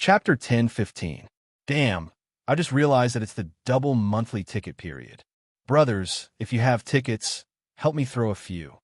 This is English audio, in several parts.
Chapter 10:15. Damn, I just realized that it's the double monthly ticket period. Brothers, if you have tickets, help me throw a few.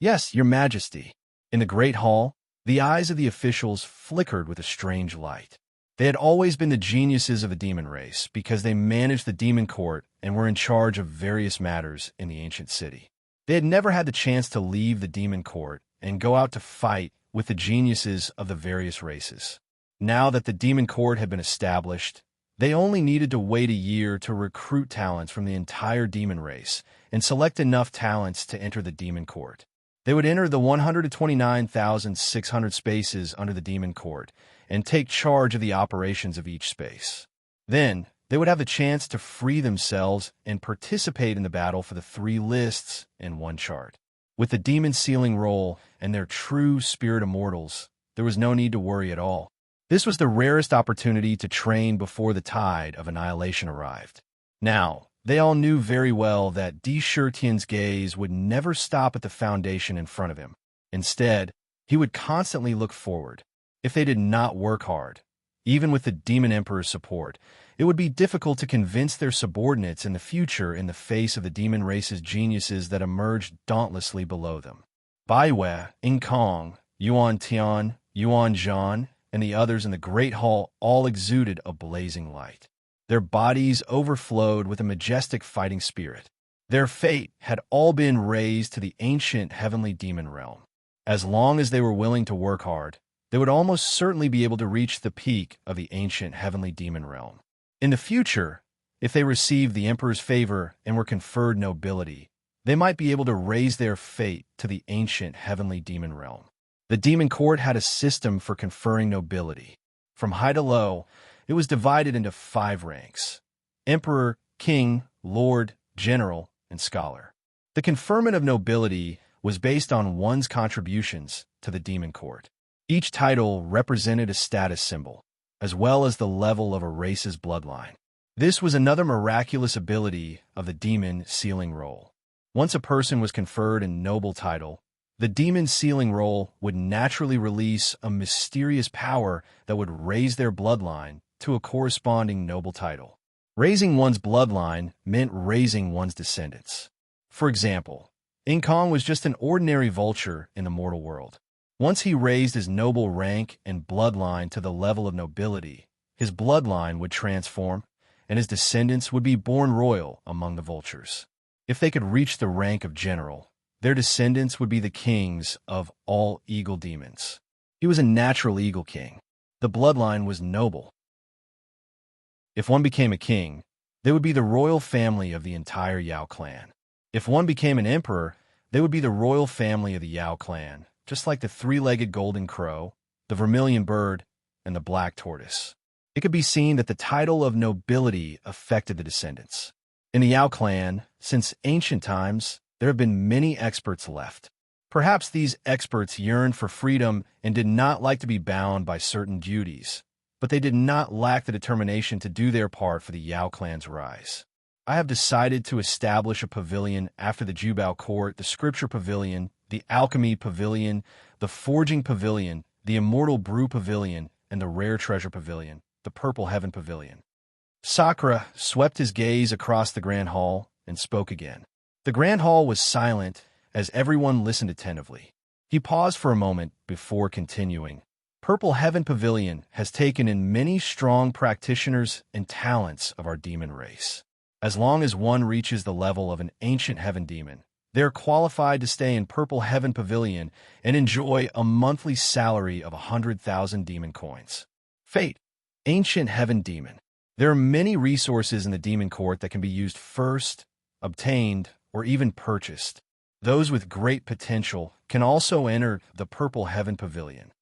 Yes, your majesty. In the great hall, the eyes of the officials flickered with a strange light. They had always been the geniuses of the demon race because they managed the demon court and were in charge of various matters in the ancient city. They had never had the chance to leave the demon court and go out to fight with the geniuses of the various races. Now that the demon court had been established, they only needed to wait a year to recruit talents from the entire demon race and select enough talents to enter the demon court. They would enter the 129,600 spaces under the demon court and take charge of the operations of each space. Then, they would have the chance to free themselves and participate in the battle for the 3 lists in one chart. With the demon sealing roll and their true spirit immortals, there was no need to worry at all. This was the rarest opportunity to train before the tide of annihilation arrived. Now, they all knew very well that D. Shurtian's gaze would never stop at the foundation in front of him. Instead, he would constantly look forward. If they did not work hard, even with the Demon Emperor's support, it would be difficult to convince their subordinates in the future in the face of the demon race's geniuses that emerged dauntlessly below them. Baiwei, Ing Kong, Yuan Tian, Yuan Zhan, and the others in the Great Hall all exuded a blazing light. Their bodies overflowed with a majestic fighting spirit. Their fate had all been raised to the ancient heavenly demon realm. As long as they were willing to work hard, they would almost certainly be able to reach the peak of the ancient heavenly demon realm. In the future, if they received the Emperor's favor and were conferred nobility, they might be able to raise their fate to the ancient heavenly demon realm. The demon court had a system for conferring nobility. From high to low, it was divided into 5 ranks: Emperor, King, Lord, General, and Scholar. The conferment of nobility was based on one's contributions to the demon court. Each title represented a status symbol, as well as the level of a race's bloodline. This was another miraculous ability of the demon sealing roll. Once a person was conferred a noble title, the demon sealing roll would naturally release a mysterious power that would raise their bloodline to a corresponding noble title. Raising one's bloodline meant raising one's descendants. For example, Ing Kong was just an ordinary vulture in the mortal world. Once he raised his noble rank and bloodline to the level of nobility, his bloodline would transform, and his descendants would be born royal among the vultures. If they could reach the rank of general, their descendants would be the kings of all eagle demons. He was a natural eagle king. The bloodline was noble. If one became a king, they would be the royal family of the entire Yao clan. If one became an emperor, they would be the royal family of the Yao clan, just like the 3-legged golden crow, the vermilion bird, and the black tortoise. It could be seen that the title of nobility affected the descendants. In the Yao clan, since ancient times, there have been many experts left. Perhaps these experts yearned for freedom and did not like to be bound by certain duties, but they did not lack the determination to do their part for the Yao clan's rise. I have decided to establish a pavilion after the Jubao court, the scripture pavilion, the alchemy pavilion, the forging pavilion, the immortal brew pavilion, and the rare treasure pavilion, the purple heaven pavilion. Sakura swept his gaze across the grand hall and spoke again. The grand hall was silent as everyone listened attentively. He paused for a moment before continuing. Purple Heaven Pavilion has taken in many strong practitioners and talents of our demon race. As long as one reaches the level of an ancient heaven demon, they are qualified to stay in Purple Heaven Pavilion and enjoy a monthly salary of 100,000 demon coins. Fate, Ancient Heaven Demon. There are many resources in the demon court that can be used first, obtained, or even purchased. Those with great potential can also enter the Purple Heaven Pavilion.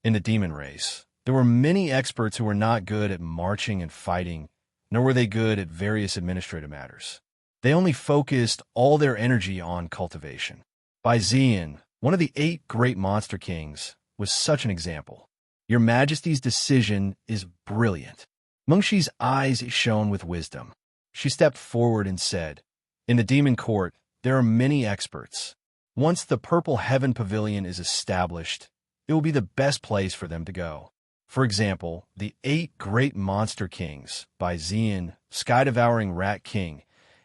In the demon race, there were many experts who were not good at marching and fighting, nor were they good at various administrative matters. They only focused all their energy on cultivation. Bai Ziyan, one of the 8 great monster kings, was such an example. Your Majesty's decision is brilliant. Mengxi's eyes shone with wisdom. She stepped forward and said, "In the demon court, there are many experts. Once the Purple Heaven Pavilion is established, it will be the best place for them to go. For example, The Eight Great Monster Kings by Xian, Sky-Devouring Rat King,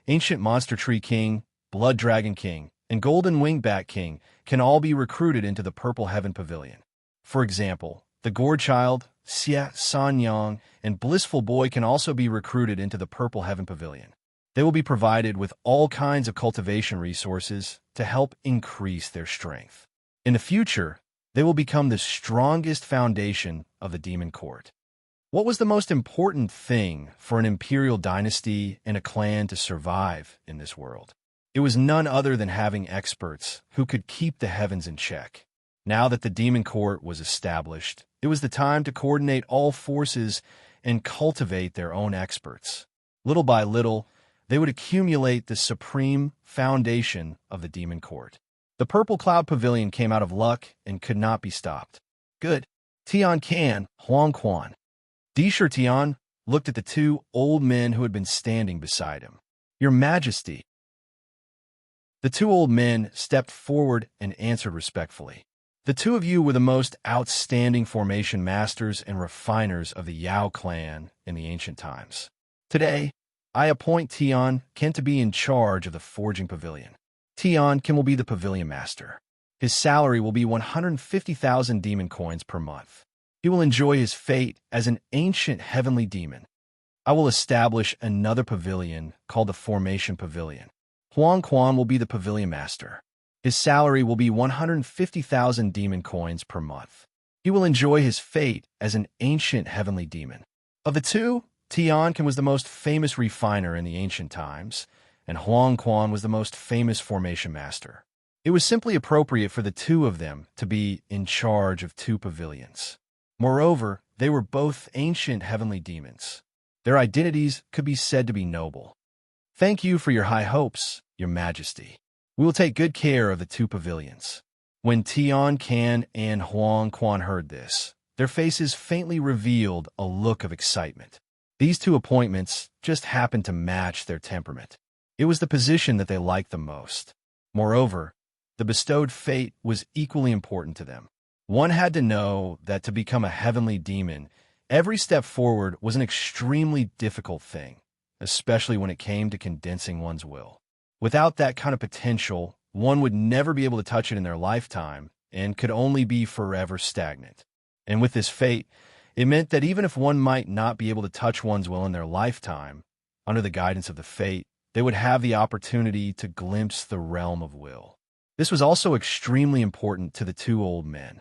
Ancient Monster Tree King, Blood Dragon King, and Golden Wingbat King can all be recruited into the Purple Heaven Pavilion. For example, the Gourd Child, Xia Sanyang, and Blissful Boy can also be recruited into the Purple Heaven Pavilion. They will be provided with all kinds of cultivation resources to help increase their strength. In the future, they will become the strongest foundation of the Demon Court. What was the most important thing for an imperial dynasty and a clan to survive in this world? It was none other than having experts who could keep the heavens in check. Now that the Demon Court was established, it was the time to coordinate all forces and cultivate their own experts. Little by little, they would accumulate the supreme foundation of the Demon Court. The Purple Cloud Pavilion came out of luck and could not be stopped. Good. Tian Can, Huang Quan. Disher Tian looked at the two old men who had been standing beside him. Your Majesty. The two old men stepped forward and answered respectfully. The two of you were the most outstanding formation masters and refiners of the Yao clan in the ancient times. Today, I appoint Tian Can to be in charge of the Forging Pavilion. Tian Can will be the pavilion master. His salary will be 150,000 demon coins per month. He will enjoy his fate as an ancient heavenly demon. I will establish another pavilion called the Formation Pavilion. Huang Quan will be the pavilion master. His salary will be 150,000 demon coins per month. He will enjoy his fate as an ancient heavenly demon. Of the two, Tian Can was the most famous refiner in the ancient times, and Huang Quan was the most famous formation master. It was simply appropriate for the two of them to be in charge of two pavilions. Moreover, they were both ancient heavenly demons. Their identities could be said to be noble. Thank you for your high hopes, Your Majesty. We will take good care of the two pavilions. When Tian Can and Huang Quan heard this, their faces faintly revealed a look of excitement. These two appointments just happened to match their temperament. It was the position that they liked the most. Moreover, the bestowed fate was equally important to them. One had to know that to become a heavenly demon, every step forward was an extremely difficult thing, especially when it came to condensing one's will. Without that kind of potential, one would never be able to touch it in their lifetime and could only be forever stagnant. And with this fate, it meant that even if one might not be able to touch one's will in their lifetime, under the guidance of the fate, they would have the opportunity to glimpse the realm of will. This was also extremely important to the two old men.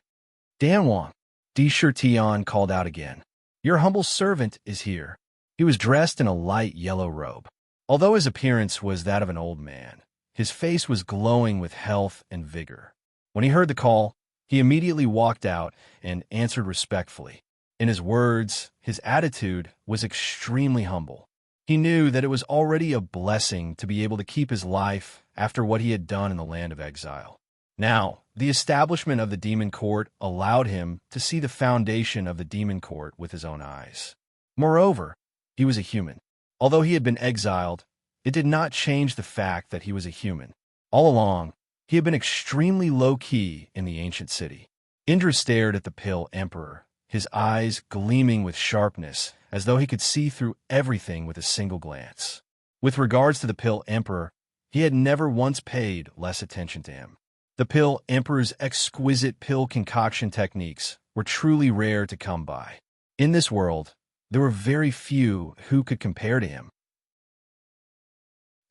Dan Wang, Disher Tian called out again. Your humble servant is here. He was dressed in a light yellow robe. Although his appearance was that of an old man, his face was glowing with health and vigor. When he heard the call, he immediately walked out and answered respectfully. In his words, his attitude was extremely humble. He knew that it was already a blessing to be able to keep his life after what he had done in the land of exile. Now, the establishment of the Demon Court allowed him to see the foundation of the Demon Court with his own eyes. Moreover, he was a human. Although he had been exiled, it did not change the fact that he was a human. All along, he had been extremely low-key in the ancient city. Indra stared at the Pill Emperor, his eyes gleaming with sharpness, as though he could see through everything with a single glance. With regards to the Pill Emperor, he had never once paid less attention to him. The Pill Emperor's exquisite pill concoction techniques were truly rare to come by. In this world, there were very few who could compare to him.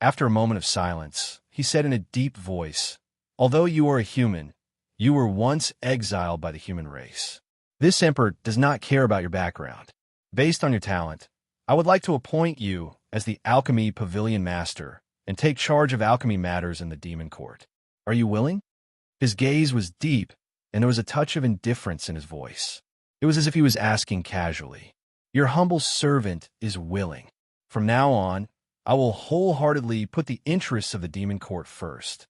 After a moment of silence, he said in a deep voice, "Although you are a human, you were once exiled by the human race. This emperor does not care about your background. Based on your talent, I would like to appoint you as the Alchemy Pavilion Master and take charge of alchemy matters in the Demon Court. Are you willing?" His gaze was deep, and there was a touch of indifference in his voice. It was as if he was asking casually, "Your humble servant is willing. From now on, I will wholeheartedly put the interests of the Demon Court first."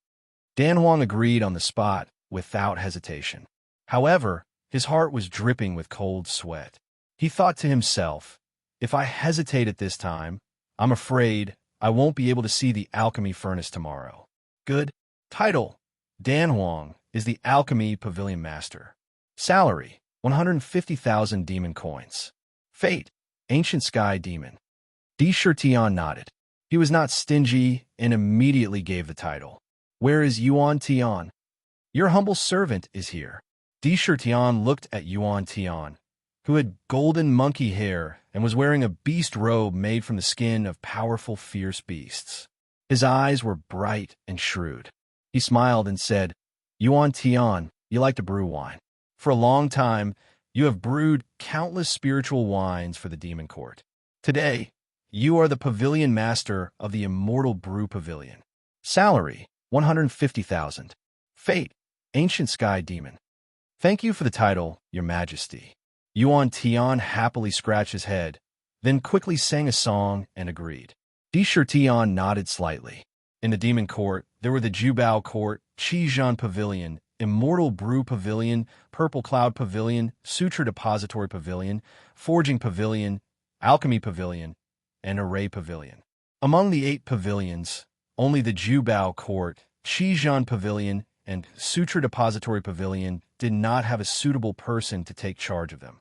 Dan Huang agreed on the spot without hesitation. However, his heart was dripping with cold sweat. He thought to himself, if I hesitate at this time, I'm afraid I won't be able to see the alchemy furnace tomorrow. Good. Title: Dan Huang is the Alchemy Pavilion Master. Salary: 150,000 demon coins. Fate, ancient sky demon. Di Shirtian nodded. He was not stingy and immediately gave the title. Where is Yuan Tian? Your humble servant is here. Di Shirtian looked at Yuan Tian, who had golden monkey hair and was wearing a beast robe made from the skin of powerful, fierce beasts. His eyes were bright and shrewd. He smiled and said, Yuan Tian, you like to brew wine. For a long time, you have brewed countless spiritual wines for the demon court. Today, you are the pavilion master of the immortal brew pavilion. Salary, 150,000. Fate, ancient sky demon. Thank you for the title, Your Majesty. Yuan Tian happily scratched his head, then quickly sang a song and agreed. Di Shirtian nodded slightly. In the demon court, there were the Jubao Court, Qijian Pavilion, Immortal Brew Pavilion, Purple Cloud Pavilion, Sutra Depository Pavilion, Forging Pavilion, Alchemy Pavilion, and Array Pavilion. Among the 8 pavilions, only the Jubao Court, Qijian Pavilion, and Sutra Depository Pavilion did not have a suitable person to take charge of them.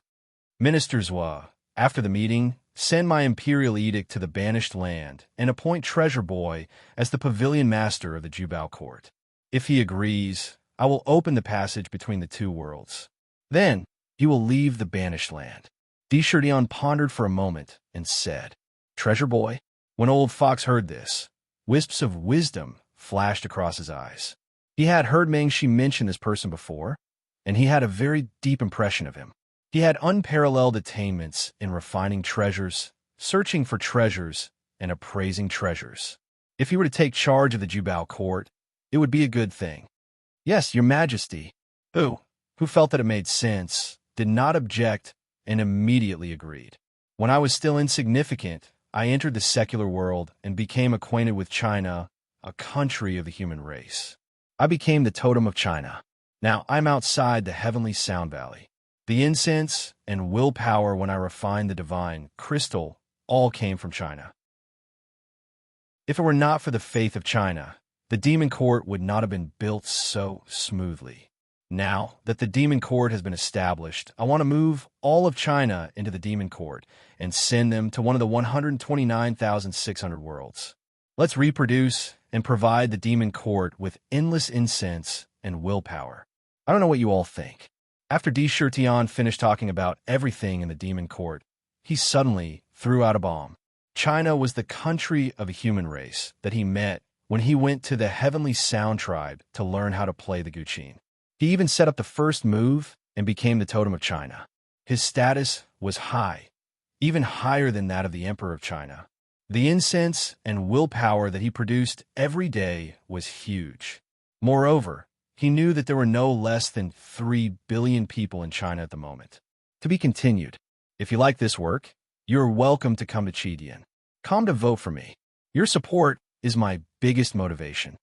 Minister Zhua, after the meeting, send my imperial edict to the banished land and appoint Treasure Boy as the pavilion master of the Jubao Court. If he agrees, I will open the passage between the 2 worlds. Then he will leave the banished land. Di Shirtian pondered for a moment and said, Treasure Boy? When old Fox heard this, wisps of wisdom flashed across his eyes. He had heard Mengshi mention this person before, and he had a very deep impression of him. He had unparalleled attainments in refining treasures, searching for treasures, and appraising treasures. If he were to take charge of the Jubao Court, it would be a good thing. Yes, Your Majesty, who felt that it made sense, did not object, and immediately agreed. When I was still insignificant, I entered the secular world and became acquainted with China, a country of the human race. I became the totem of China. Now I'm outside the heavenly sound valley. The incense and willpower when I refined the divine crystal all came from China. If it were not for the faith of China, the demon court would not have been built so smoothly. Now that the demon court has been established, I want to move all of China into the demon court and send them to one of the 129,600 worlds. Let's reproduce and provide the demon court with endless incense and willpower. I don't know what you all think. After Di Shirtian finished talking about everything in the demon court, he suddenly threw out a bomb. China was the country of a human race that he met when he went to the Heavenly Sound Tribe to learn how to play the guqin. He even set up the first move and became the totem of China. His status was high, even higher than that of the Emperor of China. The incense and willpower that he produced every day was huge. Moreover, he knew that there were no less than 3 billion people in China at the moment. To be continued. If you like this work, you're welcome to come to Qidian. Come to vote for me. Your support is my biggest motivation.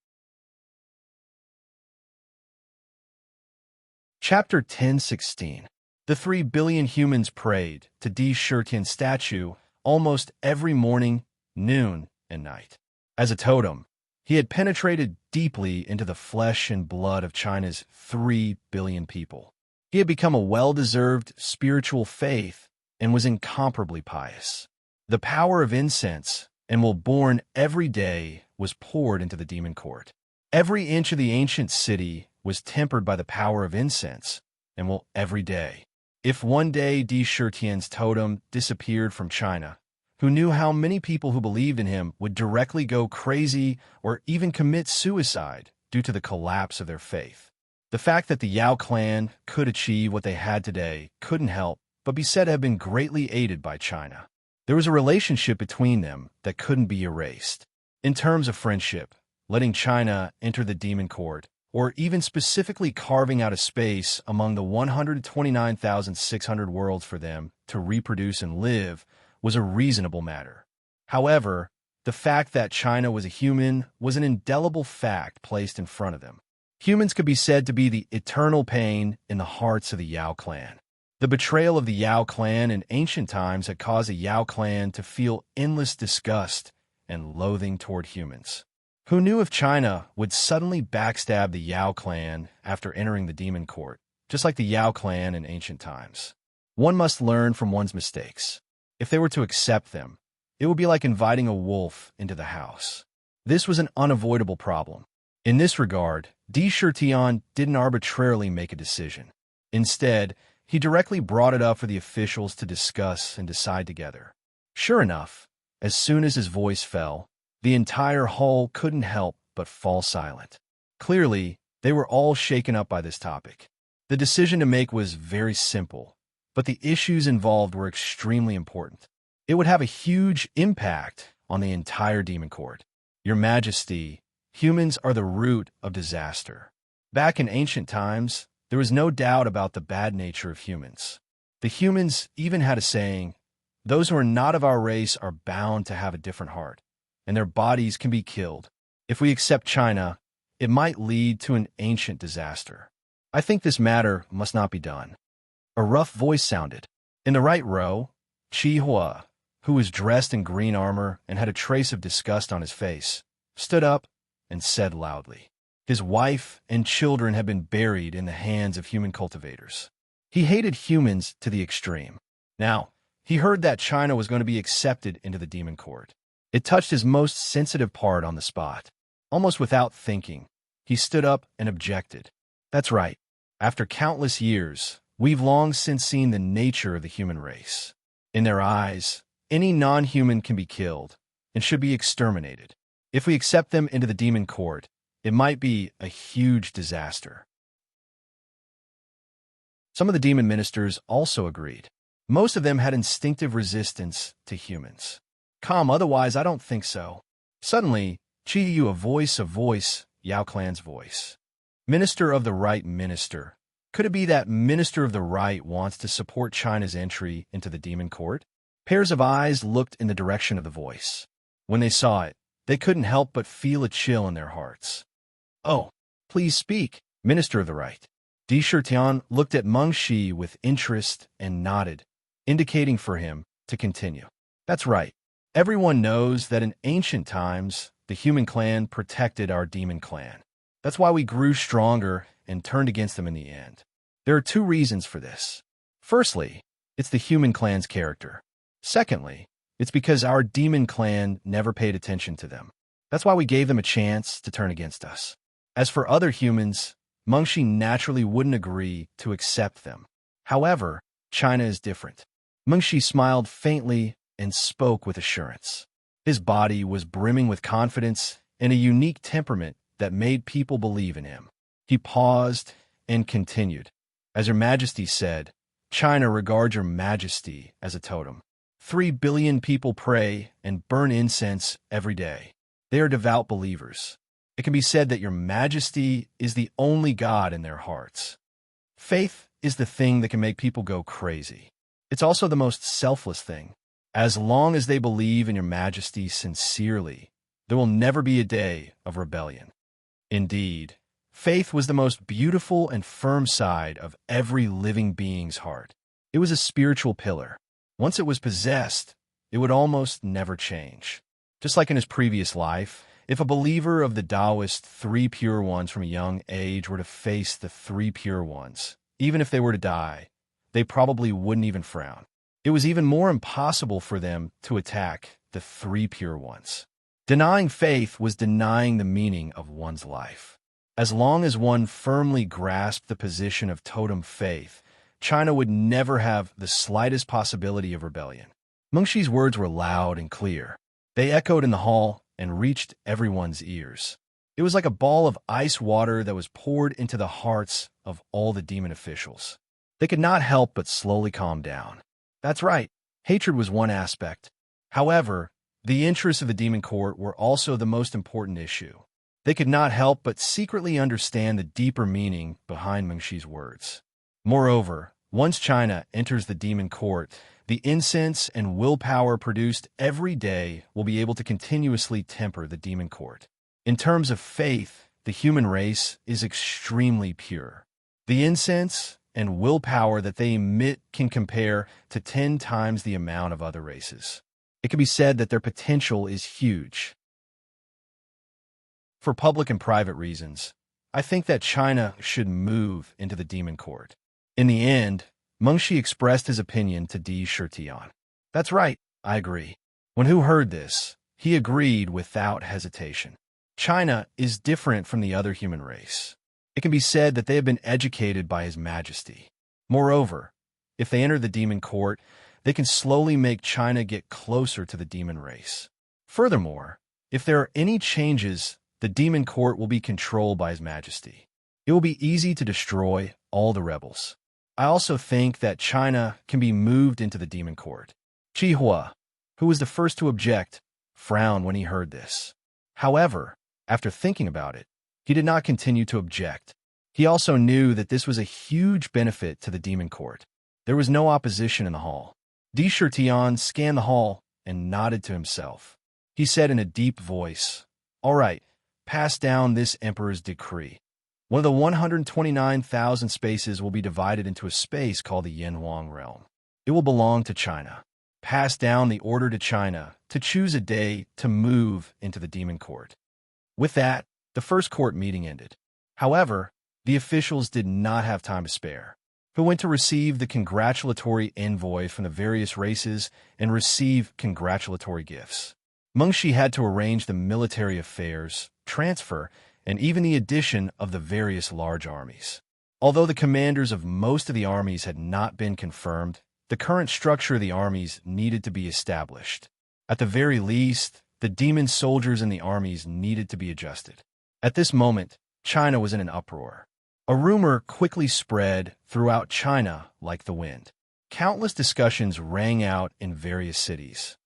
Chapter 10:16. The 3 billion humans prayed to Di Shirtian's statue almost every morning, noon, and night. As a totem, he had penetrated deeply into the flesh and blood of China's 3 billion people. He had become a well-deserved spiritual faith and was incomparably pious. The power of incense and will born every day was poured into the demon court. Every inch of the ancient city was tempered by the power of incense and will every day. If one day Di Shirtian's totem disappeared from China, who knew how many people who believed in him would directly go crazy or even commit suicide due to the collapse of their faith? The fact that the Yao clan could achieve what they had today couldn't help but be said to have been greatly aided by China. There was a relationship between them that couldn't be erased. In terms of friendship, letting China enter the demon court, or even specifically carving out a space among the 129,600 worlds for them to reproduce and live, was a reasonable matter. However, the fact that China was a human was an indelible fact placed in front of them. Humans could be said to be the eternal pain in the hearts of the Yao clan. The betrayal of the Yao clan in ancient times had caused the Yao clan to feel endless disgust and loathing toward humans. Who knew if China would suddenly backstab the Yao clan after entering the demon court? just like the Yao clan in ancient times. One must learn from one's mistakes. If they were to accept them, it would be like inviting a wolf into the house. This was an unavoidable problem. In this regard, Di Shirtian didn't arbitrarily make a decision. Instead, he directly brought it up for the officials to discuss and decide together. Sure enough, as soon as his voice fell, the entire hall couldn't help but fall silent. Clearly, they were all shaken up by this topic. The decision to make was very simple, but the issues involved were extremely important. It would have a huge impact on the entire demon court. Your Majesty, humans are the root of disaster. Back in ancient times, there was no doubt about the bad nature of humans. The humans even had a saying, "Those who are not of our race are bound to have a different heart, and their bodies can be killed." If we accept China, it might lead to an ancient disaster. I think this matter must not be done. A rough voice sounded. In the right row, Chi Hua, who was dressed in green armor and had a trace of disgust on his face, stood up and said loudly. His wife and children had been buried in the hands of human cultivators. He hated humans to the extreme. Now, he heard that China was going to be accepted into the demon court. It touched his most sensitive part on the spot. Almost without thinking, he stood up and objected. That's right. After countless years, we've long since seen the nature of the human race. In their eyes, any non-human can be killed and should be exterminated. If we accept them into the demon court, it might be a huge disaster. Some of the demon ministers also agreed. Most of them had instinctive resistance to humans. Otherwise I don't think so. Suddenly, Chi Yu, a voice, Yao clan's voice. Minister of the Right Minister. Could it be that Minister of the Right wants to support China's entry into the demon court? Pairs of eyes looked in the direction of the voice. When they saw it, they couldn't help but feel a chill in their hearts. Oh, please speak, Minister of the Right. Di Shirtian looked at Meng Shi with interest and nodded, indicating for him to continue. That's right. Everyone knows that in ancient times, the human clan protected our demon clan. That's why we grew stronger and turned against them in the end. There are two reasons for this. Firstly, it's the human clan's character. Secondly, it's because our demon clan never paid attention to them. That's why we gave them a chance to turn against us. As for other humans, Meng Shi naturally wouldn't agree to accept them. However, China is different. Meng Shi smiled faintly and spoke with assurance. His body was brimming with confidence and a unique temperament that made people believe in him. He paused and continued. As Your Majesty said, China regards Your Majesty as a totem. 3 billion people pray and burn incense every day. They are devout believers. It can be said that Your Majesty is the only God in their hearts. Faith is the thing that can make people go crazy. It's also the most selfless thing. As long as they believe in Your Majesty sincerely, there will never be a day of rebellion. Indeed, faith was the most beautiful and firm side of every living being's heart. It was a spiritual pillar. Once it was possessed, it would almost never change. Just like in his previous life, if a believer of the Taoist 3 Pure Ones from a young age were to face the 3 Pure Ones, even if they were to die, they probably wouldn't even frown. It was even more impossible for them to attack the 3 Pure Ones. Denying faith was denying the meaning of one's life. As long as one firmly grasped the position of totem faith, China would never have the slightest possibility of rebellion. Meng Shi's words were loud and clear. They echoed in the hall and reached everyone's ears. It was like a ball of ice water that was poured into the hearts of all the demon officials. They could not help but slowly calm down. That's right, hatred was one aspect. However, the interests of the demon court were also the most important issue. They could not help but secretly understand the deeper meaning behind Meng Shi's words. Moreover, once China enters the demon court, the incense and willpower produced every day will be able to continuously temper the demon court. In terms of faith, the human race is extremely pure. The incense and willpower that they emit can compare to 10 times the amount of other races. It can be said that their potential is huge. For public and private reasons, I think that China should move into the demon court. In the end, Mengshi expressed his opinion to Di Shitian. That's right, I agree. When Hu heard this, he agreed without hesitation. China is different from the other human race. It can be said that they have been educated by His Majesty. Moreover, if they enter the demon court, they can slowly make China get closer to the demon race. Furthermore, if there are any changes, the demon court will be controlled by His Majesty. It will be easy to destroy all the rebels. I also think that China can be moved into the demon court. Qihua, who was the first to object, frowned when he heard this. However, after thinking about it, he did not continue to object. He also knew that this was a huge benefit to the demon court. There was no opposition in the hall. Di Shitian scanned the hall and nodded to himself. He said in a deep voice, "All right, pass down this emperor's decree. One of the 129,000 spaces will be divided into a space called the Yanhuang realm. It will belong to China. Pass down the order to China to choose a day to move into the demon court." With that, the first court meeting ended. However, the officials did not have time to spare. Who went to receive the congratulatory envoy from the various races and receive congratulatory gifts. Mengshi had to arrange the military affairs, transfer, and even the addition of the various large armies. Although the commanders of most of the armies had not been confirmed, the current structure of the armies needed to be established. At the very least, the demon soldiers in the armies needed to be adjusted. At this moment, China was in an uproar. A rumor quickly spread throughout China like the wind. Countless discussions rang out in various cities.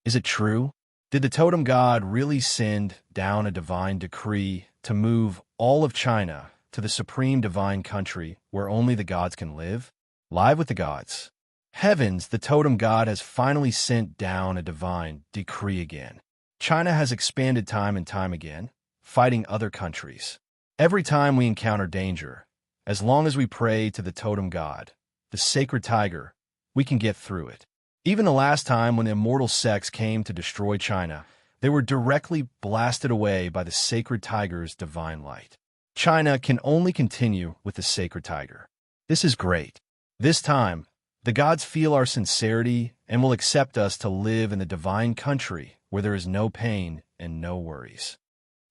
Is it true? Did the totem god really send down a divine decree to move all of China to the supreme divine country where only the gods can live? Live with the gods. Heavens, the totem god has finally sent down a divine decree again. China has expanded time and time again, fighting other countries. Every time we encounter danger, as long as we pray to the totem god, the sacred tiger, we can get through it. Even the last time when the immortal sects came to destroy China, they were directly blasted away by the sacred tiger's divine light. China can only continue with the sacred tiger. This is great. This time, the gods feel our sincerity and will accept us to live in the divine country where there is no pain and no worries.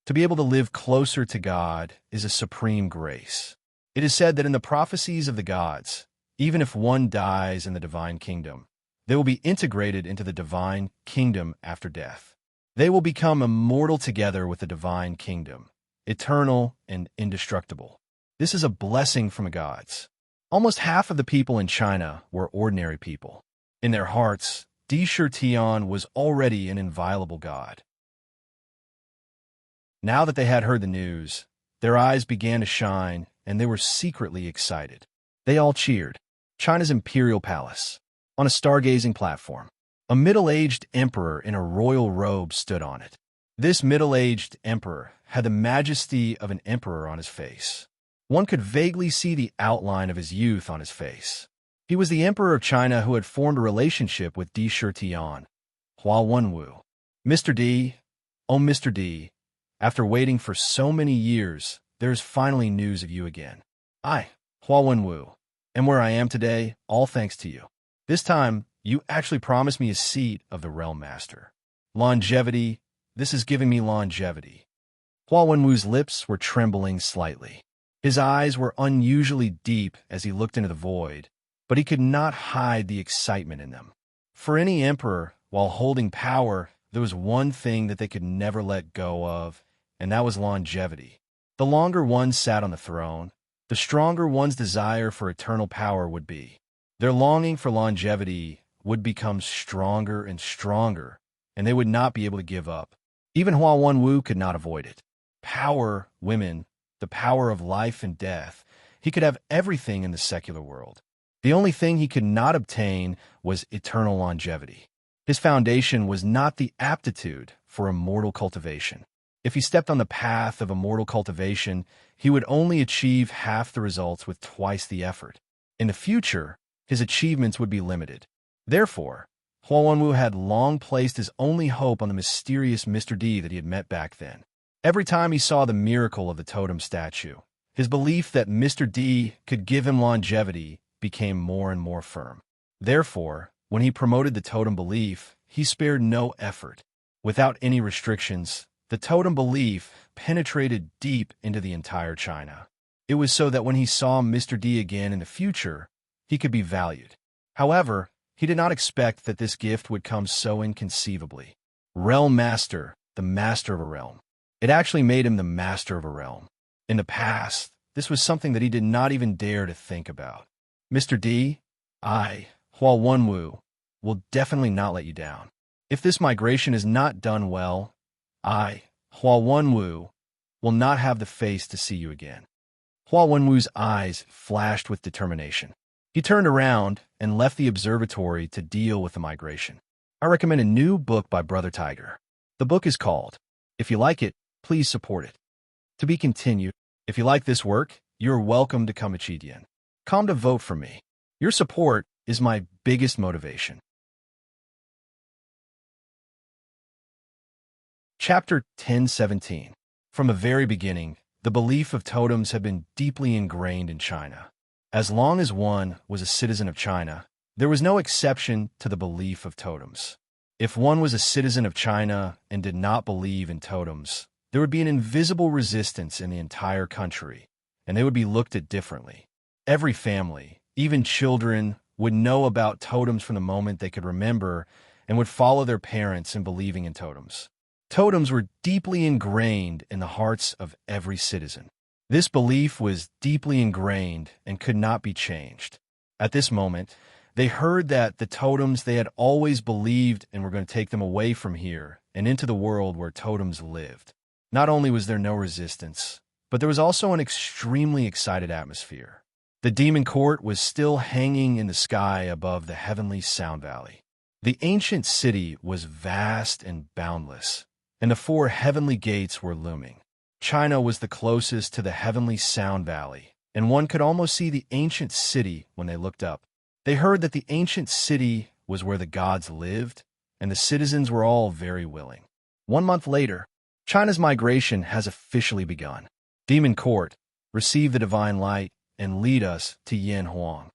To be able to live closer to God is a supreme grace. It is said that in the prophecies of the gods, even if one dies in the divine kingdom, they will be integrated into the divine kingdom after death. They will become immortal together with the divine kingdom, eternal and indestructible. This is a blessing from the gods. Almost half of the people in China were ordinary people. In their hearts, Di Shitian was already an inviolable god. Now that they had heard the news, their eyes began to shine, and they were secretly excited. They all cheered. China's imperial palace. On a stargazing platform, a middle-aged emperor in a royal robe stood on it. This middle-aged emperor had the majesty of an emperor on his face. One could vaguely see the outline of his youth on his face. He was the emperor of China who had formed a relationship with Di Shitian, Hua Wenwu. Mr. D, oh Mr. D, after waiting for so many years, there's finally news of you again. I, Hua Wenwu, am where I am today, all thanks to you. This time, you actually promised me a seat of the Realm Master. Longevity, this is giving me longevity. Hua Wenwu's lips were trembling slightly. His eyes were unusually deep as he looked into the void, but he could not hide the excitement in them. For any emperor, while holding power, there was one thing that they could never let go of, and that was longevity. The longer one sat on the throne, the stronger one's desire for eternal power would be. Their longing for longevity would become stronger and stronger, and they would not be able to give up. Even Hua Wenwu could not avoid it. Power, women, the power of life and death. He could have everything in the secular world. The only thing he could not obtain was eternal longevity. His foundation was not the aptitude for immortal cultivation. If he stepped on the path of immortal cultivation, he would only achieve half the results with twice the effort. In the future, his achievements would be limited. Therefore, Hua Wenwu had long placed his only hope on the mysterious Mr. D that he had met back then. Every time he saw the miracle of the totem statue, his belief that Mr. D could give him longevity became more and more firm. Therefore, when he promoted the totem belief, he spared no effort. Without any restrictions, the totem belief penetrated deep into the entire China. It was so that when he saw Mr. D again in the future, he could be valued. However, he did not expect that this gift would come so inconceivably. Realm Master, the master of a realm. It actually made him the master of a realm. In the past, this was something that he did not even dare to think about. Mr. D, I, Hua Wenwu, will definitely not let you down. If this migration is not done well, I, Hua Wenwu, will not have the face to see you again. Hua Wenwu's eyes flashed with determination. He turned around and left the observatory to deal with the migration. I recommend a new book by Brother Tiger. The book is called, If You Like It, Please Support It. To be continued. If you like this work, you're welcome to come Chidian. Come to vote for me. Your support is my biggest motivation. Chapter 1017. From the very beginning, the belief of totems had been deeply ingrained in China. As long as one was a citizen of China, there was no exception to the belief of totems. If one was a citizen of China and did not believe in totems, there would be an invisible resistance in the entire country, and they would be looked at differently. Every family, even children, would know about totems from the moment they could remember and would follow their parents in believing in totems. Totems were deeply ingrained in the hearts of every citizen. This belief was deeply ingrained and could not be changed. At this moment, they heard that the totems they had always believed and were going to take them away from here and into the world where totems lived. Not only was there no resistance, but there was also an extremely excited atmosphere. The demon court was still hanging in the sky above the heavenly sound valley. The ancient city was vast and boundless, and the 4 heavenly gates were looming. China was the closest to the heavenly sound valley, and one could almost see the ancient city when they looked up. They heard that the ancient city was where the gods lived, and the citizens were all very willing. 1 month later, China's migration has officially begun. Demon Court, receive the divine light and lead us to Yanhuang.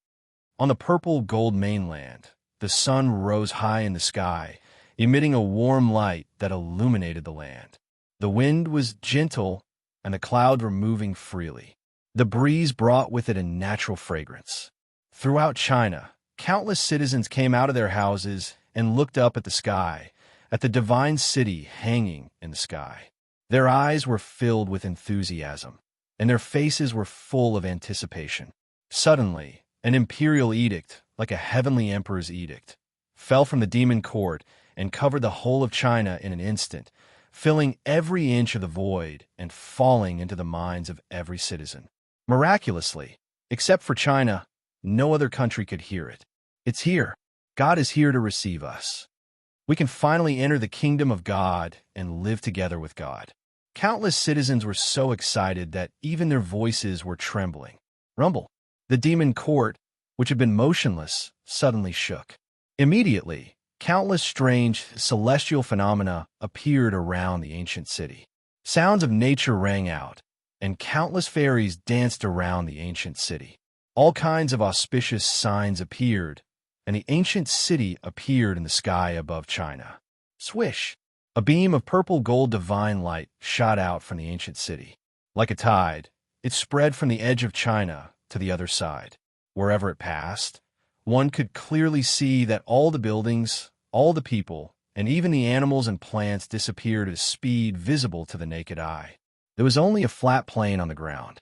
On the purple gold mainland, the sun rose high in the sky, emitting a warm light that illuminated the land. The wind was gentle, and the clouds were moving freely. The breeze brought with it a natural fragrance. Throughout China, countless citizens came out of their houses and looked up at the sky, at the divine city hanging in the sky. Their eyes were filled with enthusiasm, and their faces were full of anticipation. Suddenly, an imperial edict, like a heavenly emperor's edict, fell from the demon court and covered the whole of China in an instant, filling every inch of the void and falling into the minds of every citizen. Miraculously, except for China, no other country could hear it. It's here. God is here to receive us. We can finally enter the kingdom of God and live together with God. Countless citizens were so excited that even their voices were trembling. Rumble. The demon court, which had been motionless, suddenly shook. Immediately, countless strange celestial phenomena appeared around the ancient city. Sounds of nature rang out, and countless fairies danced around the ancient city. All kinds of auspicious signs appeared, and the ancient city appeared in the sky above China. Swish! A beam of purple gold divine light shot out from the ancient city. Like a tide, it spread from the edge of China to the other side. Wherever it passed, one could clearly see that all the buildings, all the people, and even the animals and plants disappeared at a speed visible to the naked eye. There was only a flat plain on the ground.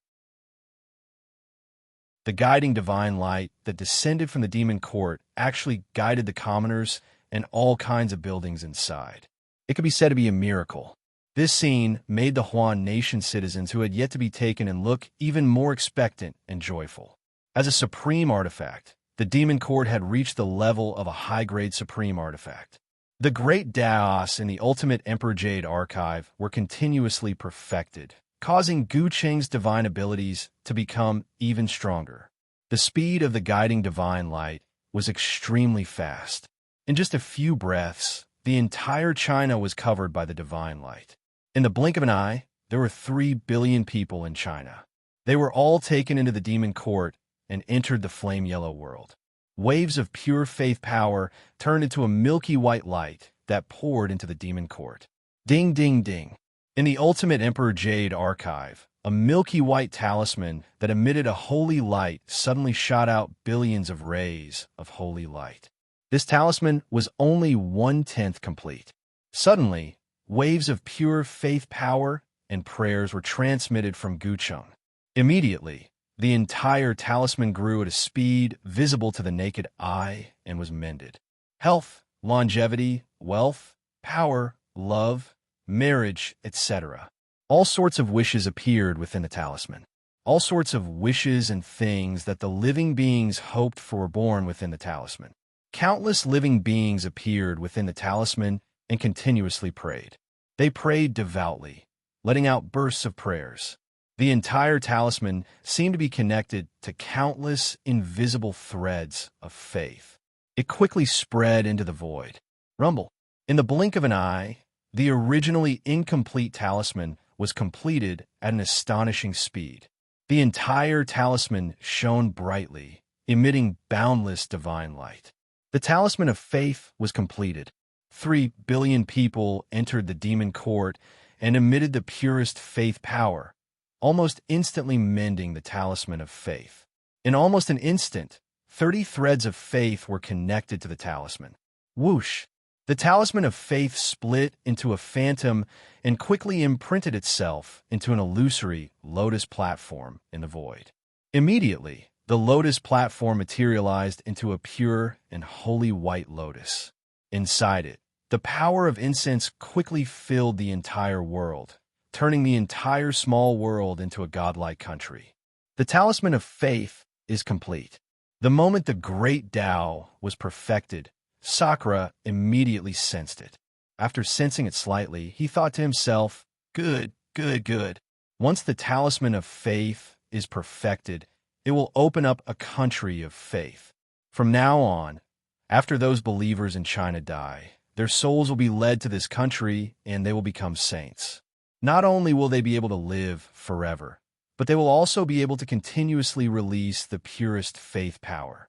The guiding divine light that descended from the demon court actually guided the commoners and all kinds of buildings inside. It could be said to be a miracle. This scene made the Huan nation citizens who had yet to be taken and look even more expectant and joyful. As a supreme artifact, the demon court had reached the level of a high-grade supreme artifact. The great Daos in the Ultimate Emperor Jade archive were continuously perfected, causing Gu Qing's divine abilities to become even stronger. The speed of the guiding divine light was extremely fast. In just a few breaths, the entire China was covered by the divine light. In the blink of an eye, there were 3 billion people in China. They were all taken into the demon court and entered the flame-yellow world. Waves of pure faith power turned into a milky white light that poured into the demon court. Ding, ding, ding. In the Ultimate Emperor Jade archive, a milky white talisman that emitted a holy light suddenly shot out billions of rays of holy light. This talisman was only 1/10 complete. Suddenly, waves of pure faith power and prayers were transmitted from Gucheng. Immediately, the entire talisman grew at a speed visible to the naked eye and was mended. Health, longevity, wealth, power, love, marriage, etc. All sorts of wishes appeared within the talisman. All sorts of wishes and things that the living beings hoped for were born within the talisman. Countless living beings appeared within the talisman and continuously prayed. They prayed devoutly, letting out bursts of prayers. The entire talisman seemed to be connected to countless invisible threads of faith. It quickly spread into the void. Rumble. In the blink of an eye, the originally incomplete talisman was completed at an astonishing speed. The entire talisman shone brightly, emitting boundless divine light. The talisman of faith was completed. 3 billion people entered the demon court and emitted the purest faith power, almost instantly mending the talisman of faith. In almost an instant, 30 threads of faith were connected to the talisman. Whoosh! The talisman of faith split into a phantom and quickly imprinted itself into an illusory lotus platform in the void. Immediately, the lotus platform materialized into a pure and holy white lotus. Inside it, the power of incense quickly filled the entire world, turning the entire small world into a godlike country. The talisman of faith is complete. The moment the great Tao was perfected, Sakura immediately sensed it. After sensing it slightly, he thought to himself, "Good, good, good. Once the talisman of faith is perfected, it will open up a country of faith. From now on, after those believers in China die, their souls will be led to this country and they will become saints. Not only will they be able to live forever, but they will also be able to continuously release the purest faith power."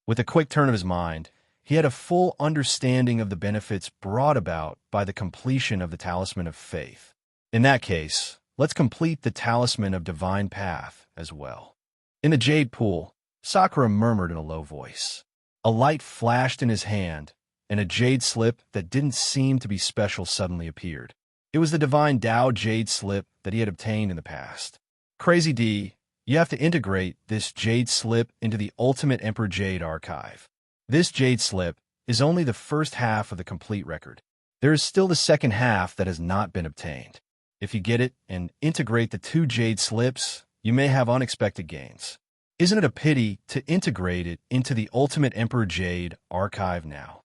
With a quick turn of his mind, he had a full understanding of the benefits brought about by the completion of the Talisman of Faith. In that case, let's complete the Talisman of Divine Path as well. In the Jade Pool, Sakura murmured in a low voice. A light flashed in his hand, and a jade slip that didn't seem to be special suddenly appeared. It was the Divine Tao Jade Slip that he had obtained in the past. Crazy D, you have to integrate this Jade Slip into the Ultimate Emperor Jade archive. This Jade Slip is only the first half of the complete record. There is still the second half that has not been obtained. If you get it and integrate the 2 Jade Slips, you may have unexpected gains. Isn't it a pity to integrate it into the Ultimate Emperor Jade archive now?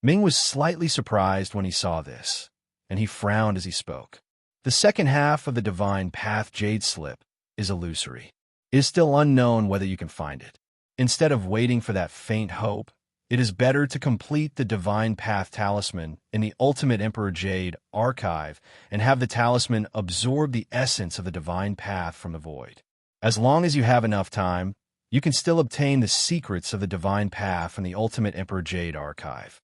Ming was slightly surprised when he saw this, and he frowned as he spoke. The second half of the Divine Path Jade Slip is illusory. It is still unknown whether you can find it. Instead of waiting for that faint hope, it is better to complete the Divine Path Talisman in the Ultimate Emperor Jade archive and have the talisman absorb the essence of the Divine Path from the void. As long as you have enough time, you can still obtain the secrets of the Divine Path from the Ultimate Emperor Jade archive.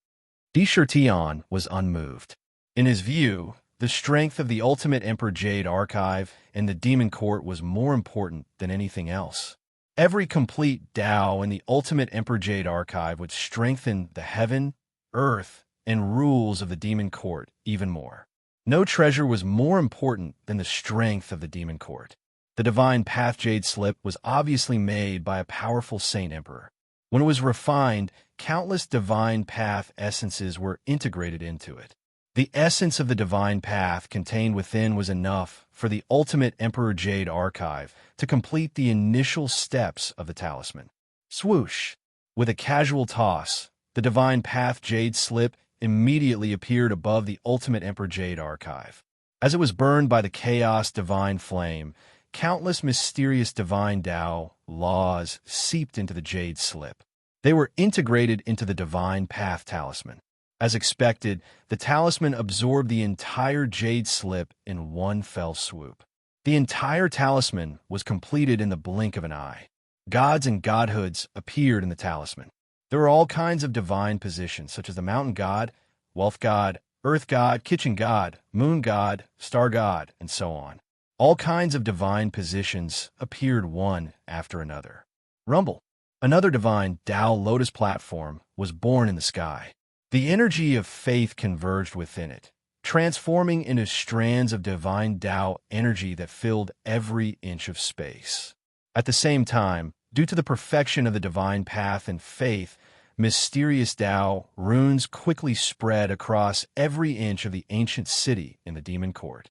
Di Shirtian was unmoved. In his view, the strength of the Ultimate Emperor Jade archive and the Demon Court was more important than anything else. Every complete Tao in the Ultimate Emperor Jade archive would strengthen the heaven, earth, and rules of the Demon Court even more. No treasure was more important than the strength of the Demon Court. The Divine Path Jade Slip was obviously made by a powerful Saint Emperor. When it was refined, countless Divine Path essences were integrated into it. The essence of the Divine Path contained within was enough for the Ultimate Emperor Jade archive to complete the initial steps of the talisman. Swoosh! With a casual toss, the Divine Path Jade Slip immediately appeared above the Ultimate Emperor Jade archive. As it was burned by the Chaos Divine Flame, countless mysterious Divine Tao laws seeped into the Jade Slip. They were integrated into the Divine Path Talisman. As expected, the talisman absorbed the entire jade slip in one fell swoop. The entire talisman was completed in the blink of an eye. Gods and godhoods appeared in the talisman. There were all kinds of divine positions, such as the mountain god, wealth god, earth god, kitchen god, moon god, star god, and so on. All kinds of divine positions appeared one after another. Rumble, another divine Tao lotus platform, was born in the sky. The energy of faith converged within it, transforming into strands of divine Tao energy that filled every inch of space. At the same time, due to the perfection of the divine path and faith, mysterious Tao runes quickly spread across every inch of the ancient city in the demon court.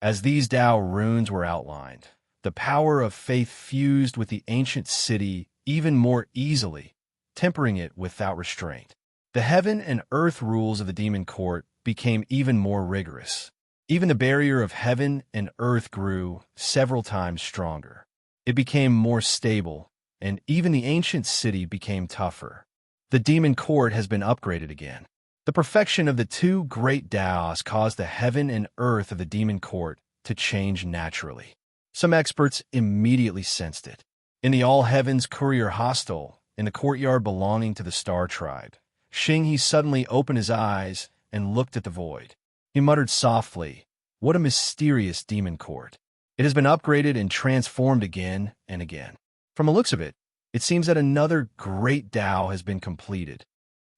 As these Tao runes were outlined, the power of faith fused with the ancient city even more easily, tempering it without restraint. The heaven and earth rules of the demon court became even more rigorous. Even the barrier of heaven and earth grew several times stronger. It became more stable, and even the ancient city became tougher. The demon court has been upgraded again. The perfection of the two great Taos caused the heaven and earth of the demon court to change naturally. Some experts immediately sensed it. In the All Heavens Courier Hostel, in the courtyard belonging to the Star Tribe, Xinghe suddenly opened his eyes and looked at the void. He muttered softly, "What a mysterious demon court. It has been upgraded and transformed again and again." From the looks of it, it seems that another great Tao has been completed.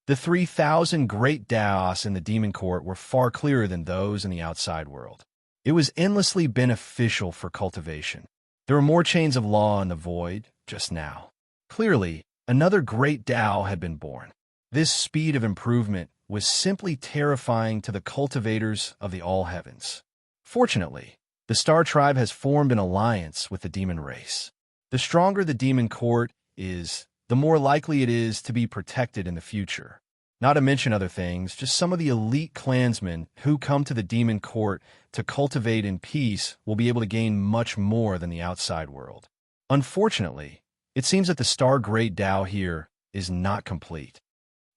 The 3,000 great Taos in the demon court were far clearer than those in the outside world. It was endlessly beneficial for cultivation. There were more chains of law in the void just now. Clearly, another great Tao had been born. This speed of improvement was simply terrifying to the cultivators of the All Heavens. Fortunately, the Star Tribe has formed an alliance with the demon race. The stronger the demon court is, the more likely it is to be protected in the future. Not to mention other things, just some of the elite clansmen who come to the demon court to cultivate in peace will be able to gain much more than the outside world. Unfortunately, it seems that the Star Great Tao here is not complete.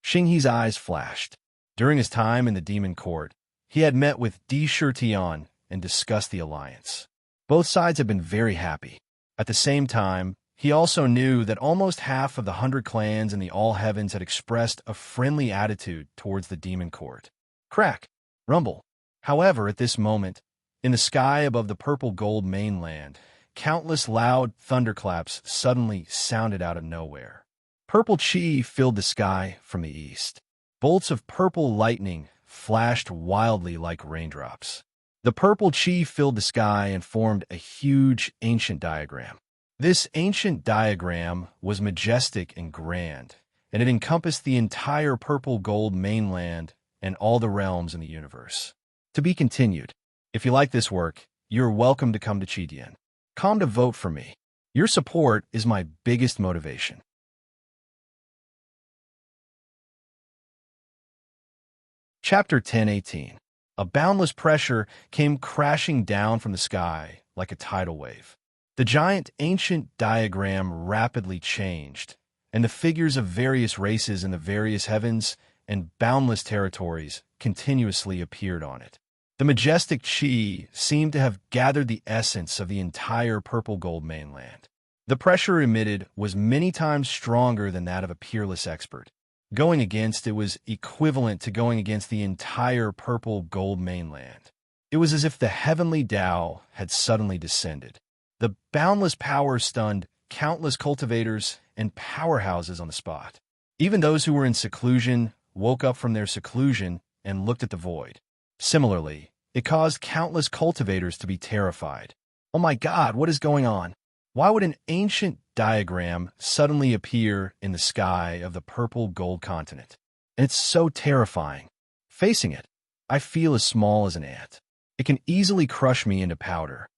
Xinghe's eyes flashed. During his time in the demon court, he had met with Di Shirtian and discussed the alliance. Both sides had been very happy. At the same time, he also knew that almost half of the 100 clans in the All Heavens had expressed a friendly attitude towards the demon court. Crack, rumble. However, at this moment, in the sky above the purple gold mainland, countless loud thunderclaps suddenly sounded out of nowhere. Purple chi filled the sky from the east. Bolts of purple lightning flashed wildly like raindrops. The purple chi filled the sky and formed a huge ancient diagram. This ancient diagram was majestic and grand, and it encompassed the entire purple gold mainland and all the realms in the universe. To be continued. If you like this work, you're welcome to come to Chidian. Come to vote for me. Your support is my biggest motivation. Chapter 10:18. A boundless pressure came crashing down from the sky like a tidal wave. The giant ancient diagram rapidly changed, and the figures of various races in the various heavens and boundless territories continuously appeared on it. The majestic chi seemed to have gathered the essence of the entire purple gold mainland. The pressure emitted was many times stronger than that of a peerless expert. Going against it was equivalent to going against the entire purple gold mainland. It was as if the heavenly Tao had suddenly descended. The boundless power stunned countless cultivators and powerhouses on the spot. Even those who were in seclusion woke up from their seclusion and looked at the void. Similarly, it caused countless cultivators to be terrified. Oh my God, what is going on? Why would an ancient diagram suddenly appear in the sky of the purple gold continent? And it's so terrifying. Facing it, I feel as small as an ant. It can easily crush me into powder.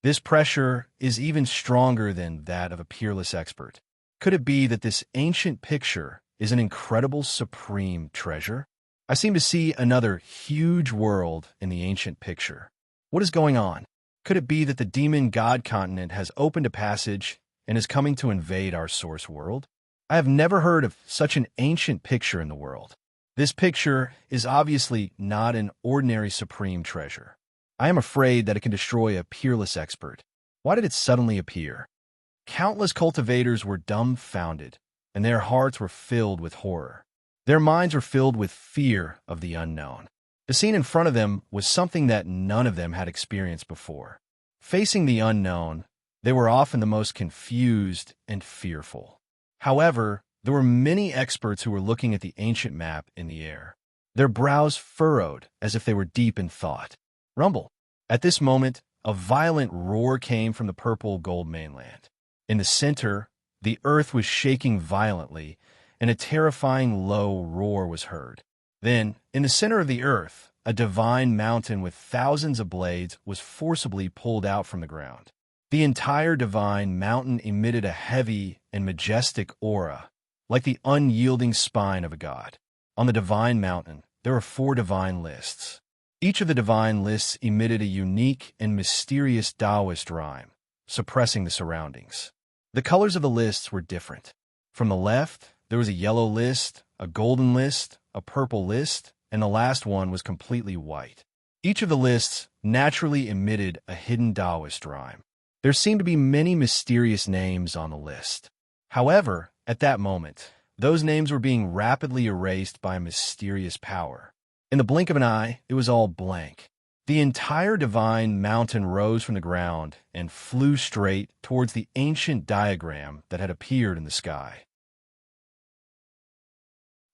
This pressure is even stronger than that of a peerless expert. Could it be that this ancient picture is an incredible supreme treasure? I seem to see another huge world in the ancient picture. What is going on? Could it be that the demon god continent has opened a passage and is coming to invade our source world? I have never heard of such an ancient picture in the world. This picture is obviously not an ordinary supreme treasure. I am afraid that it can destroy a peerless expert. Why did it suddenly appear? Countless cultivators were dumbfounded, and their hearts were filled with horror. Their minds were filled with fear of the unknown. The scene in front of them was something that none of them had experienced before. Facing the unknown, they were often the most confused and fearful. However, there were many experts who were looking at the ancient map in the air. Their brows furrowed as if they were deep in thought. Rumble. At this moment, a violent roar came from the purple gold mainland. In the center, the earth was shaking violently, and a terrifying low roar was heard. Then, in the center of the earth, a divine mountain with thousands of blades was forcibly pulled out from the ground. The entire divine mountain emitted a heavy and majestic aura, like the unyielding spine of a god. On the divine mountain, there were 4 divine lists. Each of the divine lists emitted a unique and mysterious Taoist rhyme, suppressing the surroundings. The colors of the lists were different. From the left, there was a yellow list, a golden list, a purple list, and the last one was completely white. Each of the lists naturally emitted a hidden Taoist rhyme. There seemed to be many mysterious names on the list. However, at that moment, those names were being rapidly erased by a mysterious power. In the blink of an eye, it was all blank. The entire divine mountain rose from the ground and flew straight towards the ancient diagram that had appeared in the sky.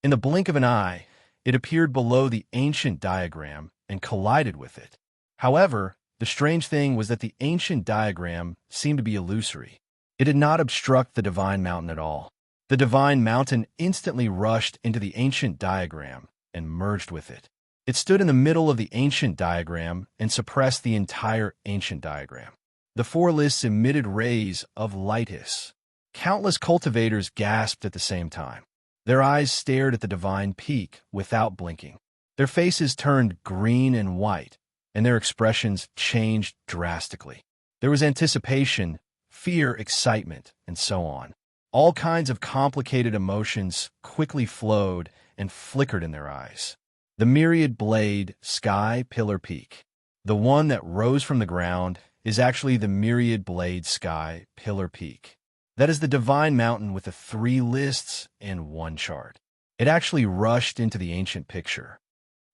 In the blink of an eye, it appeared below the ancient diagram and collided with it. However, the strange thing was that the ancient diagram seemed to be illusory. It did not obstruct the divine mountain at all. The divine mountain instantly rushed into the ancient diagram and merged with it. It stood in the middle of the ancient diagram and suppressed the entire ancient diagram. The 4 lists emitted rays of lightness. Countless cultivators gasped at the same time. Their eyes stared at the divine peak without blinking. Their faces turned green and white, and their expressions changed drastically. There was anticipation, fear, excitement, and so on. All kinds of complicated emotions quickly flowed and flickered in their eyes. The myriad blade sky pillar peak. The one that rose from the ground is actually the myriad blade sky pillar peak. That is the divine mountain with the 3 lists and 1 chart. It actually rushed into the ancient picture.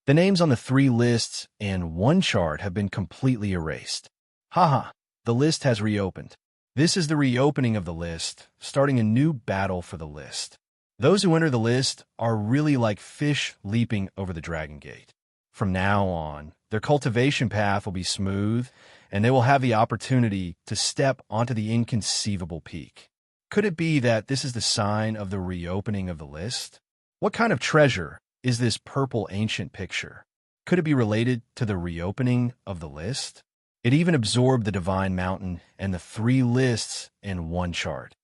The names on the 3 lists and 1 chart have been completely erased. Haha, the list has reopened. This is the reopening of the list, starting a new battle for the list. Those who enter the list are really like fish leaping over the Dragon Gate. From now on, their cultivation path will be smooth, and they will have the opportunity to step onto the inconceivable peak. Could it be that this is the sign of the reopening of the list? What kind of treasure is this purple ancient picture? Could it be related to the reopening of the list? It even absorbed the divine mountain and the 3 lists in 1 chart.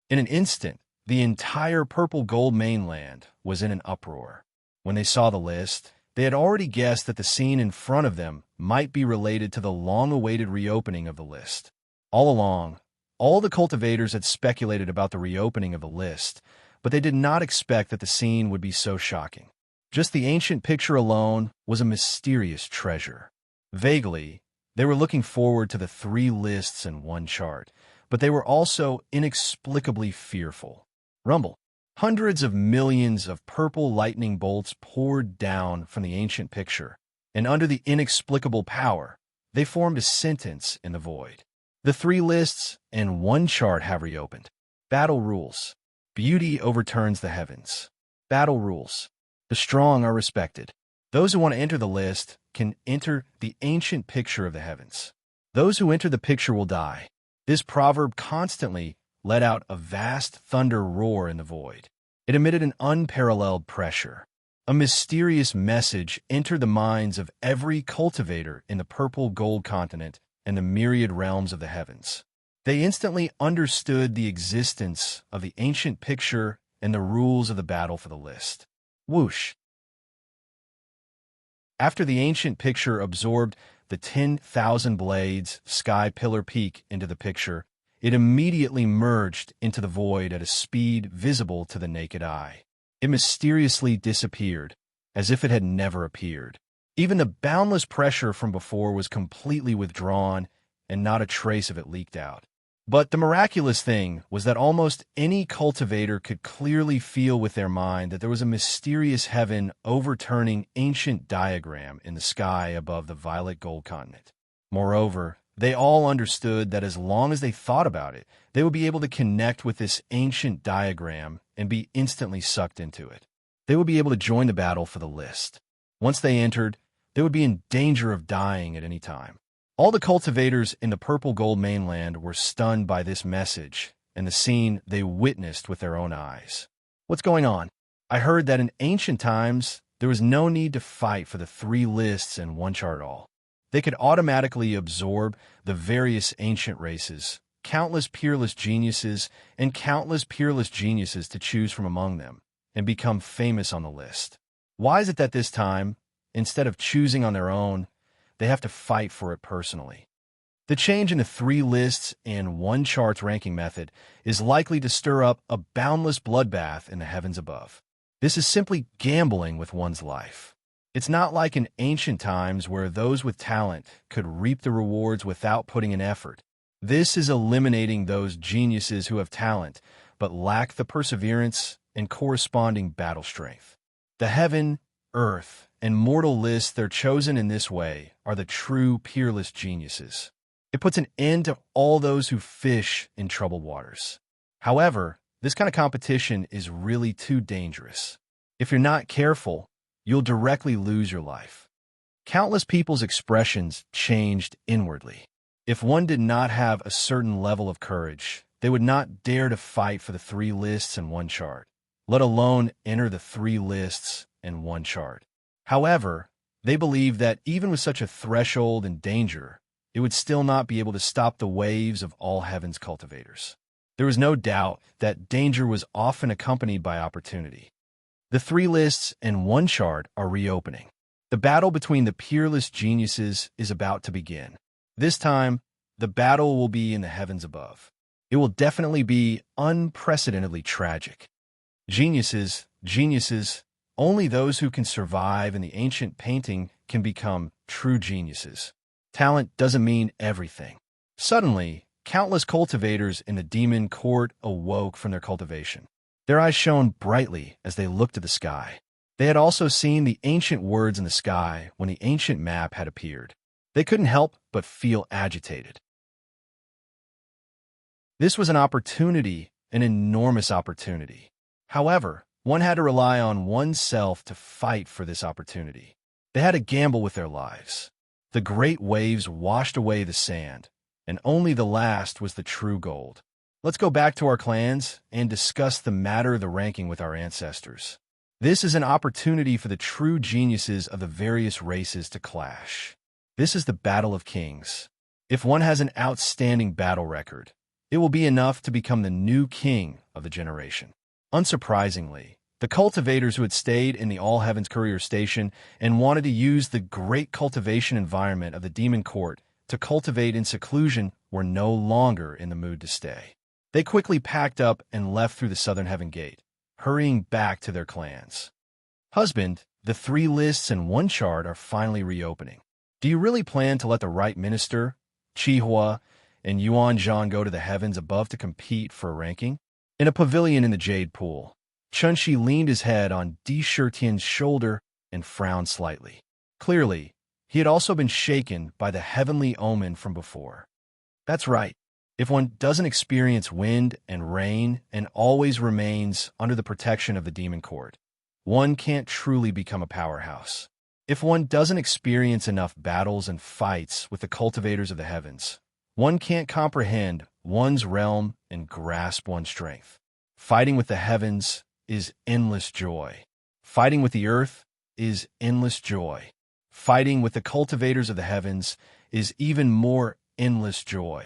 In an instant, the entire purple gold mainland was in an uproar. When they saw the list, they had already guessed that the scene in front of them might be related to the long-awaited reopening of the list. All along, all the cultivators had speculated about the reopening of the list, but they did not expect that the scene would be so shocking. Just the ancient picture alone was a mysterious treasure. Vaguely, they were looking forward to the 3 lists and 1 chart, but they were also inexplicably fearful. Rumble. Hundreds of millions of purple lightning bolts poured down from the ancient picture, and under the inexplicable power, they formed a sentence in the void. The 3 lists and 1 chart have reopened. Battle rules. Beauty overturns the heavens. Battle rules. The strong are respected. Those who want to enter the list can enter the ancient picture of the heavens. Those who enter the picture will die. This proverb constantly let out a vast thunder roar in the void. It emitted an unparalleled pressure. A mysterious message entered the minds of every cultivator in the purple gold continent and the myriad realms of the heavens. They instantly understood the existence of the ancient picture and the rules of the battle for the list. Whoosh! After the ancient picture absorbed the 10,000 blades sky pillar peak into the picture, it immediately merged into the void at a speed visible to the naked eye. It mysteriously disappeared, as if it had never appeared. Even the boundless pressure from before was completely withdrawn, and not a trace of it leaked out. But the miraculous thing was that almost any cultivator could clearly feel with their mind that there was a mysterious heaven overturning ancient diagram in the sky above the violet gold continent. Moreover, they all understood that as long as they thought about it, they would be able to connect with this ancient diagram and be instantly sucked into it. They would be able to join the battle for the list. Once they entered, they would be in danger of dying at any time. All the cultivators in the purple gold mainland were stunned by this message and the scene they witnessed with their own eyes. What's going on? I heard that in ancient times, there was no need to fight for the 3 lists and 1 chart all. They could automatically absorb the various ancient races, countless peerless geniuses, and countless peerless geniuses to choose from among them, and become famous on the list. Why is it that this time, instead of choosing on their own, they have to fight for it personally? The change in the 3 lists and 1 chart's ranking method is likely to stir up a boundless bloodbath in the heavens above. This is simply gambling with one's life. It's not like in ancient times where those with talent could reap the rewards without putting in effort. This is eliminating those geniuses who have talent but lack the perseverance and corresponding battle strength. The heaven, earth, and mortal lists they're chosen in this way are the true peerless geniuses. It puts an end to all those who fish in troubled waters. However, this kind of competition is really too dangerous. If you're not careful, you'll directly lose your life. Countless people's expressions changed inwardly. If one did not have a certain level of courage, they would not dare to fight for the 3 lists and 1 chart, let alone enter the 3 lists and 1 chart. However, they believed that even with such a threshold and danger, it would still not be able to stop the waves of all heaven's cultivators. There was no doubt that danger was often accompanied by opportunity. The 3 lists and 1 chart are reopening. The battle between the peerless geniuses is about to begin. This time, the battle will be in the heavens above. It will definitely be unprecedentedly tragic. Geniuses, only those who can survive in the ancient painting can become true geniuses. Talent doesn't mean everything. Suddenly, countless cultivators in the demon court awoke from their cultivation. Their eyes shone brightly as they looked at the sky. They had also seen the ancient words in the sky when the ancient map had appeared. They couldn't help but feel agitated. This was an opportunity, an enormous opportunity. However, one had to rely on oneself to fight for this opportunity. They had to gamble with their lives. The great waves washed away the sand, and only the last was the true gold. Let's go back to our clans and discuss the matter of the ranking with our ancestors. This is an opportunity for the true geniuses of the various races to clash. This is the Battle of Kings. If one has an outstanding battle record, it will be enough to become the new king of the generation. Unsurprisingly, the cultivators who had stayed in the All Heavens Courier Station and wanted to use the great cultivation environment of the Demon Court to cultivate in seclusion were no longer in the mood to stay. They quickly packed up and left through the Southern Heaven Gate, hurrying back to their clans. Husband, the 3 lists and 1 chart are finally reopening. Do you really plan to let the right minister, Chihua, and Yuan Zhang go to the heavens above to compete for a ranking? In a pavilion in the Jade Pool, Chunshi leaned his head on Di Shitian's shoulder and frowned slightly. Clearly, he had also been shaken by the heavenly omen from before. That's right. If one doesn't experience wind and rain and always remains under the protection of the Demon Court, one can't truly become a powerhouse. If one doesn't experience enough battles and fights with the cultivators of the heavens, one can't comprehend one's realm and grasp one's strength. Fighting with the heavens is endless joy. Fighting with the earth is endless joy. Fighting with the cultivators of the heavens is even more endless joy.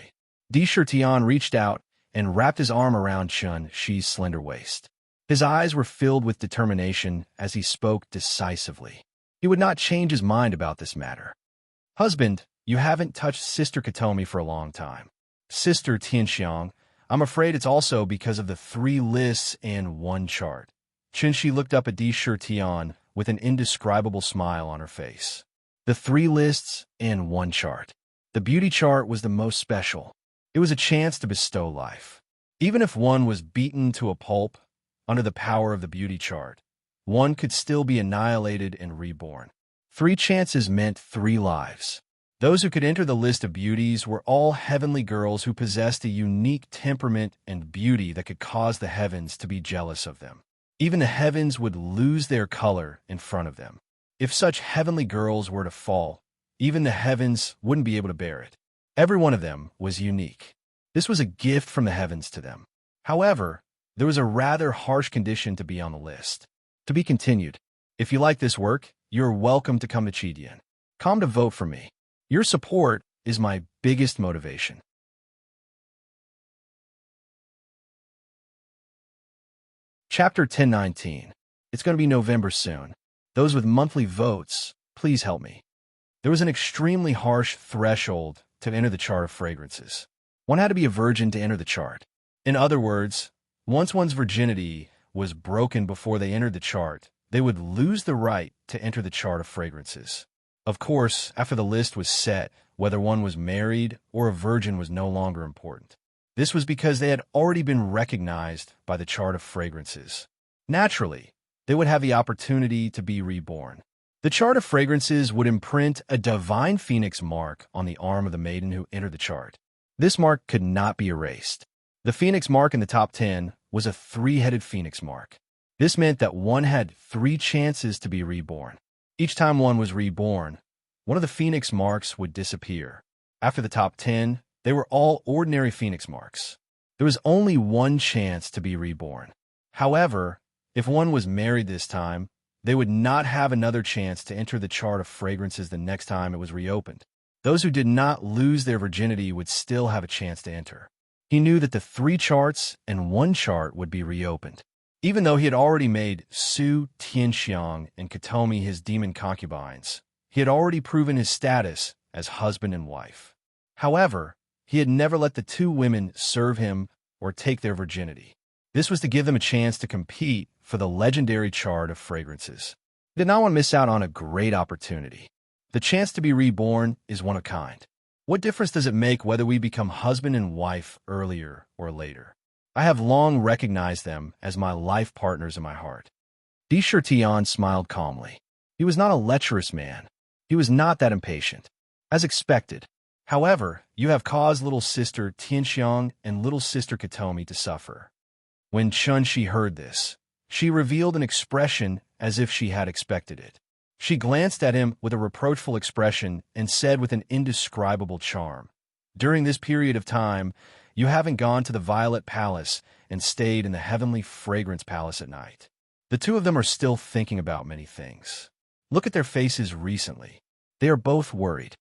Di Shitian reached out and wrapped his arm around Chun Shi's slender waist. His eyes were filled with determination as he spoke decisively. He would not change his mind about this matter. Husband, you haven't touched Sister Katomi for a long time. Sister Tianxiang, I'm afraid it's also because of the 3 lists and 1 chart. Qinshi looked up at Di Shitian with an indescribable smile on her face. The 3 lists and 1 chart. The beauty chart was the most special. It was a chance to bestow life. Even if one was beaten to a pulp under the power of the beauty chart, one could still be annihilated and reborn. 3 chances meant 3 lives. Those who could enter the list of beauties were all heavenly girls who possessed a unique temperament and beauty that could cause the heavens to be jealous of them. Even the heavens would lose their color in front of them. If such heavenly girls were to fall, even the heavens wouldn't be able to bear it. Every one of them was unique. This was a gift from the heavens to them. However, there was a rather harsh condition to be on the list. To be continued. If you like this work, you're welcome to come to Chidian. Come to vote for me. Your support is my biggest motivation. Chapter 1019. It's going to be November soon. Those with monthly votes, please help me. There was an extremely harsh threshold to enter the chart of fragrances. One had to be a virgin to enter the chart. In other words, once one's virginity was broken before they entered the chart, they would lose the right to enter the chart of fragrances. Of course, after the list was set, whether one was married or a virgin was no longer important. This was because they had already been recognized by the chart of fragrances. Naturally, they would have the opportunity to be reborn. The chart of fragrances would imprint a divine phoenix mark on the arm of the maiden who entered the chart. This mark could not be erased. The phoenix mark in the top 10 was a 3-headed phoenix mark. This meant that one had 3 chances to be reborn. Each time one was reborn, one of the phoenix marks would disappear. After the top 10, they were all ordinary phoenix marks. There was only 1 chance to be reborn. However, if one was married this time, they would not have another chance to enter the chart of fragrances the next time it was reopened. Those who did not lose their virginity would still have a chance to enter. He knew that the 3 charts and 1 chart would be reopened. Even though he had already made Su, Tianxiang, and Katomi his demon concubines, he had already proven his status as husband and wife. However, he had never let the 2 women serve him or take their virginity. This was to give them a chance to compete for the legendary chart of fragrances. He did not want to miss out on a great opportunity. The chance to be reborn is one of a kind. What difference does it make whether we become husband and wife earlier or later? I have long recognized them as my life partners in my heart. Di Shitian smiled calmly. He was not a lecherous man. He was not that impatient. As expected. However, you have caused little sister Tianxiang and little sister Katomi to suffer. When Chunshi heard this, she revealed an expression as if she had expected it. She glanced at him with a reproachful expression and said with an indescribable charm, "During this period of time, you haven't gone to the Violet Palace and stayed in the Heavenly Fragrance Palace at night." The 2 of them are still thinking about many things. Look at their faces recently. They are both worried.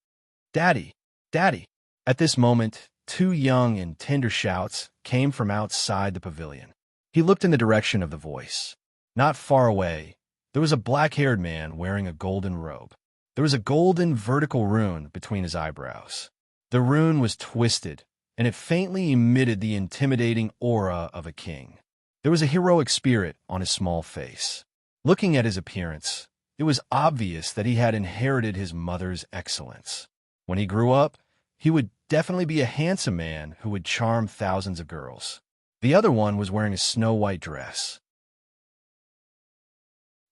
"Daddy, Daddy." At this moment, 2 young and tender shouts came from outside the pavilion. He looked in the direction of the voice. Not far away, there was a black-haired man wearing a golden robe. There was a golden vertical rune between his eyebrows. The rune was twisted, and it faintly emitted the intimidating aura of a king. There was a heroic spirit on his small face. Looking at his appearance, it was obvious that he had inherited his mother's excellence. When he grew up, he would definitely be a handsome man who would charm thousands of girls. The other one was wearing a snow-white dress.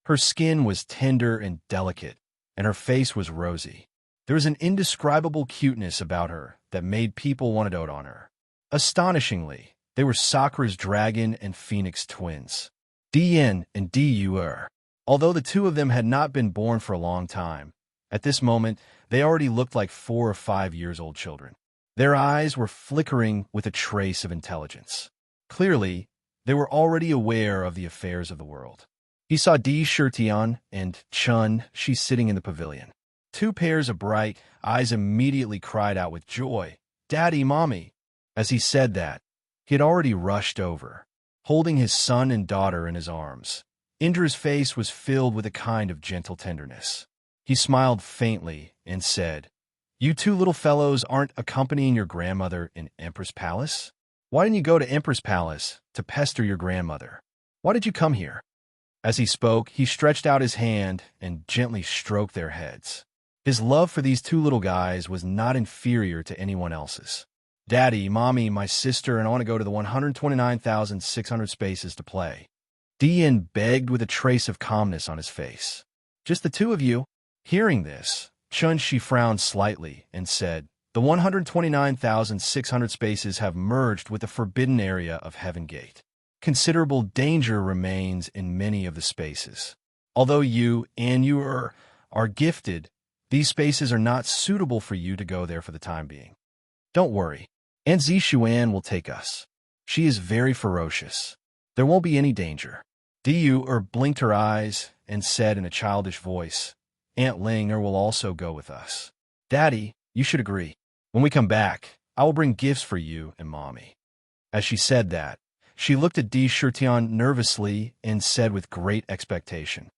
Her skin was tender and delicate, and her face was rosy. There was an indescribable cuteness about her that made people want to dote on her. Astonishingly, they were Sakura's dragon and phoenix twins, Dian and Dur. Although the 2 of them had not been born for a long time, at this moment they already looked like 4 or 5 years old children. Their eyes were flickering with a trace of intelligence. Clearly, they were already aware of the affairs of the world. He saw Di Shitian and Chun-Shi sitting in the pavilion. 2 pairs of bright eyes immediately cried out with joy, "Daddy, Mommy!" As he said that, he had already rushed over, holding his son and daughter in his arms. Indra's face was filled with a kind of gentle tenderness. He smiled faintly and said, You two little fellows aren't accompanying your grandmother in Empress Palace? Why didn't you go to Empress Palace to pester your grandmother? Why did you come here?" As he spoke, he stretched out his hand and gently stroked their heads. His love for these two little guys was not inferior to anyone else's. "Daddy, Mommy, my sister, and I want to go to the 129,600 spaces to play." Dian begged with a trace of calmness on his face. "Just the two of you?" Hearing this, Chun-Shi frowned slightly and said, "The 129,600 spaces have merged with the forbidden area of Heaven Gate. Considerable danger remains in many of the spaces. Although you are gifted, these spaces are not suitable for you to go there for the time being. Don't worry, Aunt Zishuan will take us. She is very ferocious. There won't be any danger." Diu blinked her eyes and said in a childish voice, "Aunt Ling will also go with us." "Daddy, you should agree. When we come back, I will bring gifts for you and Mommy." As she said that, she looked at Di Shurtian nervously and said with great expectation,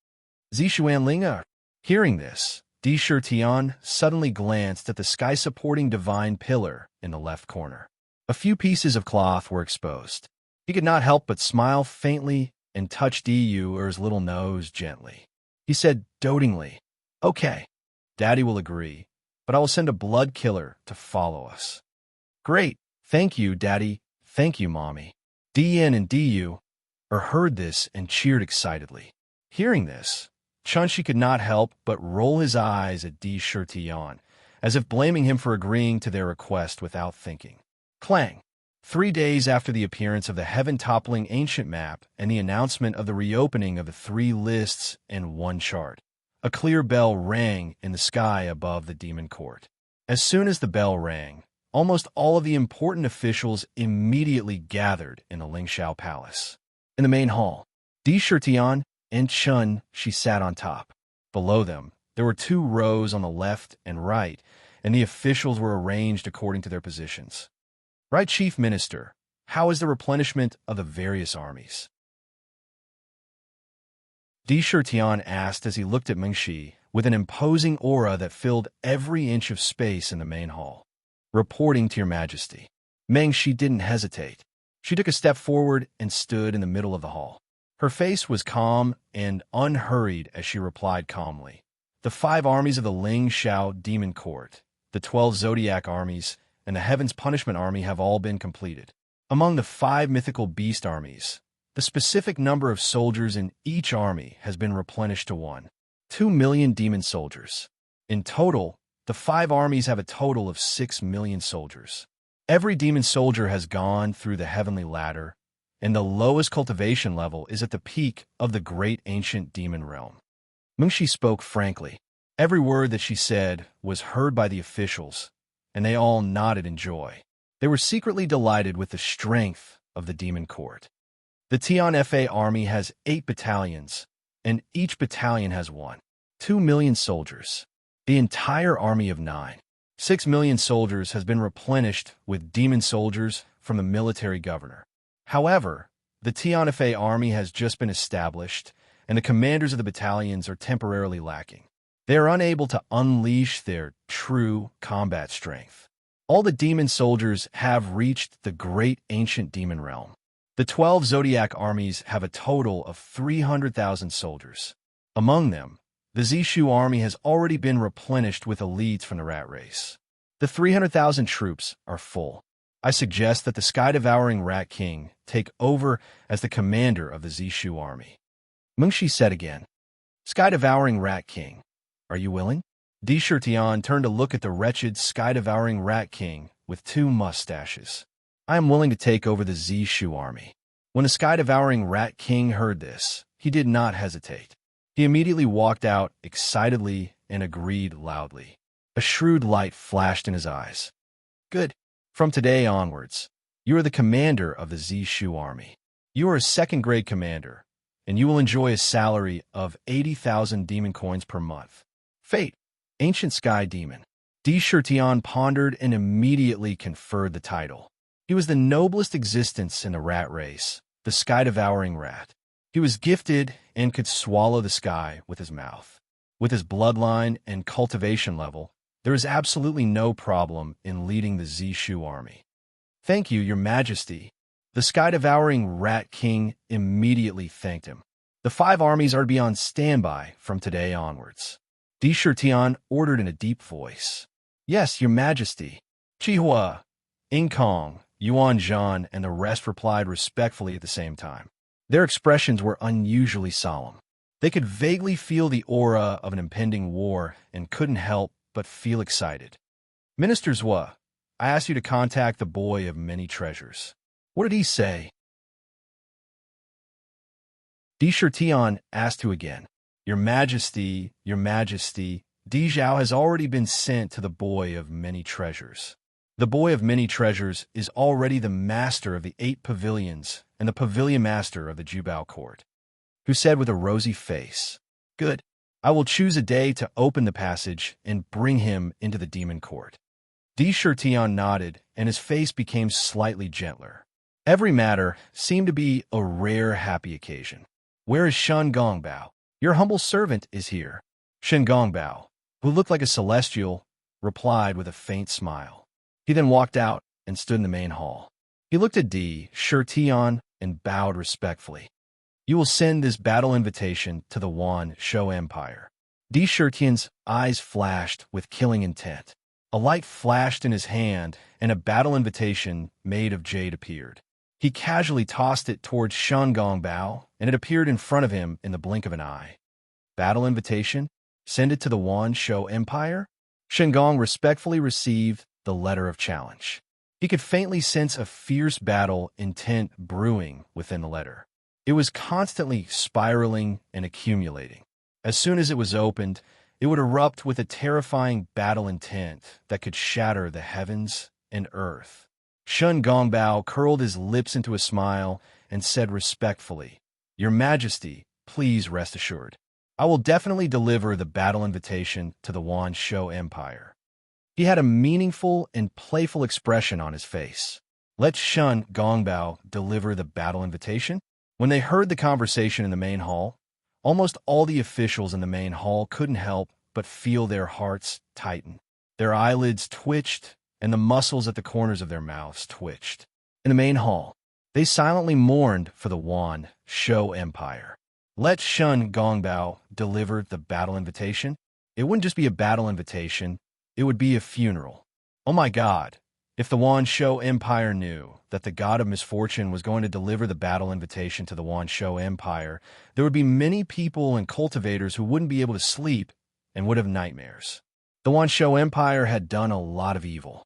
"Zishuan Linga." Hearing this, Di Shurtian suddenly glanced at the sky-supporting divine pillar in the left corner. A few pieces of cloth were exposed. He could not help but smile faintly and touch Diu's little nose gently. He said dotingly, "Okay, Daddy will agree, but I will send a blood killer to follow us." "Great, thank you, Daddy, thank you, Mommy." Dian and Diu heard this and cheered excitedly. Hearing this, Chun-Shi could not help but roll his eyes at Di Shurtian, as if blaming him for agreeing to their request without thinking. Clang! 3 days after the appearance of the heaven-toppling ancient map and the announcement of the reopening of the 3 lists and 1 chart, a clear bell rang in the sky above the demon court. As soon as the bell rang, almost all of the important officials immediately gathered in the Lingxiao Palace. In the main hall, Di Shurtian and Chun-Shi sat on top. Below them, there were 2 rows on the left and right, and the officials were arranged according to their positions. "Right, Chief Minister, how is the replenishment of the various armies?" Di Shurtian asked as he looked at Mengshi with an imposing aura that filled every inch of space in the main hall. "Reporting to your Majesty." Mengshi didn't hesitate. She took a step forward and stood in the middle of the hall. Her face was calm and unhurried as she replied calmly. "The 5 armies of the Ling Shao Demon Court, the 12 Zodiac armies, and the Heaven's Punishment Army have all been completed. Among the 5 mythical beast armies, the specific number of soldiers in each army has been replenished to 1. 2 million demon soldiers. In total, the 5 armies have a total of 6 million soldiers. Every demon soldier has gone through the heavenly ladder, and the lowest cultivation level is at the peak of the great ancient demon realm." Mengshi spoke frankly. Every word that she said was heard by the officials, and they all nodded in joy. They were secretly delighted with the strength of the demon court. The Tianfa army has 8 battalions, and each battalion has 2 million soldiers. The entire army of 6 million soldiers has been replenished with demon soldiers from the military governor. However, the Tianfa army has just been established, and the commanders of the battalions are temporarily lacking. They are unable to unleash their true combat strength. All the demon soldiers have reached the great ancient demon realm. The 12 Zodiac armies have a total of 300,000 soldiers. Among them, the Zishu army has already been replenished with elites from the rat race. The 300,000 troops are full. I suggest that the Sky-Devouring Rat King take over as the commander of the Zishu army." Mengshi said again, "Sky-Devouring Rat King, are you willing?" Di Shurtian turned to look at the wretched Sky-Devouring Rat King with 2 mustaches. "I am willing to take over the Zishu army." When the Sky-Devouring Rat King heard this, he did not hesitate. He immediately walked out excitedly and agreed loudly. A shrewd light flashed in his eyes. "Good. From today onwards, you are the commander of the Zishu army. You are a 2nd-grade commander, and you will enjoy a salary of 80,000 demon coins per month. Fate, Ancient Sky Demon." Di Shurtian pondered and immediately conferred the title. He was the noblest existence in the rat race, the Sky-Devouring Rat. He was gifted and could swallow the sky with his mouth. With his bloodline and cultivation level, There is absolutely no problem in leading the Zishu army. Thank you, your majesty. The sky-devouring Rat King immediately thanked him. The 5 armies are to be on standby from today onwards. Di Shirtian ordered in a deep voice. Yes, your majesty. Chihua, Kong, Yuan Zhan, and the rest replied respectfully at the same time. Their expressions were unusually solemn. They could vaguely feel the aura of an impending war and couldn't help but feel excited. Minister Zhua, I asked you to contact the boy of many treasures. What did he say? Di Shirtian asked Hu again. Your Majesty, Di Zhao has already been sent to the boy of many treasures. The boy of many treasures is already the master of the 8 pavilions and the pavilion master of the Jubao court. Who said with a rosy face, Good, I will choose a day to open the passage and bring him into the demon court. Di Shirtian nodded, and his face became slightly gentler. Every matter seemed to be a rare happy occasion. Where is Shen Gongbao? Your humble servant is here. Shen Gongbao, who looked like a celestial, replied with a faint smile. He then walked out and stood in the main hall. He looked at Di Shirtian and bowed respectfully. You will send this battle invitation to the Wan Shou Empire. Di Shirtian's eyes flashed with killing intent. A light flashed in his hand, and a battle invitation made of jade appeared. He casually tossed it towards Shen Gongbao, and it appeared in front of him in the blink of an eye. Battle invitation? Send it to the Wan Shou Empire? Shen Gong respectfully received the letter of challenge. He could faintly sense a fierce battle intent brewing within the letter. It was constantly spiraling and accumulating. As soon as it was opened, it would erupt with a terrifying battle intent that could shatter the heavens and earth. Shen Gongbao curled his lips into a smile and said respectfully, Your Majesty, please rest assured. I will definitely deliver the battle invitation to the Wan Shou Empire. He had a meaningful and playful expression on his face. Let Shen Gongbao deliver the battle invitation? When they heard the conversation in the main hall, almost all the officials in the main hall couldn't help but feel their hearts tighten. Their eyelids twitched, and the muscles at the corners of their mouths twitched. In the main hall, they silently mourned for the Wan Shou Empire. Let Shen Gongbao deliver the battle invitation. It wouldn't just be a battle invitation, it would be a funeral. Oh my God, if the Wan Shou Empire knew that the god of misfortune was going to deliver the battle invitation to the Wan Shou Empire, there would be many people and cultivators who wouldn't be able to sleep and would have nightmares. The Wan Shou Empire had done a lot of evil.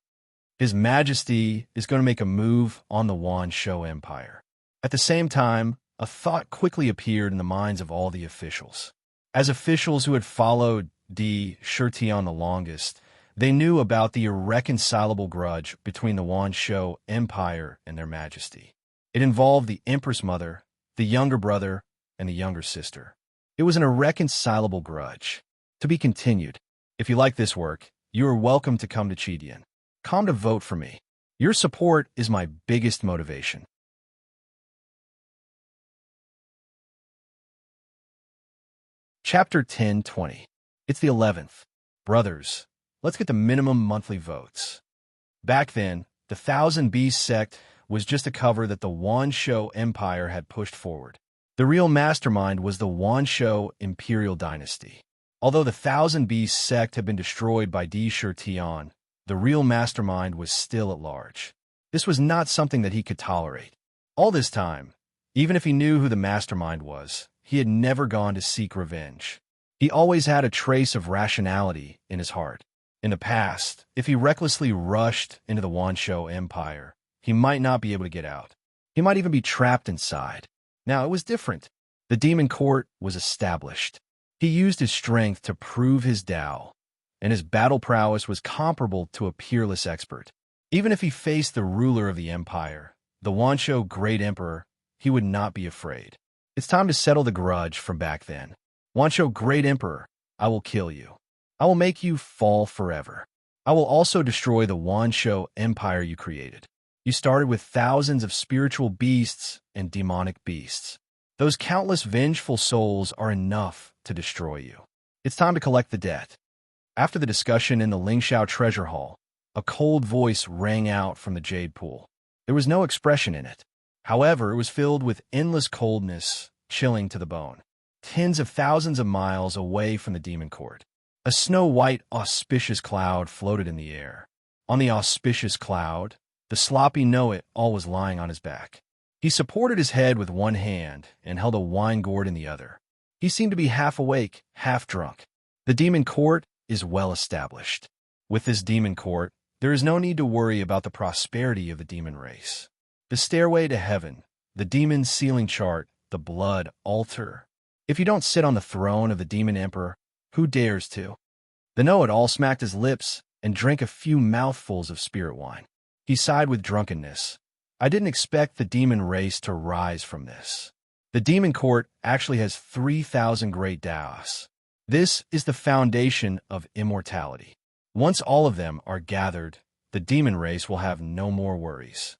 His Majesty is going to make a move on the Wan Shou Empire. At the same time, a thought quickly appeared in the minds of all the officials. As officials who had followed Di Shirtian the longest, they knew about the irreconcilable grudge between the Wan Shou Empire and their Majesty. It involved the Empress Mother, the younger brother, and the younger sister. It was an irreconcilable grudge. To be continued. If you like this work, you are welcome to come to Chidian. Come to vote for me. Your support is my biggest motivation. Chapter 10:20. It's the 11th. Brothers, let's get the minimum monthly votes. Back then, the Thousand Beasts sect was just a cover that the Wan Shou Empire had pushed forward. The real mastermind was the Wan Shou Imperial Dynasty. Although the Thousand Beasts sect had been destroyed by Di Shirtian, the real mastermind was still at large. This was not something that he could tolerate. All this time, even if he knew who the mastermind was, he had never gone to seek revenge. He always had a trace of rationality in his heart. In the past, if he recklessly rushed into the Wan Shou Empire, he might not be able to get out. He might even be trapped inside. Now, it was different. The demon court was established. He used his strength to prove his Tao, and his battle prowess was comparable to a peerless expert. Even if he faced the ruler of the empire, the Wan Shou Great Emperor, he would not be afraid. It's time to settle the grudge from back then. Wan Shou Great Emperor, I will kill you. I will make you fall forever. I will also destroy the Wan Shou Empire you created. You started with thousands of spiritual beasts and demonic beasts. Those countless vengeful souls are enough to destroy you. It's time to collect the debt. After the discussion in the Lingxiao treasure hall, a cold voice rang out from the jade pool. There was no expression in it. However, it was filled with endless coldness, chilling to the bone. Tens of thousands of miles away from the demon court, a snow-white, auspicious cloud floated in the air. On the auspicious cloud, the sloppy know-it-all was lying on his back. He supported his head with one hand and held a wine gourd in the other. He seemed to be half awake, half drunk. The demon court is well established. With this demon court, there is no need to worry about the prosperity of the demon race. The stairway to heaven, the demon ceiling chart, the blood altar. If you don't sit on the throne of the demon emperor, who dares to? The know-it-all smacked his lips and drank a few mouthfuls of spirit wine. He sighed with drunkenness. I didn't expect the demon race to rise from this. The demon court actually has 3,000 great Daos. This is the foundation of immortality. Once all of them are gathered, the demon race will have no more worries.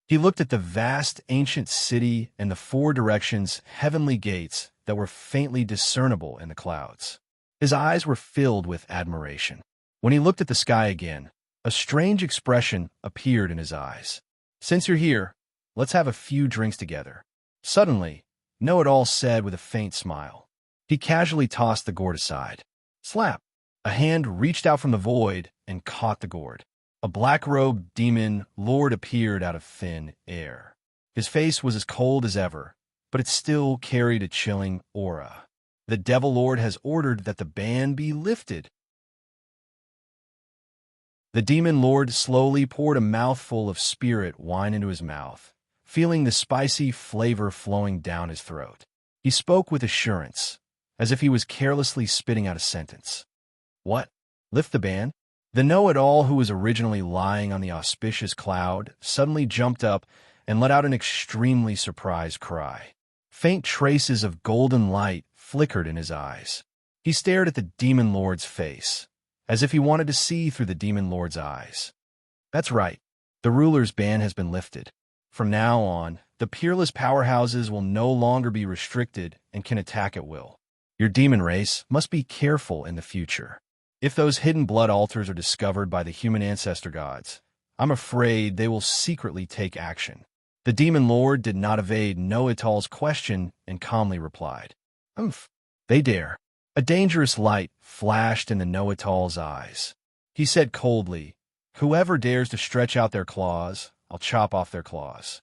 He looked at the vast ancient city and the 4 directions heavenly gates that were faintly discernible in the clouds. His eyes were filled with admiration. When he looked at the sky again, a strange expression appeared in his eyes. Since you're here, let's have a few drinks together. Suddenly, Know-it-all said with a faint smile. He casually tossed the gourd aside. Slap! A hand reached out from the void and caught the gourd. A black-robed demon lord appeared out of thin air. His face was as cold as ever, but it still carried a chilling aura. The Devil Lord has ordered that the ban be lifted. The demon lord slowly poured a mouthful of spirit wine into his mouth, feeling the spicy flavor flowing down his throat. He spoke with assurance, as if he was carelessly spitting out a sentence. What? Lift the ban? The know-it-all who was originally lying on the auspicious cloud suddenly jumped up and let out an extremely surprised cry. Faint traces of golden light flickered in his eyes. He stared at the demon lord's face, as if he wanted to see through the demon lord's eyes. That's right. The ruler's ban has been lifted. From now on, the peerless powerhouses will no longer be restricted and can attack at will. Your demon race must be careful in the future. If those hidden blood altars are discovered by the human ancestor gods, I'm afraid they will secretly take action. The demon lord did not evade Know-it-all's question and calmly replied, They dare. A dangerous light flashed in the Know-it-all's eyes. He said coldly, Whoever dares to stretch out their claws, I'll chop off their claws.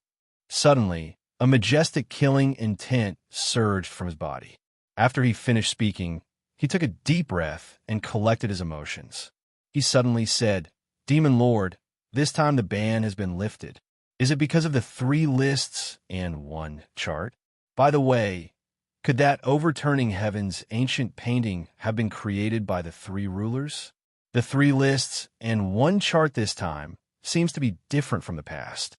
Suddenly, a majestic killing intent surged from his body. After he finished speaking, he took a deep breath and collected his emotions. He suddenly said, Demon Lord, this time the ban has been lifted. Is it because of the 3 lists and 1 chart? By the way, could that overturning heaven's ancient painting have been created by the 3 rulers? The 3 lists and 1 chart this time seems to be different from the past.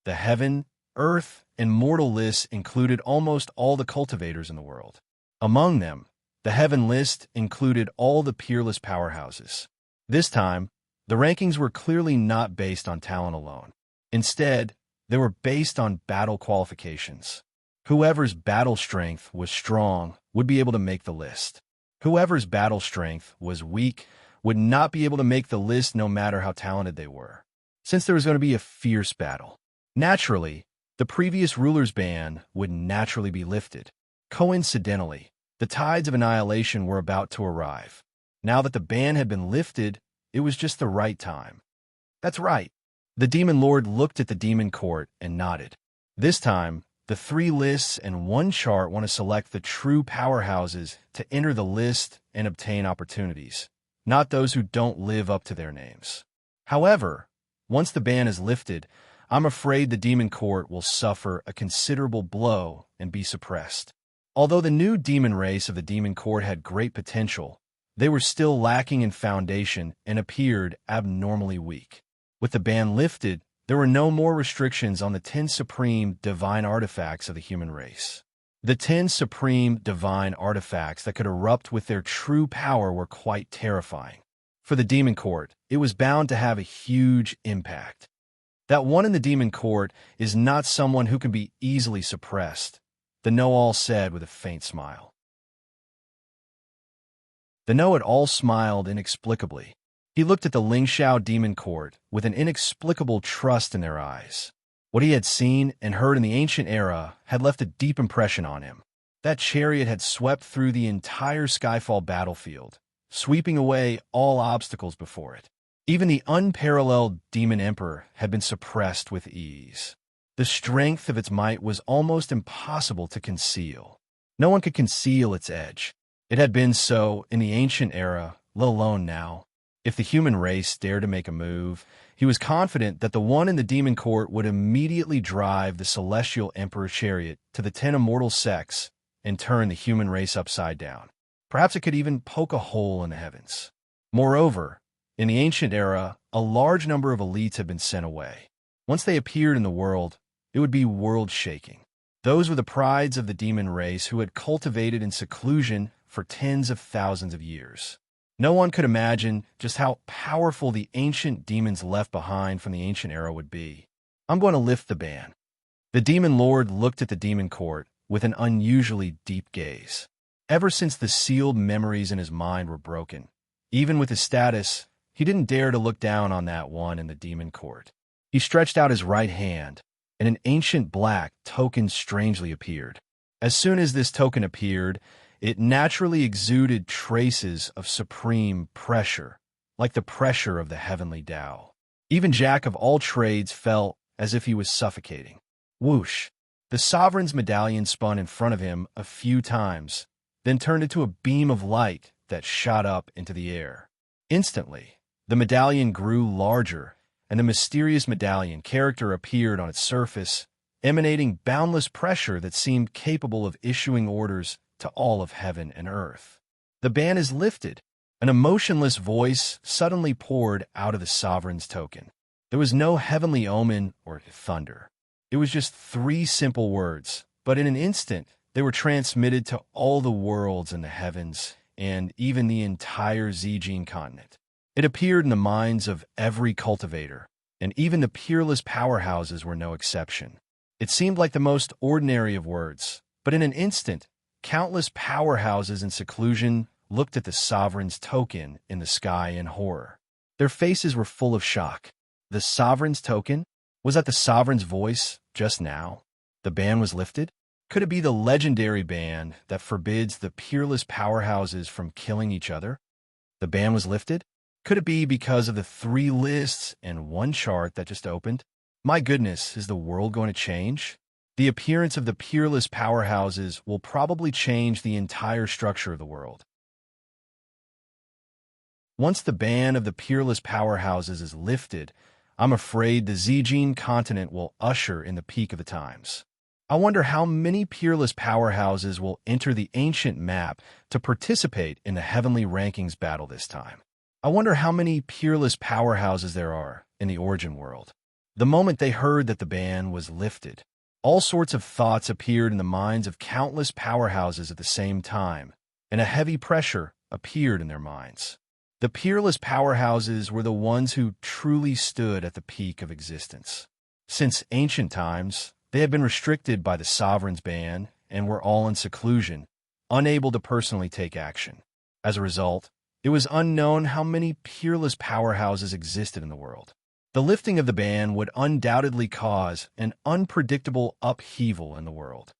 The heaven, earth, and mortal lists included almost all the cultivators in the world. Among them, the heaven list included all the peerless powerhouses. This time, the rankings were clearly not based on talent alone. Instead, they were based on battle qualifications. Whoever's battle strength was strong would be able to make the list. Whoever's battle strength was weak would not be able to make the list no matter how talented they were. Since there was going to be a fierce battle, naturally, the previous ruler's ban would naturally be lifted. Coincidentally, the tides of annihilation were about to arrive. Now that the ban had been lifted, it was just the right time. That's right. The demon lord looked at the demon court and nodded. This time, the 3 lists and 1 chart want to select the true powerhouses to enter the list and obtain opportunities, not those who don't live up to their names. However, once the ban is lifted, I'm afraid the demon court will suffer a considerable blow and be suppressed. Although the new demon race of the demon court had great potential, they were still lacking in foundation and appeared abnormally weak. With the ban lifted, there were no more restrictions on the 10 supreme divine artifacts of the human race. The 10 supreme divine artifacts that could erupt with their true power were quite terrifying. For the demon court, it was bound to have a huge impact. That one in the demon court is not someone who can be easily suppressed, the know-all said with a faint smile. The Know-It all smiled inexplicably. He looked at the Lingxiao demon court with an inexplicable trust in their eyes. What he had seen and heard in the ancient era had left a deep impression on him. That chariot had swept through the entire Skyfall battlefield, sweeping away all obstacles before it. Even the unparalleled Demon Emperor had been suppressed with ease. The strength of its might was almost impossible to conceal. No one could conceal its edge. It had been so in the ancient era, let alone now. If the human race dared to make a move, he was confident that the one in the demon court would immediately drive the celestial emperor chariot to the 10 immortal sects and turn the human race upside down. Perhaps it could even poke a hole in the heavens. Moreover, in the ancient era, a large number of elites had been sent away. Once they appeared in the world, it would be world-shaking. Those were the prides of the demon race who had cultivated in seclusion for tens of thousands of years. No one could imagine just how powerful the ancient demons left behind from the ancient era would be. I'm going to lift the ban. The demon lord looked at the demon court with an unusually deep gaze. Ever since the sealed memories in his mind were broken, even with his status, he didn't dare to look down on that one in the demon court. He stretched out his right hand, and an ancient black token strangely appeared. As soon as this token appeared, it naturally exuded traces of supreme pressure, like the pressure of the heavenly Tao. Even Jack of all trades felt as if he was suffocating. Whoosh! The sovereign's medallion spun in front of him a few times, then turned into a beam of light that shot up into the air. Instantly, the medallion grew larger, and the mysterious medallion character appeared on its surface, emanating boundless pressure that seemed capable of issuing orders to all of heaven and earth. The ban is lifted. An emotionless voice suddenly poured out of the sovereign's token. There was no heavenly omen or thunder. It was just 3 simple words, but in an instant, they were transmitted to all the worlds in the heavens and even the entire Zijin continent. It appeared in the minds of every cultivator, and even the peerless powerhouses were no exception. It seemed like the most ordinary of words, but in an instant, countless powerhouses in seclusion looked at the sovereign's token in the sky in horror. Their faces were full of shock. The sovereign's token? Was that the sovereign's voice just now? The ban was lifted? Could it be the legendary ban that forbids the peerless powerhouses from killing each other? The ban was lifted? Could it be because of the 3 lists and 1 chart that just opened? My goodness, is the world going to change? The appearance of the peerless powerhouses will probably change the entire structure of the world. Once the ban of the peerless powerhouses is lifted, I'm afraid the Zijin continent will usher in the peak of the times. I wonder how many peerless powerhouses will enter the ancient map to participate in the heavenly rankings battle this time. I wonder how many peerless powerhouses there are in the origin world. The moment they heard that the ban was lifted, all sorts of thoughts appeared in the minds of countless powerhouses at the same time, and a heavy pressure appeared in their minds. The peerless powerhouses were the ones who truly stood at the peak of existence. Since ancient times, they had been restricted by the sovereign's ban and were all in seclusion, unable to personally take action. As a result, it was unknown how many peerless powerhouses existed in the world. The lifting of the ban would undoubtedly cause an unpredictable upheaval in the world.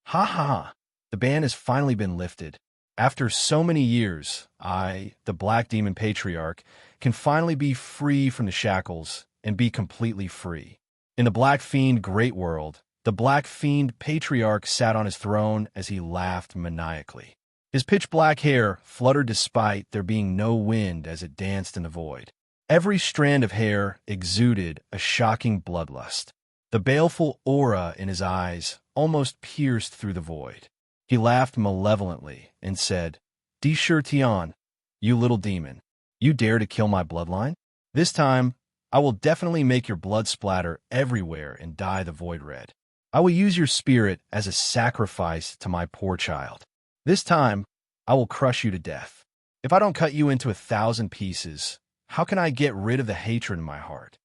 Ha ha ha! The ban has finally been lifted. After so many years, I, the Black Demon Patriarch, can finally be free from the shackles and be completely free. In the Black Fiend Great World, the Black Fiend Patriarch sat on his throne as he laughed maniacally. His pitch-black hair fluttered despite there being no wind as it danced in the void. Every strand of hair exuded a shocking bloodlust. The baleful aura in his eyes almost pierced through the void. He laughed malevolently and said, "Dishur Tian, you little demon, you dare to kill my bloodline? This time, I will definitely make your blood splatter everywhere and dye the void red. I will use your spirit as a sacrifice to my poor child. This time, I will crush you to death. If I don't cut you into 1,000 pieces, how can I get rid of the hatred in my heart?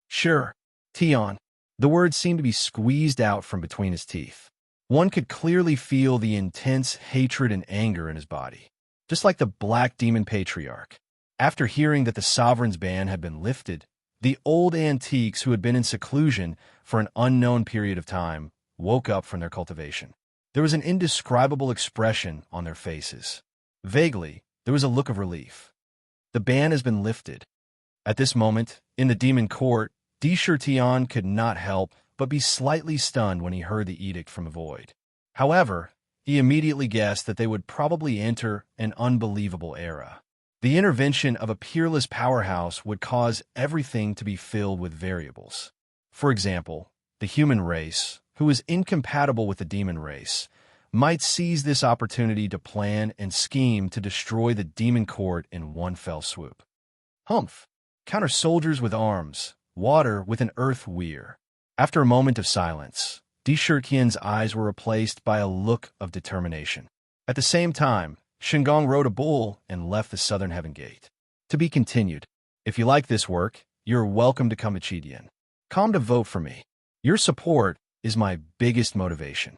Sure, Tian." The words seemed to be squeezed out from between his teeth. One could clearly feel the intense hatred and anger in his body. just like the Black Demon Patriarch. After hearing that the sovereign's ban had been lifted, the old antiques who had been in seclusion for an unknown period of time woke up from their cultivation. There was an indescribable expression on their faces. Vaguely, there was a look of relief. The ban has been lifted. At this moment, in the demon court, Tion could not help but be slightly stunned when he heard the edict from the void. However, he immediately guessed that they would probably enter an unbelievable era. The intervention of a peerless powerhouse would cause everything to be filled with variables. For example, the human race, who is incompatible with the demon race, might seize this opportunity to plan and scheme to destroy the demon court in one fell swoop. Humph! Counter soldiers with arms, water with an earth weir. After a moment of silence, Tian's eyes were replaced by a look of determination. At the same time, Shinggong rode a bull and left the southern heaven gate. To be continued. If you like this work, you're welcome to come to Chidian. Come to vote for me. Your support is my biggest motivation.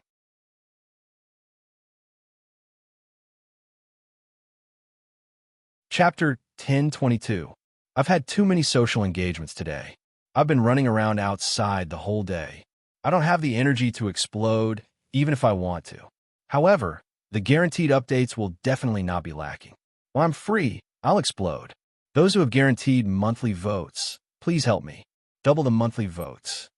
Chapter 1022. I've had too many social engagements today. I've been running around outside the whole day. I don't have the energy to explode, even if I want to. However, the guaranteed updates will definitely not be lacking. While I'm free, I'll explode. Those who have guaranteed monthly votes, please help me. Double the monthly votes.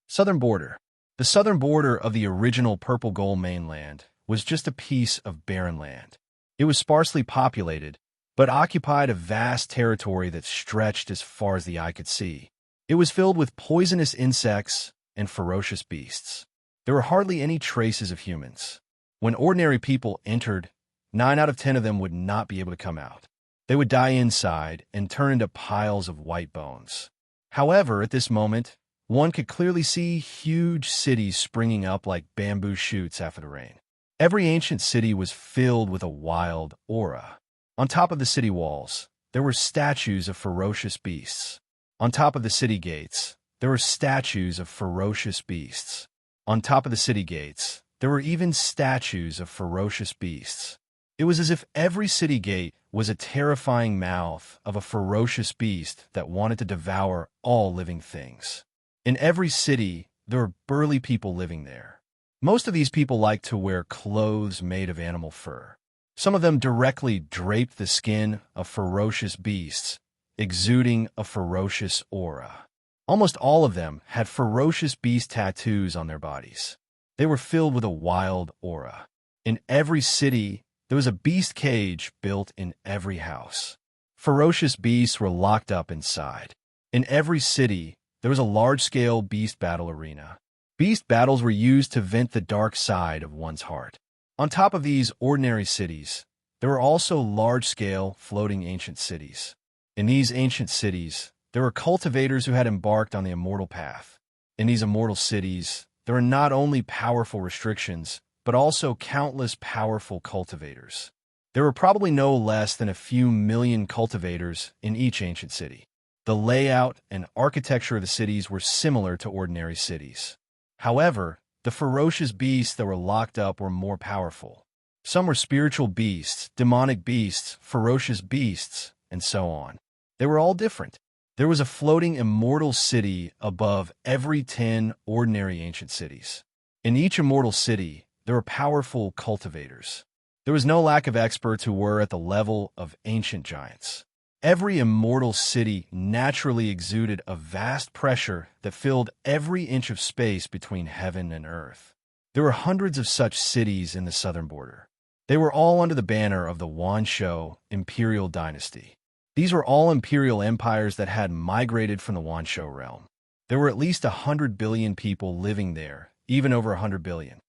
Southern border. The southern border of the original Purple Gold mainland was just a piece of barren land. It was sparsely populated, but occupied a vast territory that stretched as far as the eye could see. It was filled with poisonous insects and ferocious beasts. There were hardly any traces of humans. When ordinary people entered, 9 out of 10 of them would not be able to come out. They would die inside and turn into piles of white bones. However, at this moment, one could clearly see huge cities springing up like bamboo shoots after the rain. Every ancient city was filled with a wild aura. On top of the city walls, there were statues of ferocious beasts. On top of the city gates, there were statues of ferocious beasts. On top of the city gates, there were even statues of ferocious beasts. It was as if every city gate was a terrifying mouth of a ferocious beast that wanted to devour all living things. In every city, there were burly people living there. Most of these people liked to wear clothes made of animal fur. Some of them directly draped the skin of ferocious beasts, exuding a ferocious aura. Almost all of them had ferocious beast tattoos on their bodies. They were filled with a wild aura. In every city, there was a beast cage built in every house. Ferocious beasts were locked up inside. In every city, there was a large-scale beast battle arena. Beast battles were used to vent the dark side of one's heart. On top of these ordinary cities, there were also large-scale floating ancient cities. In these ancient cities, there were cultivators who had embarked on the immortal path. In these immortal cities, there were not only powerful restrictions, but also countless powerful cultivators. There were probably no less than a few million cultivators in each ancient city. The layout and architecture of the cities were similar to ordinary cities. However, the ferocious beasts that were locked up were more powerful. Some were spiritual beasts, demonic beasts, ferocious beasts, and so on. They were all different. There was a floating immortal city above every 10 ordinary ancient cities. In each immortal city, there were powerful cultivators. There was no lack of experts who were at the level of ancient giants. Every immortal city naturally exuded a vast pressure that filled every inch of space between heaven and earth. There were hundreds of such cities in the southern border. They were all under the banner of the Wanshou imperial dynasty. These were all imperial empires that had migrated from the Wanshou realm. There were at least 100 billion people living there, even over 100 billion.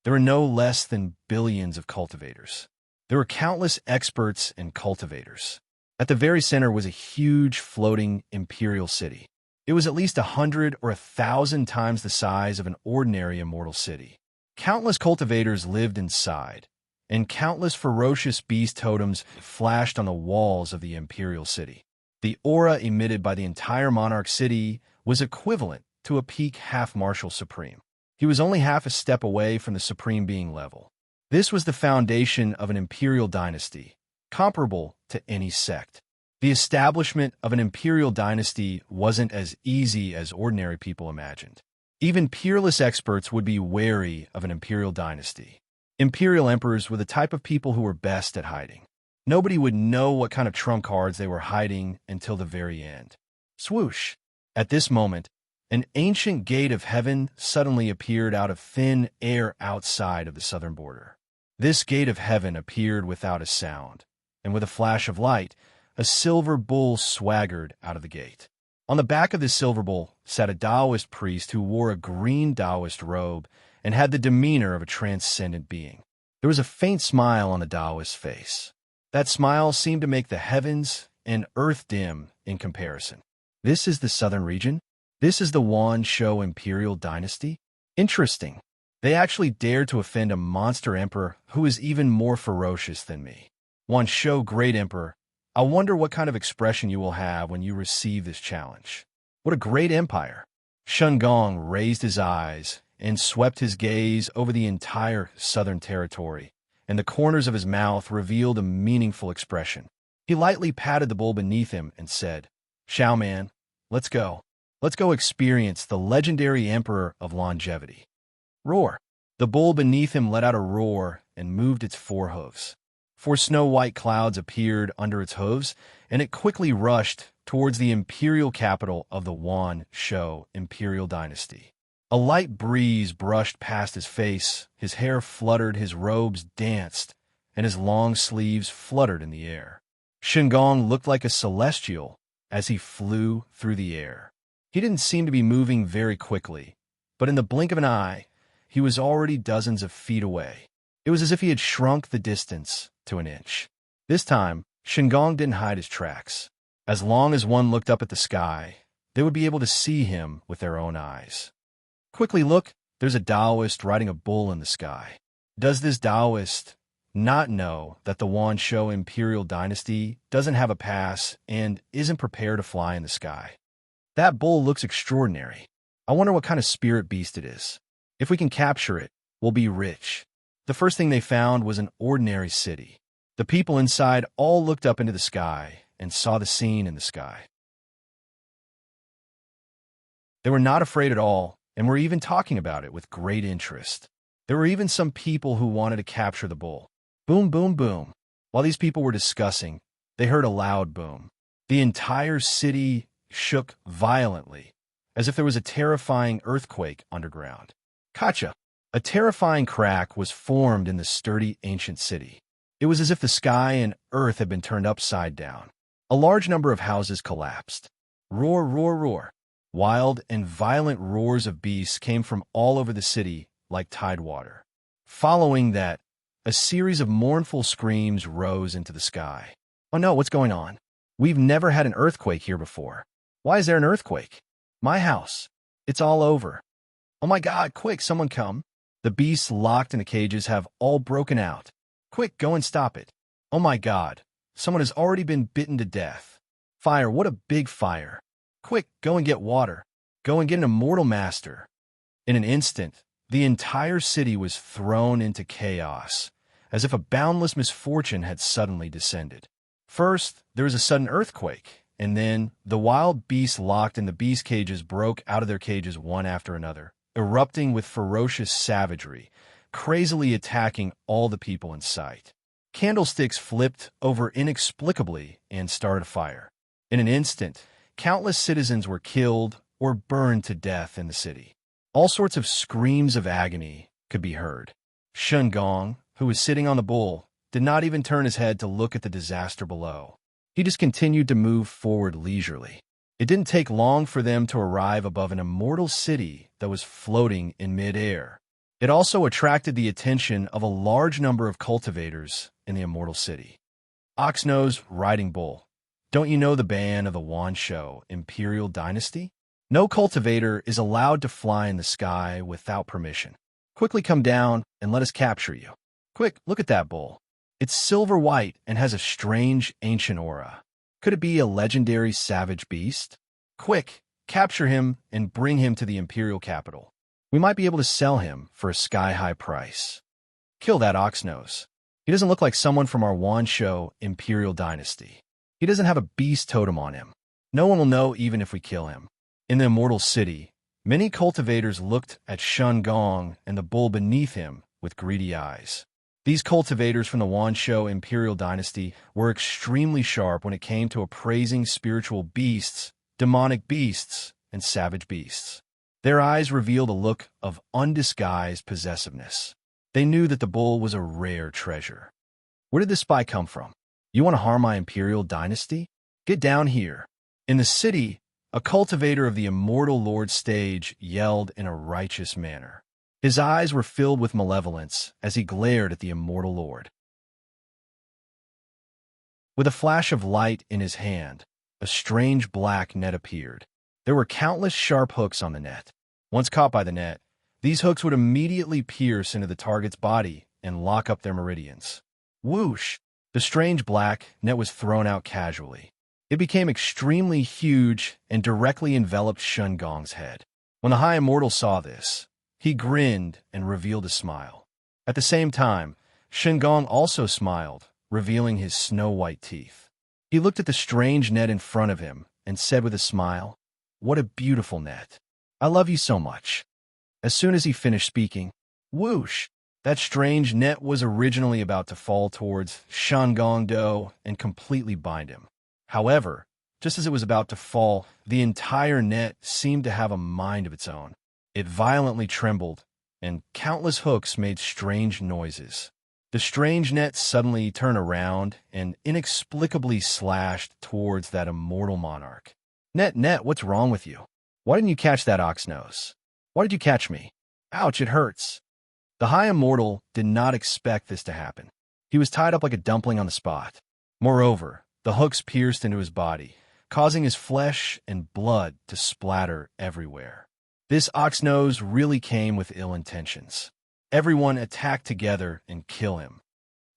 There were no less than billions of cultivators. There were countless experts and cultivators. At the very center was a huge floating imperial city. It was at least 100 or 1,000 times the size of an ordinary immortal city. Countless cultivators lived inside, and countless ferocious beast totems flashed on the walls of the imperial city. The aura emitted by the entire monarch city was equivalent to a peak half-marshal supreme. He was only half a step away from the supreme being level. This was the foundation of an imperial dynasty, comparable to any sect. The establishment of an imperial dynasty wasn't as easy as ordinary people imagined. Even peerless experts would be wary of an imperial dynasty. Imperial emperors were the type of people who were best at hiding. Nobody would know what kind of trump cards they were hiding until the very end. Swoosh! At this moment, an ancient gate of heaven suddenly appeared out of thin air outside of the southern border. This gate of heaven appeared without a sound, and with a flash of light, a silver bull swaggered out of the gate. On the back of this silver bull sat a Taoist priest who wore a green Taoist robe and had the demeanor of a transcendent being. There was a faint smile on the Taoist's face. That smile seemed to make the heavens and earth dim in comparison. This is the southern region? This is the Yuan Shou imperial dynasty? Interesting. They actually dared to offend a monster emperor who is even more ferocious than me. Yuan Shou, great emperor, I wonder what kind of expression you will have when you receive this challenge. What a great empire! Shen Gong raised his eyes and swept his gaze over the entire southern territory, and the corners of his mouth revealed a meaningful expression. He lightly patted the bull beneath him and said, "Shao man, let's go. Let's go experience the legendary emperor of longevity." Roar! The bull beneath him let out a roar and moved its forehooves. 4 snow-white clouds appeared under its hooves, and it quickly rushed towards the imperial capital of the Yuan Shou imperial dynasty. A light breeze brushed past his face, his hair fluttered, his robes danced, and his long sleeves fluttered in the air. Shengong looked like a celestial as he flew through the air. He didn't seem to be moving very quickly, but in the blink of an eye, he was already dozens of feet away. It was as if he had shrunk the distance to an inch. This time, Shengong didn't hide his tracks. As long as one looked up at the sky, they would be able to see him with their own eyes. Quickly look, there's a Taoist riding a bull in the sky. Does this Taoist not know that the Yuan Shou imperial dynasty doesn't have a pass and isn't prepared to fly in the sky? That bull looks extraordinary. I wonder what kind of spirit beast it is. If we can capture it, we'll be rich. The first thing they found was an ordinary city. The people inside all looked up into the sky and saw the scene in the sky. They were not afraid at all and were even talking about it with great interest. There were even some people who wanted to capture the bull. Boom, boom, boom. While these people were discussing, they heard a loud boom. The entire city shook violently, as if there was a terrifying earthquake underground. Gotcha! A terrifying crack was formed in the sturdy ancient city. It was as if the sky and earth had been turned upside down. A large number of houses collapsed. Roar, roar, roar. Wild and violent roars of beasts came from all over the city like tidewater. Following that, a series of mournful screams rose into the sky. Oh no, what's going on? We've never had an earthquake here before. Why is there an earthquake? My house. It's all over. Oh my God, quick, someone come. The beasts locked in the cages have all broken out. Quick, go and stop it. Oh my God, someone has already been bitten to death. Fire, what a big fire. Quick, go and get water. Go and get an immortal master. In an instant, the entire city was thrown into chaos, as if a boundless misfortune had suddenly descended. First, there was a sudden earthquake, and then the wild beasts locked in the beast cages broke out of their cages one after another, erupting with ferocious savagery, crazily attacking all the people in sight. Candlesticks flipped over inexplicably and started a fire. In an instant, countless citizens were killed or burned to death in the city. All sorts of screams of agony could be heard. Shen Gong, who was sitting on the bull, did not even turn his head to look at the disaster below. He just continued to move forward leisurely. It didn't take long for them to arrive above an immortal city that was floating in mid-air. It also attracted the attention of a large number of cultivators in the immortal city. Oxnose riding bull. Don't you know the ban of the Yuan Shou imperial dynasty? No cultivator is allowed to fly in the sky without permission. Quickly come down and let us capture you. Quick, look at that bull. It's silver white and has a strange ancient aura. Could it be a legendary savage beast? Quick, capture him and bring him to the imperial capital. We might be able to sell him for a sky-high price. Kill that Oxnose. He doesn't look like someone from our Wansho Imperial Dynasty. He doesn't have a beast totem on him. No one will know even if we kill him. In the Immortal City, many cultivators looked at Shun Gong and the bull beneath him with greedy eyes. These cultivators from the Wansho Imperial Dynasty were extremely sharp when it came to appraising spiritual beasts, demonic beasts, and savage beasts. Their eyes revealed a look of undisguised possessiveness. They knew that the bull was a rare treasure. Where did this spy come from? You want to harm my Imperial Dynasty? Get down here. In the city, a cultivator of the Immortal Lord stage yelled in a righteous manner. His eyes were filled with malevolence as he glared at the Immortal Lord. With a flash of light in his hand, a strange black net appeared. There were countless sharp hooks on the net. Once caught by the net, these hooks would immediately pierce into the target's body and lock up their meridians. Whoosh! The strange black net was thrown out casually. It became extremely huge and directly enveloped Shun Gong's head. When the High Immortal saw this, he grinned and revealed a smile. At the same time, Shun Gong also smiled, revealing his snow-white teeth. He looked at the strange net in front of him and said with a smile, "What a beautiful net. I love you so much." As soon as he finished speaking, whoosh! That strange net was originally about to fall towards Shun Gong Do and completely bind him. However, just as it was about to fall, the entire net seemed to have a mind of its own. It violently trembled, and countless hooks made strange noises. The strange net suddenly turned around and inexplicably slashed towards that immortal monarch. Net, what's wrong with you? Why didn't you catch that Oxnose? Why did you catch me? Ouch, it hurts. The High Immortal did not expect this to happen. He was tied up like a dumpling on the spot. Moreover, the hooks pierced into his body, causing his flesh and blood to splatter everywhere. This Oxnose really came with ill intentions. Everyone attacked together and kill him.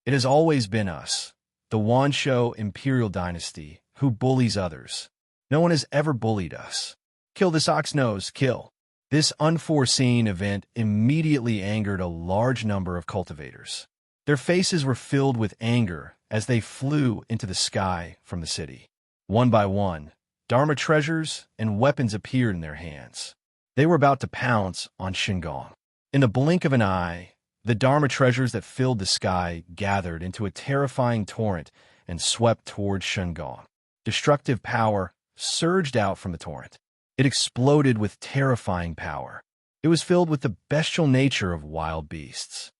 It has always been us, the Wansho Imperial Dynasty, who bullies others. No one has ever bullied us. Kill this Oxnose, kill. This unforeseen event immediately angered a large number of cultivators. Their faces were filled with anger as they flew into the sky from the city. One by one, Dharma treasures and weapons appeared in their hands. They were about to pounce on Shun Gong. In the blink of an eye, the Dharma treasures that filled the sky gathered into a terrifying torrent and swept toward Shun Gong. Destructive power surged out from the torrent. It exploded with terrifying power. It was filled with the bestial nature of wild beasts.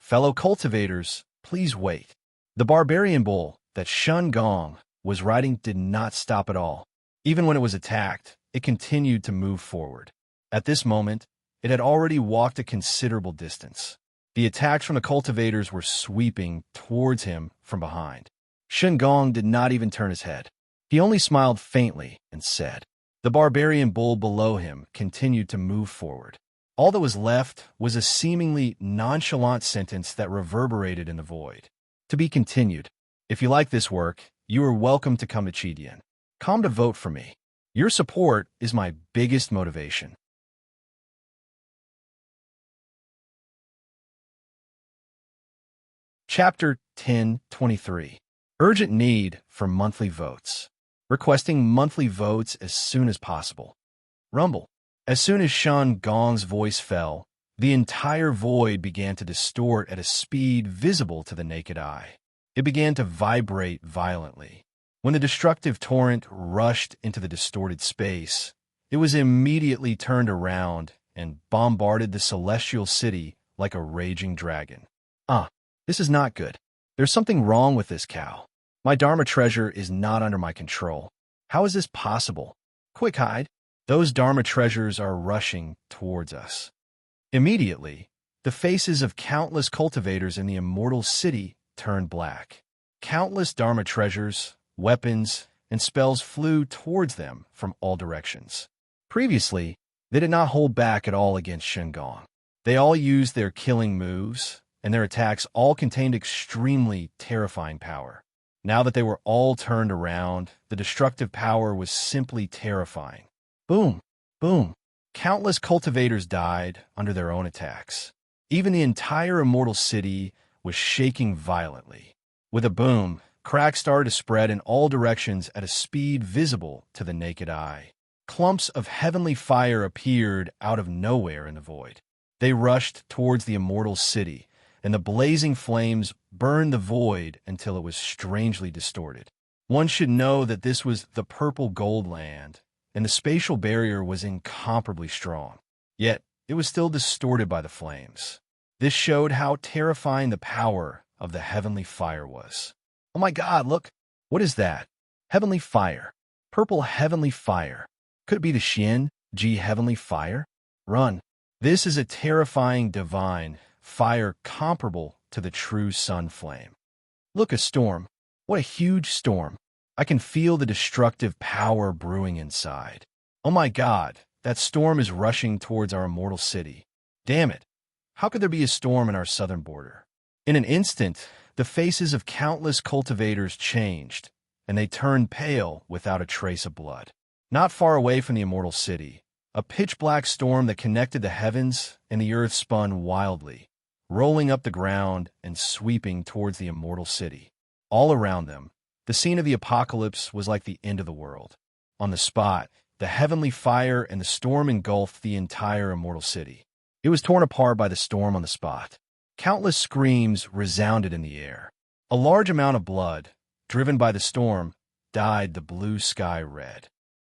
Fellow cultivators, please wait. The barbarian bull that Shun Gong was riding did not stop at all. Even when it was attacked, it continued to move forward. At this moment, it had already walked a considerable distance. The attacks from the cultivators were sweeping towards him from behind. Shun Gong did not even turn his head. He only smiled faintly and said. The barbarian bull below him continued to move forward. All that was left was a seemingly nonchalant sentence that reverberated in the void. To be continued. If you like this work, you are welcome to come to Chidian. Come to vote for me. Your support is my biggest motivation. Chapter 1023. Urgent need for monthly votes. Requesting monthly votes as soon as possible. Rumble. As soon as Shun Gong's voice fell, the entire void began to distort at a speed visible to the naked eye. It began to vibrate violently. When the destructive torrent rushed into the distorted space, it was immediately turned around and bombarded the celestial city like a raging dragon. This is not good. There's something wrong with this cow. My Dharma treasure is not under my control. How is this possible? Quick, hide. Those Dharma treasures are rushing towards us. Immediately, the faces of countless cultivators in the immortal city turned black. Countless Dharma treasures, weapons, and spells flew towards them from all directions. Previously, they did not hold back at all against Shun Gong. They all used their killing moves, and their attacks all contained extremely terrifying power. Now that they were all turned around, the destructive power was simply terrifying. Boom, boom. Countless cultivators died under their own attacks. Even the entire immortal city was shaking violently. With a boom, cracks started to spread in all directions at a speed visible to the naked eye. Clumps of heavenly fire appeared out of nowhere in the void. They rushed towards the immortal city, and the blazing flames burned the void until it was strangely distorted. One should know that this was the purple gold land, and the spatial barrier was incomparably strong. Yet, it was still distorted by the flames. This showed how terrifying the power of the heavenly fire was. Oh my God, look! What is that? Heavenly fire. Purple heavenly fire. Could it be the Xian-Ji heavenly fire? Run. This is a terrifying divine fire comparable to the true sun flame. Look, a storm. What a huge storm. I can feel the destructive power brewing inside. Oh my God, that storm is rushing towards our immortal city. Damn it. How could there be a storm in our southern border? In an instant, the faces of countless cultivators changed, and they turned pale without a trace of blood. Not far away from the immortal city, a pitch-black storm that connected the heavens and the earth spun wildly, rolling up the ground and sweeping towards the immortal city. All around them, the scene of the apocalypse was like the end of the world. On the spot, the heavenly fire and the storm engulfed the entire immortal city. It was torn apart by the storm on the spot. Countless screams resounded in the air. A large amount of blood, driven by the storm, dyed the blue sky red.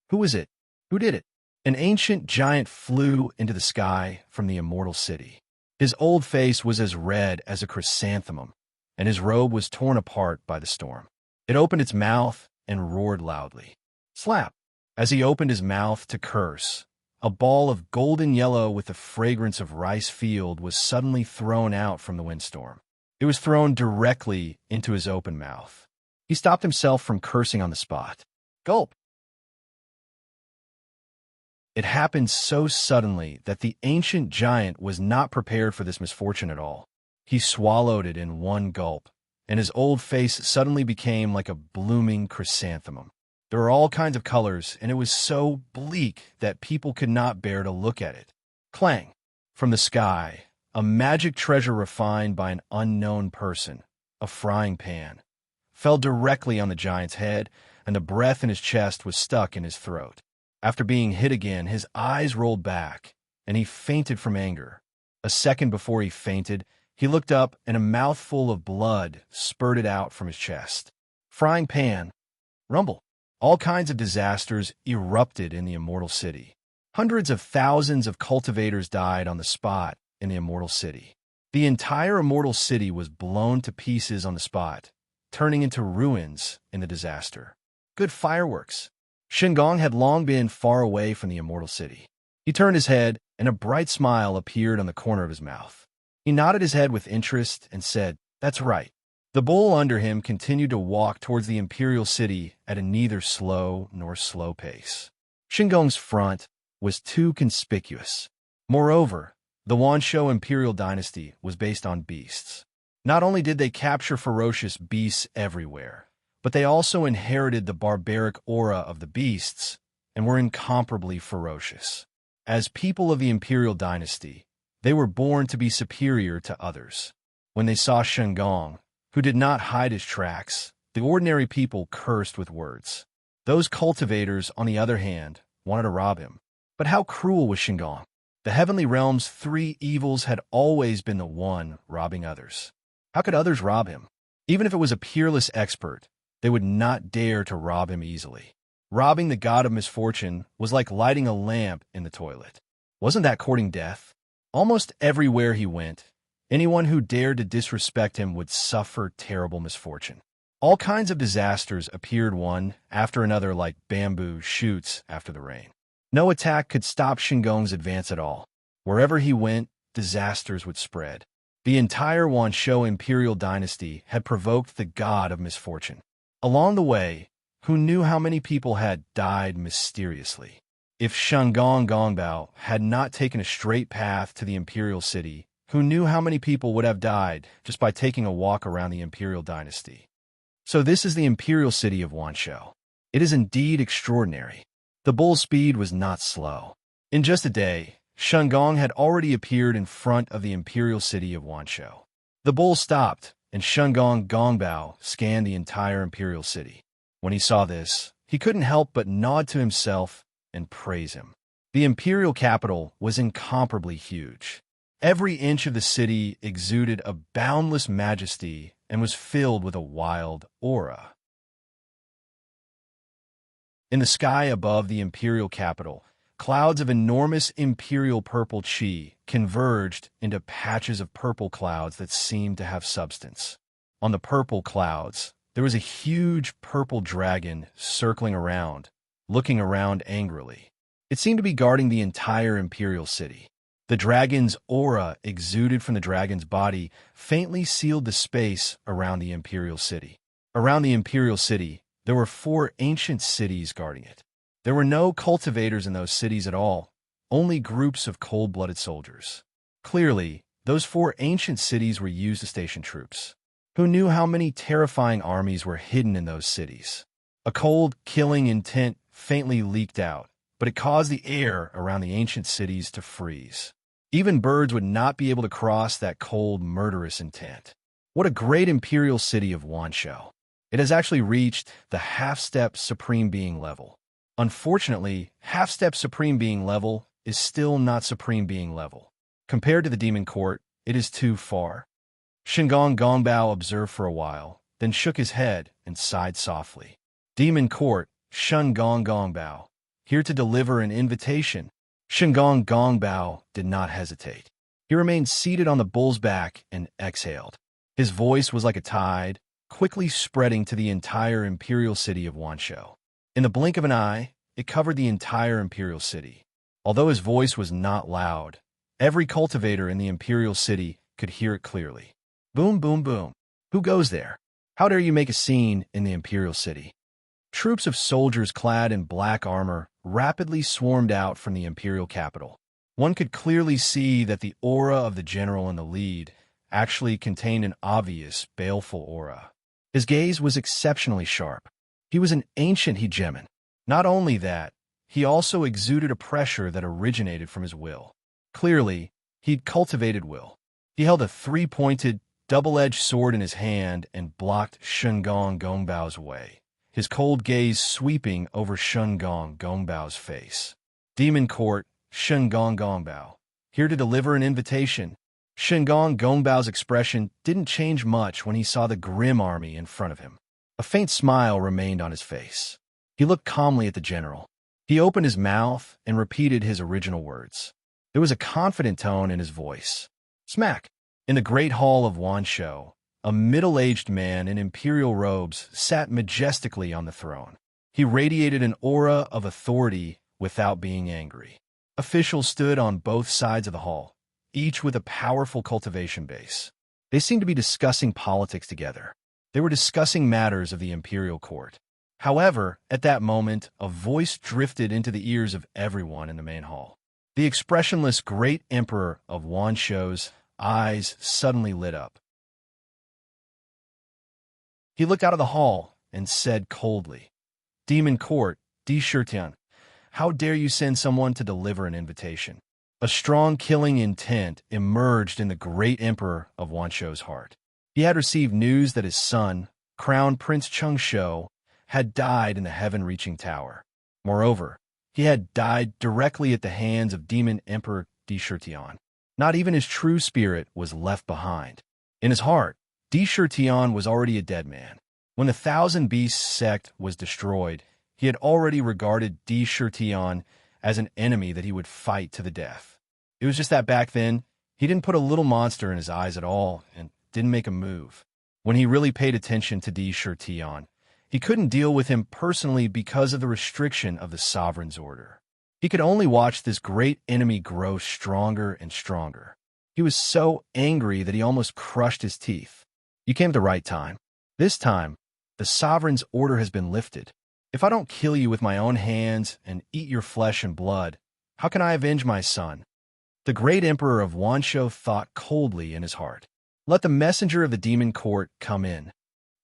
Who was it? Who did it? An ancient giant flew into the sky from the immortal city. His old face was as red as a chrysanthemum, and his robe was torn apart by the storm. It opened its mouth and roared loudly. Slap! As he opened his mouth to curse, a ball of golden yellow with the fragrance of rice field was suddenly thrown out from the windstorm. It was thrown directly into his open mouth. He stopped himself from cursing on the spot. Gulp! It happened so suddenly that the ancient giant was not prepared for this misfortune at all. He swallowed it in one gulp, and his old face suddenly became like a blooming chrysanthemum. There were all kinds of colors, and it was so bleak that people could not bear to look at it. Clang! From the sky, a magic treasure refined by an unknown person, a frying pan, fell directly on the giant's head, and the breath in his chest was stuck in his throat. After being hit again, his eyes rolled back, and he fainted from anger. A second before he fainted, he looked up, and a mouthful of blood spurted out from his chest. Frying pan. Rumble. All kinds of disasters erupted in the immortal city. Hundreds of thousands of cultivators died on the spot in the immortal city. The entire immortal city was blown to pieces on the spot, turning into ruins in the disaster. Good fireworks. Shingong had long been far away from the immortal city. He turned his head, and a bright smile appeared on the corner of his mouth. He nodded his head with interest and said, "That's right." The bull under him continued to walk towards the imperial city at a neither slow nor slow pace. Shingong's front was too conspicuous. Moreover, the Wanshou imperial dynasty was based on beasts. Not only did they capture ferocious beasts everywhere, but they also inherited the barbaric aura of the beasts and were incomparably ferocious. As people of the imperial dynasty, they were born to be superior to others. When they saw Shingong, who did not hide his tracks, the ordinary people cursed with words. Those cultivators, on the other hand, wanted to rob him. But how cruel was Shingong? The heavenly realm's three evils had always been the one robbing others. How could others rob him? Even if it was a peerless expert, they would not dare to rob him easily. Robbing the god of misfortune was like lighting a lamp in the toilet. Wasn't that courting death? Almost everywhere he went, anyone who dared to disrespect him would suffer terrible misfortune. All kinds of disasters appeared one after another like bamboo shoots after the rain. No attack could stop Shingong's advance at all. Wherever he went, disasters would spread. The entire Wanshou imperial dynasty had provoked the god of misfortune. Along the way, who knew how many people had died mysteriously? If Shangong Gongbao had not taken a straight path to the imperial city, who knew how many people would have died just by taking a walk around the imperial dynasty? So this is the imperial city of Wanshou. It is indeed extraordinary. The bull's speed was not slow. In just a day, Shungong had already appeared in front of the imperial city of Wanshou. The bull stopped, and Shungong Gongbao scanned the entire imperial city. When he saw this, he couldn't help but nod to himself and praise him. The imperial capital was incomparably huge. Every inch of the city exuded a boundless majesty and was filled with a wild aura. In the sky above the imperial capital, clouds of enormous imperial purple chi converged into patches of purple clouds that seemed to have substance. On the purple clouds, there was a huge purple dragon circling around, looking around angrily. It seemed to be guarding the entire imperial city. The dragon's aura exuded from the dragon's body, faintly sealed the space around the imperial city. Around the imperial city, there were 4 ancient cities guarding it. There were no cultivators in those cities at all, only groups of cold-blooded soldiers. Clearly, those 4 ancient cities were used to station troops. Who knew how many terrifying armies were hidden in those cities? A cold, killing intent faintly leaked out, but it caused the air around the ancient cities to freeze. Even birds would not be able to cross that cold, murderous intent. What a great imperial city of Wanshou. It has actually reached the half-step supreme being level. Unfortunately, half-step supreme being level is still not supreme being level. Compared to the demon court, it is too far. Shungong Gongbao observed for a while, then shook his head and sighed softly. Demon court, Shungong Gongbao, here to deliver an invitation. Shungong Gongbao did not hesitate. He remained seated on the bull's back and exhaled. His voice was like a tide, quickly spreading to the entire imperial city of Wanshou. In the blink of an eye, it covered the entire imperial city. Although his voice was not loud, every cultivator in the imperial city could hear it clearly. Boom, boom, boom. Who goes there? How dare you make a scene in the imperial city? Troops of soldiers clad in black armor rapidly swarmed out from the imperial capital. One could clearly see that the aura of the general in the lead actually contained an obvious, baleful aura. His gaze was exceptionally sharp. He was an ancient hegemon. Not only that, he also exuded a pressure that originated from his will. Clearly, he'd cultivated will. He held a 3-pointed, double-edged sword in his hand and blocked Shungong Gongbao's way, his cold gaze sweeping over Shungong Gongbao's face. Demon Court, Shungong Gongbao, here to deliver an invitation. Shungong Gongbao's expression didn't change much when he saw the grim army in front of him. A faint smile remained on his face. He looked calmly at the general. He opened his mouth and repeated his original words. There was a confident tone in his voice. Smack! In the great hall of Wanshou, a middle-aged man in imperial robes sat majestically on the throne. He radiated an aura of authority without being angry. Officials stood on both sides of the hall, each with a powerful cultivation base. They seemed to be discussing politics together. They were discussing matters of the imperial court. However, at that moment, a voice drifted into the ears of everyone in the main hall. The expressionless great emperor of Wanshou's eyes suddenly lit up. He looked out of the hall and said coldly, Demon Court, Di Shirtian, how dare you send someone to deliver an invitation? A strong killing intent emerged in the great emperor of Wanshou's heart. He had received news that his son, Crown Prince Chengshou, had died in the heaven-reaching tower. Moreover, he had died directly at the hands of Demon Emperor Di Shirtian. Not even his true spirit was left behind. In his heart, Di Shirtian was already a dead man. When the Thousand Beasts sect was destroyed, he had already regarded Di Shirtian as an enemy that he would fight to the death. It was just that back then, he didn't put a little monster in his eyes at all and didn't make a move. When he really paid attention to Di Shirtian, he couldn't deal with him personally because of the restriction of the sovereign's order. He could only watch this great enemy grow stronger and stronger. He was so angry that he almost crushed his teeth. You came at the right time. This time, the sovereign's order has been lifted. If I don't kill you with my own hands and eat your flesh and blood, how can I avenge my son? The great emperor of Wanshou thought coldly in his heart. Let the messenger of the demon court come in.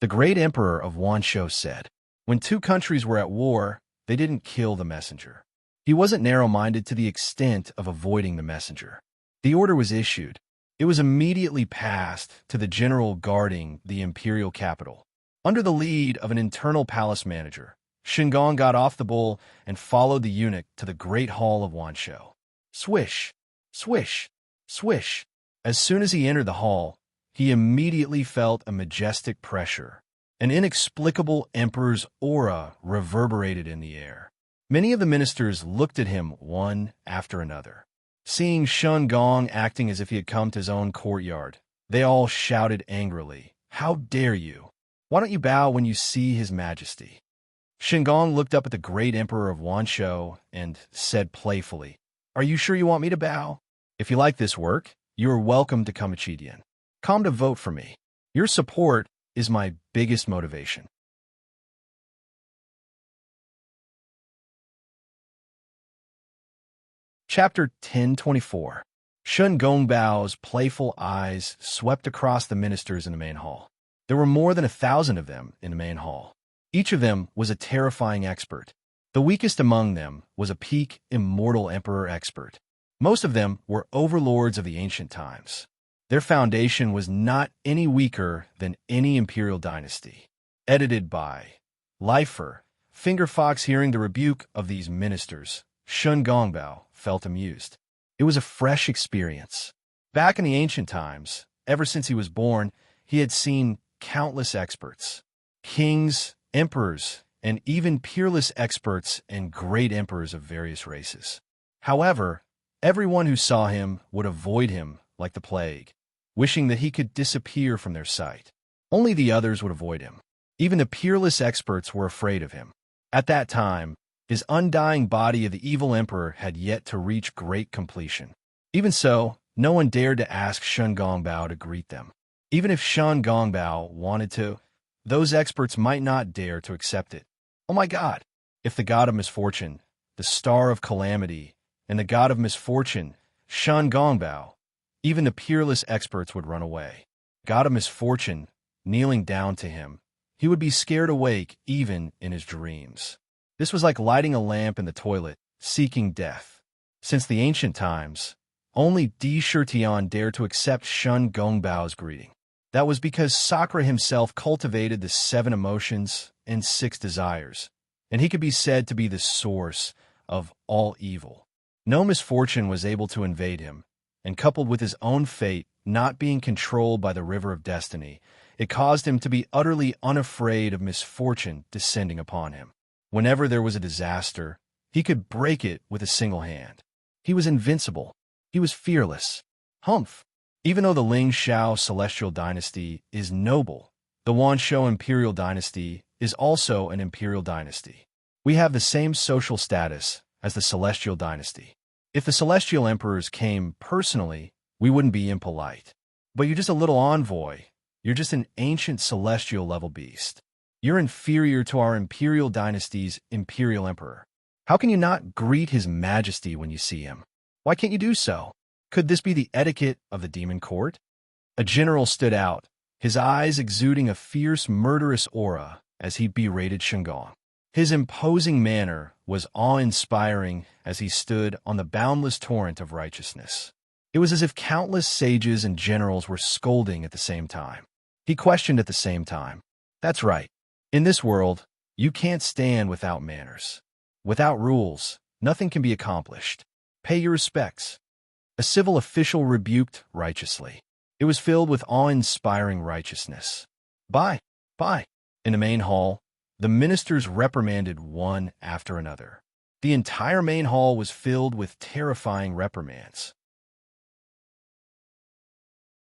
The great emperor of Wanshou said. When two countries were at war, they didn't kill the messenger. He wasn't narrow-minded to the extent of avoiding the messenger. The order was issued. It was immediately passed to the general guarding the imperial capital. Under the lead of an internal palace manager, Shingon got off the bull and followed the eunuch to the great hall of Wanshou. Swish, swish, swish. As soon as he entered the hall, he immediately felt a majestic pressure. An inexplicable emperor's aura reverberated in the air. Many of the ministers looked at him one after another. Seeing Shun Gong acting as if he had come to his own courtyard, they all shouted angrily, "How dare you? Why don't you bow when you see His Majesty?" Shingong looked up at the great emperor of Wanshou and said playfully, "Are you sure you want me to bow? If you like this work, you are welcome to come to Chidian. Come to vote for me. Your support is my biggest motivation." Chapter 1024. Shun Gongbao's playful eyes swept across the ministers in the main hall. There were more than 1,000 of them in the main hall. Each of them was a terrifying expert. The weakest among them was a peak immortal emperor expert. Most of them were overlords of the ancient times. Their foundation was not any weaker than any imperial dynasty. Edited by Lifer. Fingerfox. Hearing the rebuke of these ministers, Shun Gongbao felt amused. It was a fresh experience. Back in the ancient times, ever since he was born, he had seen countless experts. Kings, emperors, and even peerless experts and great emperors of various races. However, everyone who saw him would avoid him like the plague, wishing that he could disappear from their sight. Only the others would avoid him. Even the peerless experts were afraid of him. At that time, his undying body of the evil emperor had yet to reach great completion. Even so, no one dared to ask Shun Gongbao to greet them. Even if Shun Gongbao wanted to, those experts might not dare to accept it. Oh my God! If the god of misfortune, the star of calamity, and the god of misfortune, Shun Gongbao, even the peerless experts would run away. God of misfortune, kneeling down to him, he would be scared awake even in his dreams. This was like lighting a lamp in the toilet, seeking death. Since the ancient times, only Di Shurtian dared to accept Shun Gongbao's greeting. That was because Sakura himself cultivated the 7 emotions and 6 desires, and he could be said to be the source of all evil. No misfortune was able to invade him, and coupled with his own fate not being controlled by the river of destiny, it caused him to be utterly unafraid of misfortune descending upon him. Whenever there was a disaster, he could break it with a single hand. He was invincible. He was fearless. Humph! Even though the Ling Shao celestial dynasty is noble, the Wanshou imperial dynasty is also an imperial dynasty. We have the same social status as the celestial dynasty. If the celestial emperors came personally, we wouldn't be impolite. But you're just a little envoy. You're just an ancient celestial level beast. You're inferior to our imperial dynasty's imperial emperor. How can you not greet His Majesty when you see him? Why can't you do so? Could this be the etiquette of the demon court? A general stood out, his eyes exuding a fierce, murderous aura as he berated Shingong. His imposing manner was awe-inspiring as he stood on the boundless torrent of righteousness. It was as if countless sages and generals were scolding at the same time. He questioned at the same time. That's right. In this world, you can't stand without manners. Without rules, nothing can be accomplished. Pay your respects. A civil official rebuked righteously. It was filled with awe-inspiring righteousness. Bye. In the main hall, the ministers reprimanded one after another. The entire main hall was filled with terrifying reprimands.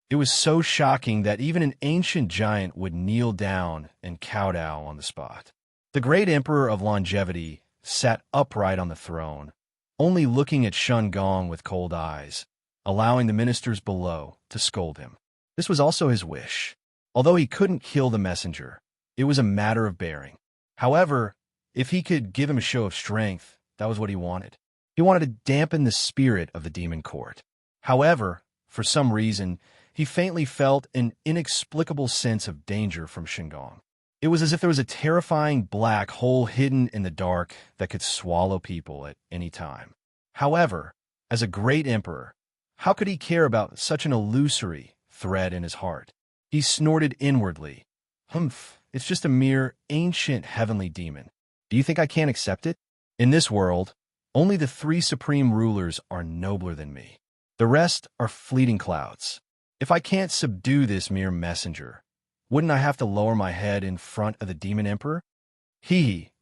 It was so shocking that even an ancient giant would kneel down and kowtow on the spot. The great emperor of longevity sat upright on the throne, only looking at Shun Gong with cold eyes, allowing the ministers below to scold him. This was also his wish. Although he couldn't kill the messenger, it was a matter of bearing. However, if he could give him a show of strength, that was what he wanted. He wanted to dampen the spirit of the demon court. However, for some reason, he faintly felt an inexplicable sense of danger from Shingong. It was as if there was a terrifying black hole hidden in the dark that could swallow people at any time. However, as a great emperor, how could he care about such an illusory thread in his heart? He snorted inwardly. Humph, it's just a mere ancient heavenly demon. Do you think I can't accept it? In this world, only the three supreme rulers are nobler than me. The rest are fleeting clouds. If I can't subdue this mere messenger, wouldn't I have to lower my head in front of the demon emperor?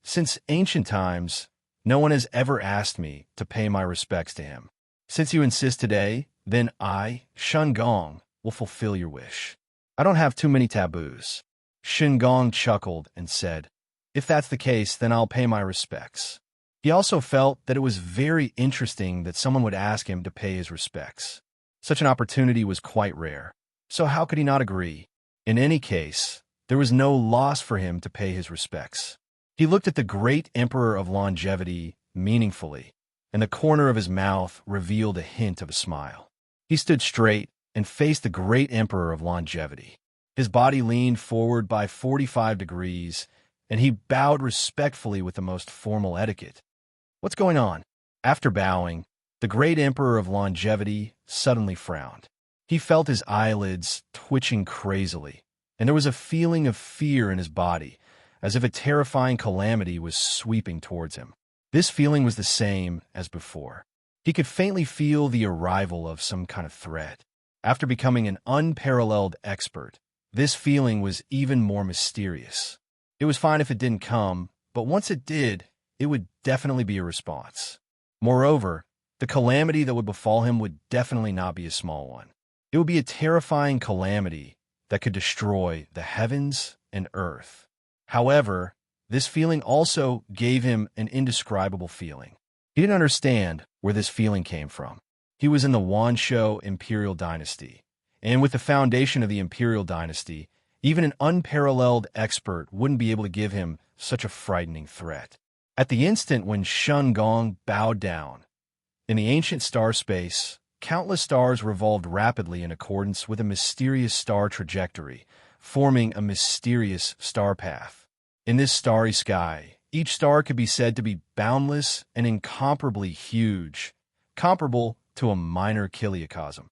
Since ancient times, no one has ever asked me to pay my respects to him. Since you insist today, then I, Shun Gong, will fulfill your wish. I don't have too many taboos. Shun Gong chuckled and said, if that's the case, then I'll pay my respects. He also felt that it was very interesting that someone would ask him to pay his respects. Such an opportunity was quite rare, so how could he not agree? In any case, there was no loss for him to pay his respects. He looked at the great emperor of longevity meaningfully, and the corner of his mouth revealed a hint of a smile. He stood straight and faced the great emperor of longevity. His body leaned forward by 45 degrees, and he bowed respectfully with the most formal etiquette. What's going on? After bowing, the great emperor of longevity suddenly frowned. He felt his eyelids twitching crazily, and there was a feeling of fear in his body, as if a terrifying calamity was sweeping towards him. This feeling was the same as before. He could faintly feel the arrival of some kind of threat. After becoming an unparalleled expert, this feeling was even more mysterious. It was fine if it didn't come, but once it did, it would definitely be a response. Moreover, the calamity that would befall him would definitely not be a small one. It would be a terrifying calamity that could destroy the heavens and earth. However, this feeling also gave him an indescribable feeling. He didn't understand where this feeling came from. He was in the Wanshou Imperial Dynasty, and with the foundation of the Imperial Dynasty, even an unparalleled expert wouldn't be able to give him such a frightening threat. At the instant when Shun Gong bowed down, in the ancient star space, countless stars revolved rapidly in accordance with a mysterious star trajectory, forming a mysterious star path. In this starry sky, each star could be said to be boundless and incomparably huge, comparable to a minor kiliocosm.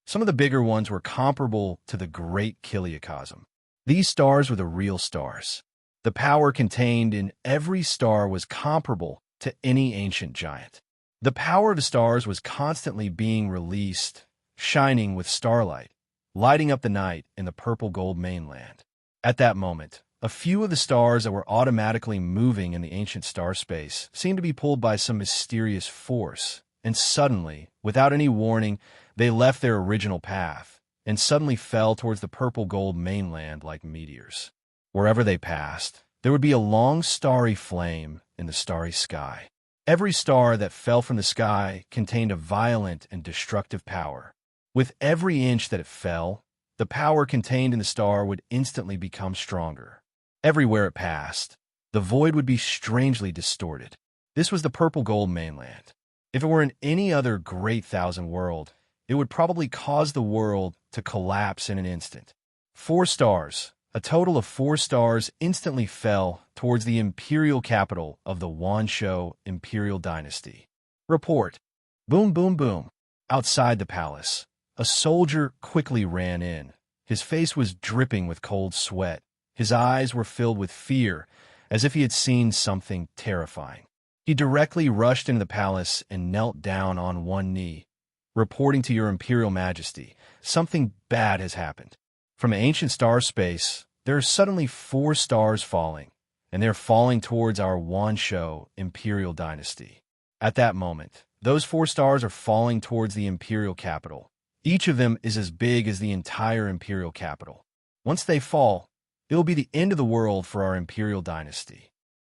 Some of the bigger ones were comparable to the Great Kiliocosm. These stars were the real stars. The power contained in every star was comparable to any ancient giant. The power of the stars was constantly being released, shining with starlight, lighting up the night in the purple gold mainland. At that moment, a few of the stars that were automatically moving in the ancient star space seemed to be pulled by some mysterious force, and suddenly, without any warning, they left their original path and suddenly fell towards the purple gold mainland like meteors. Wherever they passed, there would be a long starry flame in the starry sky. Every star that fell from the sky contained a violent and destructive power. With every inch that it fell, the power contained in the star would instantly become stronger. Everywhere it passed, the void would be strangely distorted. This was the purple gold mainland. If it were in any other great thousand world, it would probably cause the world to collapse in an instant. 4 stars, a total of 4 stars, instantly fell towards the imperial capital of the Wanshou Imperial Dynasty. Report. Boom, boom, boom. Outside the palace, a soldier quickly ran in. His face was dripping with cold sweat. His eyes were filled with fear, as if he had seen something terrifying. He directly rushed into the palace and knelt down on one knee. Reporting to your Imperial Majesty, something bad has happened. From ancient star space, there are suddenly 4 stars falling, and they're falling towards our Wanshou Imperial Dynasty. At that moment, those 4 stars are falling towards the Imperial capital. Each of them is as big as the entire Imperial capital. Once they fall, it will be the end of the world for our Imperial Dynasty.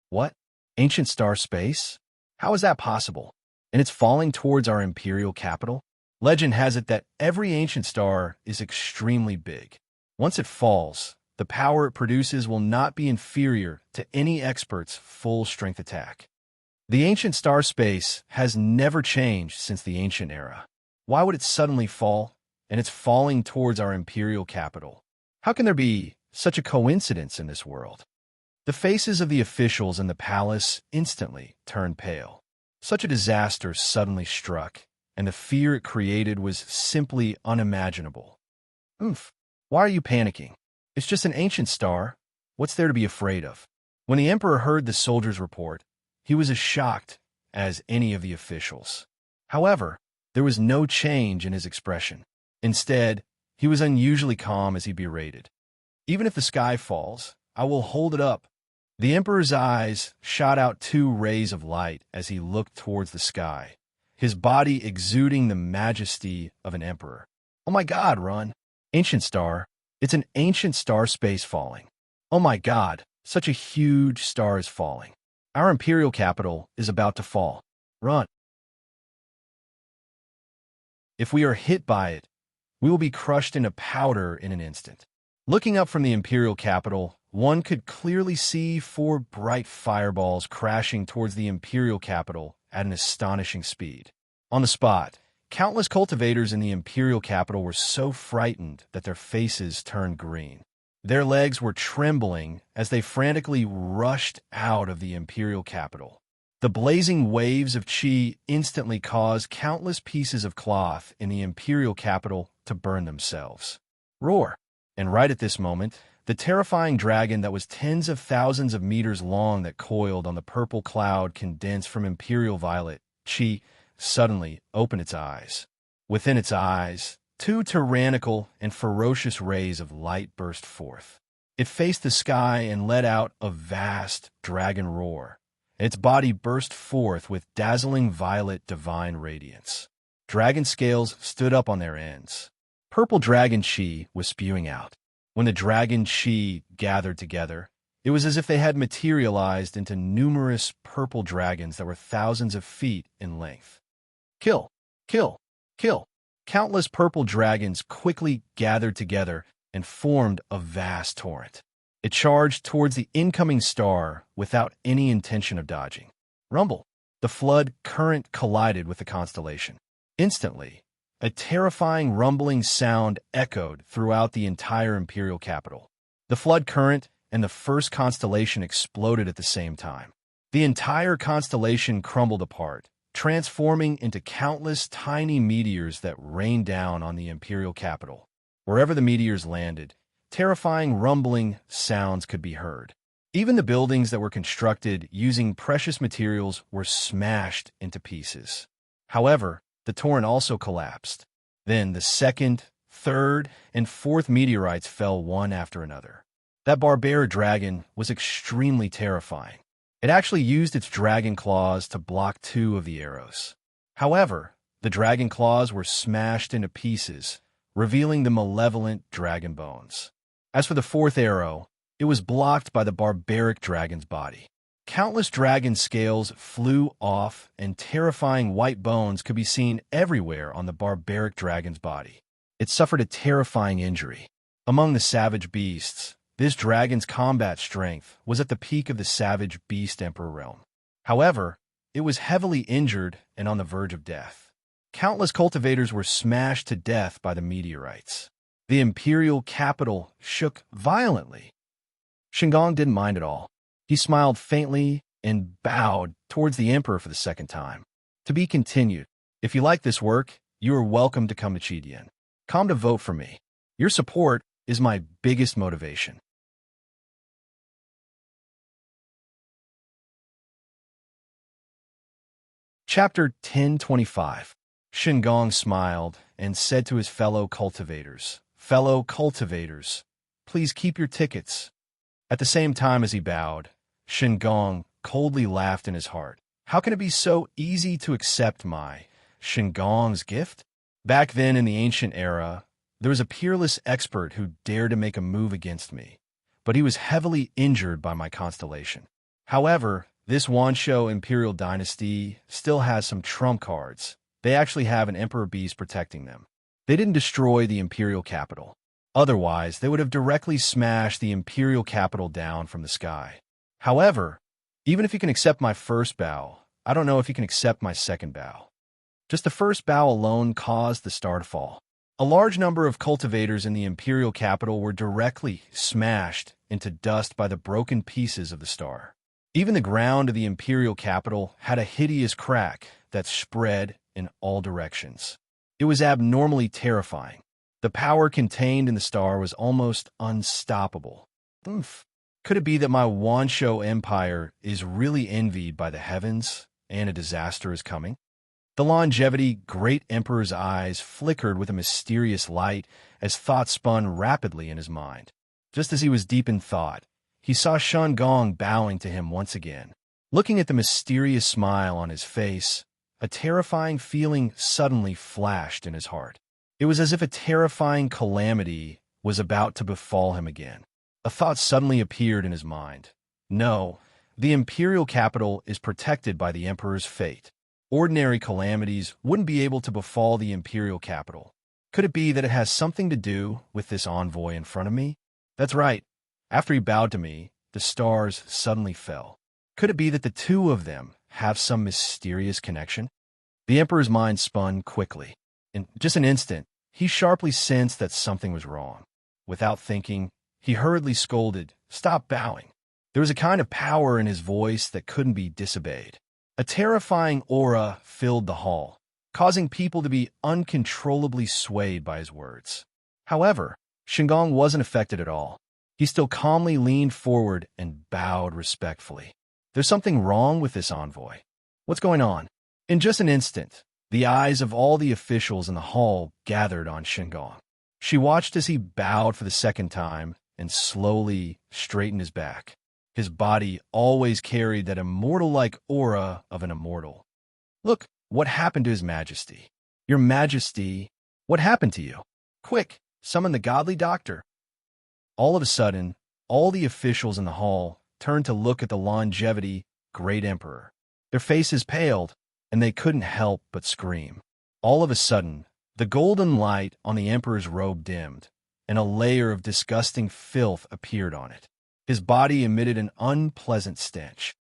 What? Ancient star space? How is that possible? And it's falling towards our Imperial capital? Legend has it that every ancient star is extremely big. Once it falls, the power it produces will not be inferior to any expert's full-strength attack. The ancient star space has never changed since the ancient era. Why would it suddenly fall? And it's falling towards our Imperial capital. How can there be such a coincidence in this world? The faces of the officials in the palace instantly turned pale. Such a disaster suddenly struck, and the fear it created was simply unimaginable. Oomph, why are you panicking? It's just an ancient star. What's there to be afraid of? When the emperor heard the soldier's report, he was as shocked as any of the officials. However, there was no change in his expression. Instead, he was unusually calm as he berated. Even if the sky falls, I will hold it up. The emperor's eyes shot out two rays of light as he looked towards the sky, his body exuding the majesty of an emperor. Oh my God, run! Ancient star. It's an ancient star space falling. Oh my God, such a huge star is falling. Our imperial capital is about to fall. Run. If we are hit by it, we will be crushed into powder in an instant. Looking up from the imperial capital, one could clearly see four bright fireballs crashing towards the imperial capital at an astonishing speed. On the spot, countless cultivators in the imperial capital were so frightened that their faces turned green. Their legs were trembling as they frantically rushed out of the imperial capital. The blazing waves of chi instantly caused countless pieces of cloth in the imperial capital to burn themselves. Roar! And right at this moment, the terrifying dragon that was tens of thousands of meters long that coiled on the purple cloud condensed from imperial violet chi suddenly opened its eyes. Within its eyes, two tyrannical and ferocious rays of light burst forth. It faced the sky and let out a vast dragon roar. Its body burst forth with dazzling violet divine radiance. Dragon scales stood up on their ends. Purple dragon chi was spewing out. When the dragon chi gathered together, it was as if they had materialized into numerous purple dragons that were thousands of feet in length. Kill! Kill! Kill! Countless purple dragons quickly gathered together and formed a vast torrent. It charged towards the incoming star without any intention of dodging. Rumble! The flood current collided with the constellation. Instantly, a terrifying rumbling sound echoed throughout the entire imperial capital. The flood current and the first constellation exploded at the same time. The entire constellation crumbled apart, transforming into countless tiny meteors that rained down on the imperial capital. Wherever the meteors landed, terrifying rumbling sounds could be heard. Even the buildings that were constructed using precious materials were smashed into pieces. However, the torrent also collapsed. Then the second, third, and fourth meteorites fell one after another. That barbaric dragon was extremely terrifying. It actually used its dragon claws to block two of the arrows. However, the dragon claws were smashed into pieces, revealing the malevolent dragon bones. As for the fourth arrow, it was blocked by the barbaric dragon's body. Countless dragon scales flew off, and terrifying white bones could be seen everywhere on the barbaric dragon's body. It suffered a terrifying injury. Among the savage beasts, this dragon's combat strength was at the peak of the savage beast emperor realm. However, it was heavily injured and on the verge of death. Countless cultivators were smashed to death by the meteorites. The imperial capital shook violently. Shingon didn't mind at all. He smiled faintly and bowed towards the emperor for the second time. To be continued. If you like this work, you are welcome to come to Chidian. Come to vote for me. Your support is my biggest motivation. Chapter 1025. Shingon smiled and said to his fellow cultivators, "Fellow cultivators, please keep your tickets." At the same time as he bowed, Shingon coldly laughed in his heart. How can it be so easy to accept my Shingon's gift? Back then in the ancient era, there was a peerless expert who dared to make a move against me, but he was heavily injured by my constellation. However, this Wansho Imperial Dynasty still has some trump cards. They actually have an Emperor Beast protecting them. They didn't destroy the Imperial capital. Otherwise, they would have directly smashed the Imperial capital down from the sky. However, even if you can accept my first bow, I don't know if you can accept my second bow. Just the first bow alone caused the star to fall. A large number of cultivators in the imperial capital were directly smashed into dust by the broken pieces of the star. Even the ground of the imperial capital had a hideous crack that spread in all directions. It was abnormally terrifying. The power contained in the star was almost unstoppable. Oomph. Could it be that my Wansho empire is really envied by the heavens, and a disaster is coming? The longevity great emperor's eyes flickered with a mysterious light as thought spun rapidly in his mind. Just as he was deep in thought, he saw Shun Gong bowing to him once again. Looking at the mysterious smile on his face, a terrifying feeling suddenly flashed in his heart. It was as if a terrifying calamity was about to befall him again. A thought suddenly appeared in his mind. No, the imperial capital is protected by the emperor's fate. Ordinary calamities wouldn't be able to befall the imperial capital. Could it be that it has something to do with this envoy in front of me? That's right. After he bowed to me, the stars suddenly fell. Could it be that the two of them have some mysterious connection? The emperor's mind spun quickly. In just an instant, he sharply sensed that something was wrong. Without thinking, he hurriedly scolded, "Stop bowing." There was a kind of power in his voice that couldn't be disobeyed. A terrifying aura filled the hall, causing people to be uncontrollably swayed by his words. However, Shingong wasn't affected at all. He still calmly leaned forward and bowed respectfully. There's something wrong with this envoy. What's going on? In just an instant, the eyes of all the officials in the hall gathered on Shingong. She watched as he bowed for the second time and slowly straightened his back. His body always carried that immortal-like aura of an immortal. "Look, what happened to His Majesty? Your Majesty, what happened to you? Quick, summon the godly doctor." All of a sudden, all the officials in the hall turned to look at the longevity great emperor. Their faces paled, and they couldn't help but scream. All of a sudden, the golden light on the emperor's robe dimmed, and a layer of disgusting filth appeared on it. His body emitted an unpleasant stench.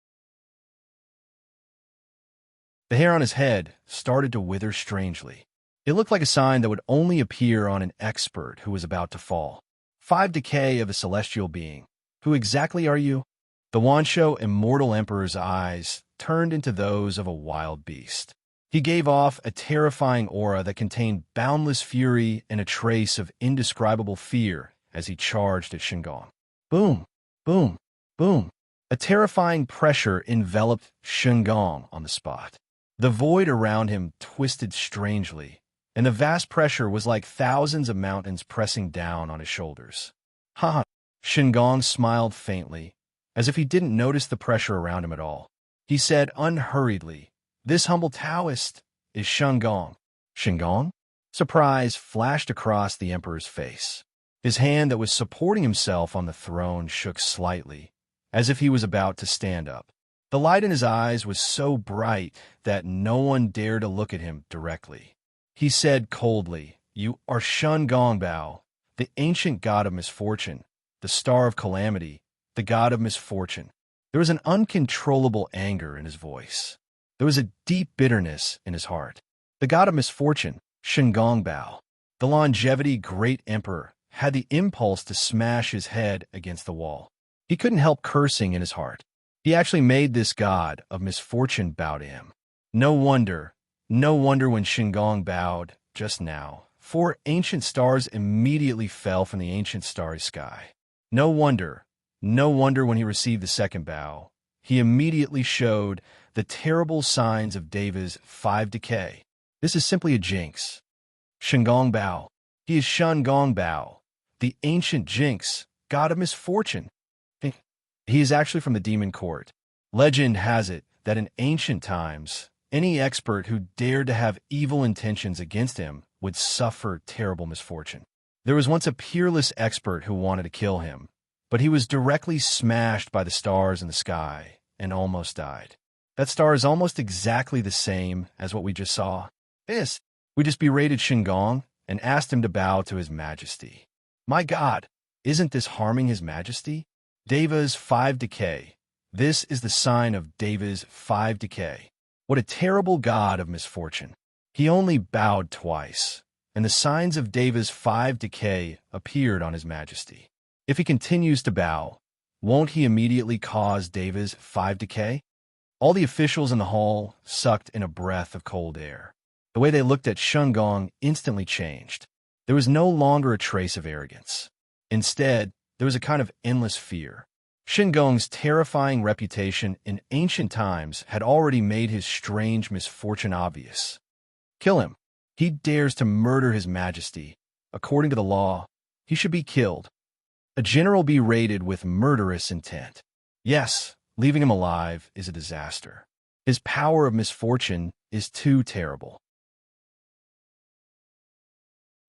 The hair on his head started to wither strangely. It looked like a sign that would only appear on an expert who was about to fall. 5 decay of a celestial being. Who exactly are you? The Wansho immortal emperor's eyes turned into those of a wild beast. He gave off a terrifying aura that contained boundless fury and a trace of indescribable fear as he charged at Shingong. Boom! Boom! Boom! A terrifying pressure enveloped Shingong on the spot. The void around him twisted strangely, and the vast pressure was like thousands of mountains pressing down on his shoulders. Ha ha! Shingong smiled faintly, as if he didn't notice the pressure around him at all. He said unhurriedly, "This humble Taoist is Shingong." Shingong? Surprise flashed across the emperor's face. His hand that was supporting himself on the throne shook slightly, as if he was about to stand up. The light in his eyes was so bright that no one dared to look at him directly. He said coldly, "You are Shun Gongbao, the ancient god of misfortune, the star of calamity, the god of misfortune." There was an uncontrollable anger in his voice. There was a deep bitterness in his heart. The god of misfortune, Shun Gongbao, the longevity great emperor, had the impulse to smash his head against the wall. He couldn't help cursing in his heart. He actually made this god of misfortune bow to him. No wonder when Shingong bowed just now. 4 ancient stars immediately fell from the ancient starry sky. No wonder when he received the second bow. He immediately showed the terrible signs of Deva's 5 decay. This is simply a jinx. Shingong Bao. He is Shun Gong Bao, the ancient jinx, god of misfortune. He is actually from the demon court. Legend has it that in ancient times, any expert who dared to have evil intentions against him would suffer terrible misfortune. There was once a peerless expert who wanted to kill him, but he was directly smashed by the stars in the sky and almost died. That star is almost exactly the same as what we just saw. Yes, we just berated Shingong and asked him to bow to His Majesty. My God, isn't this harming His Majesty? Deva's 5 decay. This is the sign of Deva's 5 decay. What a terrible god of misfortune. He only bowed twice, and the signs of Deva's 5 decay appeared on his majesty. If he continues to bow, won't he immediately cause Deva's 5 decay? All the officials in the hall sucked in a breath of cold air. The way they looked at Shengong instantly changed. There was no longer a trace of arrogance. Instead, there was a kind of endless fear. Shengong's terrifying reputation in ancient times had already made his strange misfortune obvious. Kill him. He dares to murder his majesty. According to the law, he should be killed. A general be rated with murderous intent. Yes, leaving him alive is a disaster. His power of misfortune is too terrible.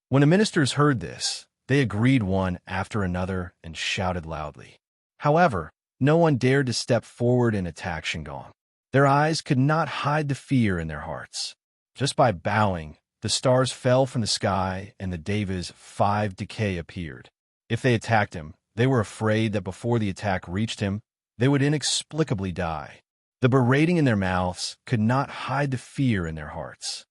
When the ministers heard this, they agreed one after another and shouted loudly. However, no one dared to step forward and attack Shengong. Their eyes could not hide the fear in their hearts. Just by bowing, the stars fell from the sky and the Deva's 5 decay appeared. If they attacked him, they were afraid that before the attack reached him, they would inexplicably die. The berating in their mouths could not hide the fear in their hearts.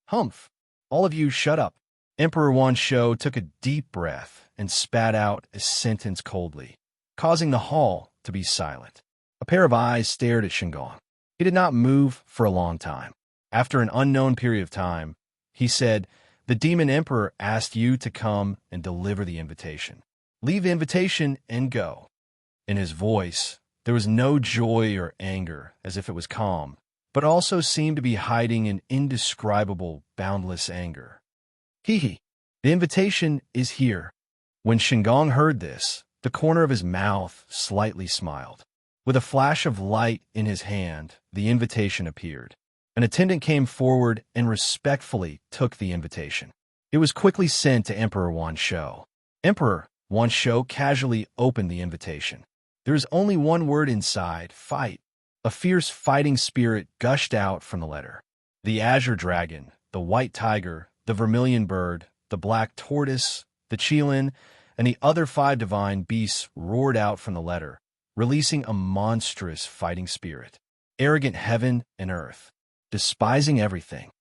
Humph! All of you shut up. Emperor Wan Shou took a deep breath and spat out a sentence coldly, causing the hall to be silent. A pair of eyes stared at Shengong. He did not move for a long time. After an unknown period of time, he said, "The demon emperor asked you to come and deliver the invitation. Leave the invitation and go." In his voice, there was no joy or anger, as if it was calm, but also seemed to be hiding an indescribable, boundless anger. Hee. The invitation is here. When Shengong heard this, the corner of his mouth slightly smiled. With a flash of light in his hand, the invitation appeared. An attendant came forward and respectfully took the invitation. It was quickly sent to Emperor Wan Shou. Emperor Wan Shou casually opened the invitation. There is only one word inside: fight. A fierce fighting spirit gushed out from the letter. The azure dragon, the white tiger, the vermilion bird, the black tortoise, the qilin, and the other 5 divine beasts roared out from the letter, releasing a monstrous fighting spirit. Arrogant heaven and earth, despising everything.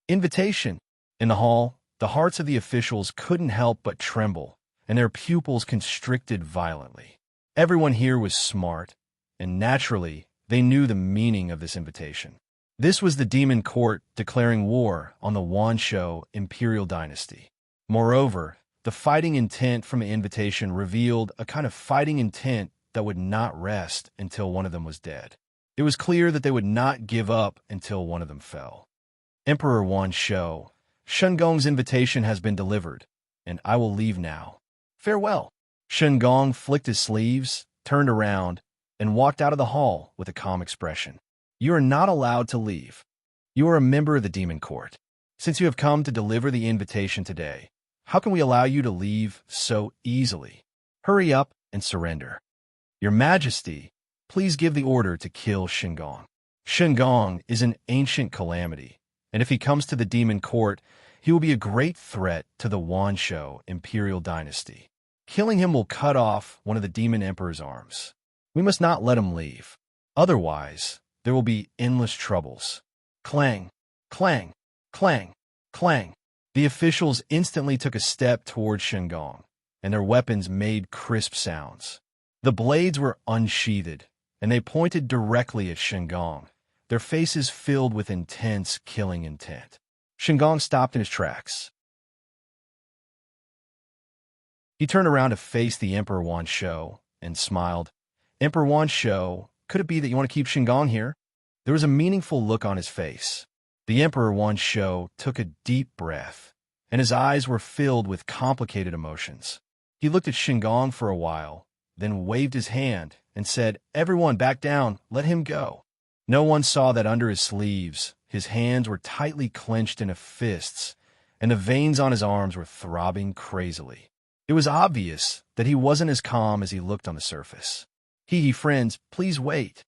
Invitation. In the hall, the hearts of the officials couldn't help but tremble, and their pupils constricted violently. Everyone here was smart, and naturally, they knew the meaning of this invitation. This was the demon court declaring war on the Wan Shou imperial dynasty. Moreover, the fighting intent from the invitation revealed a kind of fighting intent that would not rest until one of them was dead. It was clear that they would not give up until one of them fell. Emperor Wan Shou, Shengong's invitation has been delivered, and I will leave now. Farewell. Shengong flicked his sleeves, turned around, and walked out of the hall with a calm expression. You are not allowed to leave. You are a member of the demon court. Since you have come to deliver the invitation today, how can we allow you to leave so easily? Hurry up and surrender. Your Majesty, please give the order to kill Shengong. Shengong is an ancient calamity, and if he comes to the demon court, he will be a great threat to the Wan Shou imperial dynasty. Killing him will cut off one of the demon emperor's arms. We must not let him leave. Otherwise, there will be endless troubles. Clang, clang, clang, clang. The officials instantly took a step toward Shengong, and their weapons made crisp sounds. The blades were unsheathed, and they pointed directly at Shengong, their faces filled with intense killing intent. Shengong stopped in his tracks. He turned around to face the Emperor Wan Shou and smiled. Emperor Wan Shou, could it be that you want to keep Shengong here? There was a meaningful look on his face. The Emperor Wan Shou took a deep breath, and his eyes were filled with complicated emotions. He looked at Shengong for a while, then waved his hand and said, "Everyone back down, let him go." No one saw that under his sleeves, his hands were tightly clenched into fists, and the veins on his arms were throbbing crazily. It was obvious that he wasn't as calm as he looked on the surface. Friends, please wait."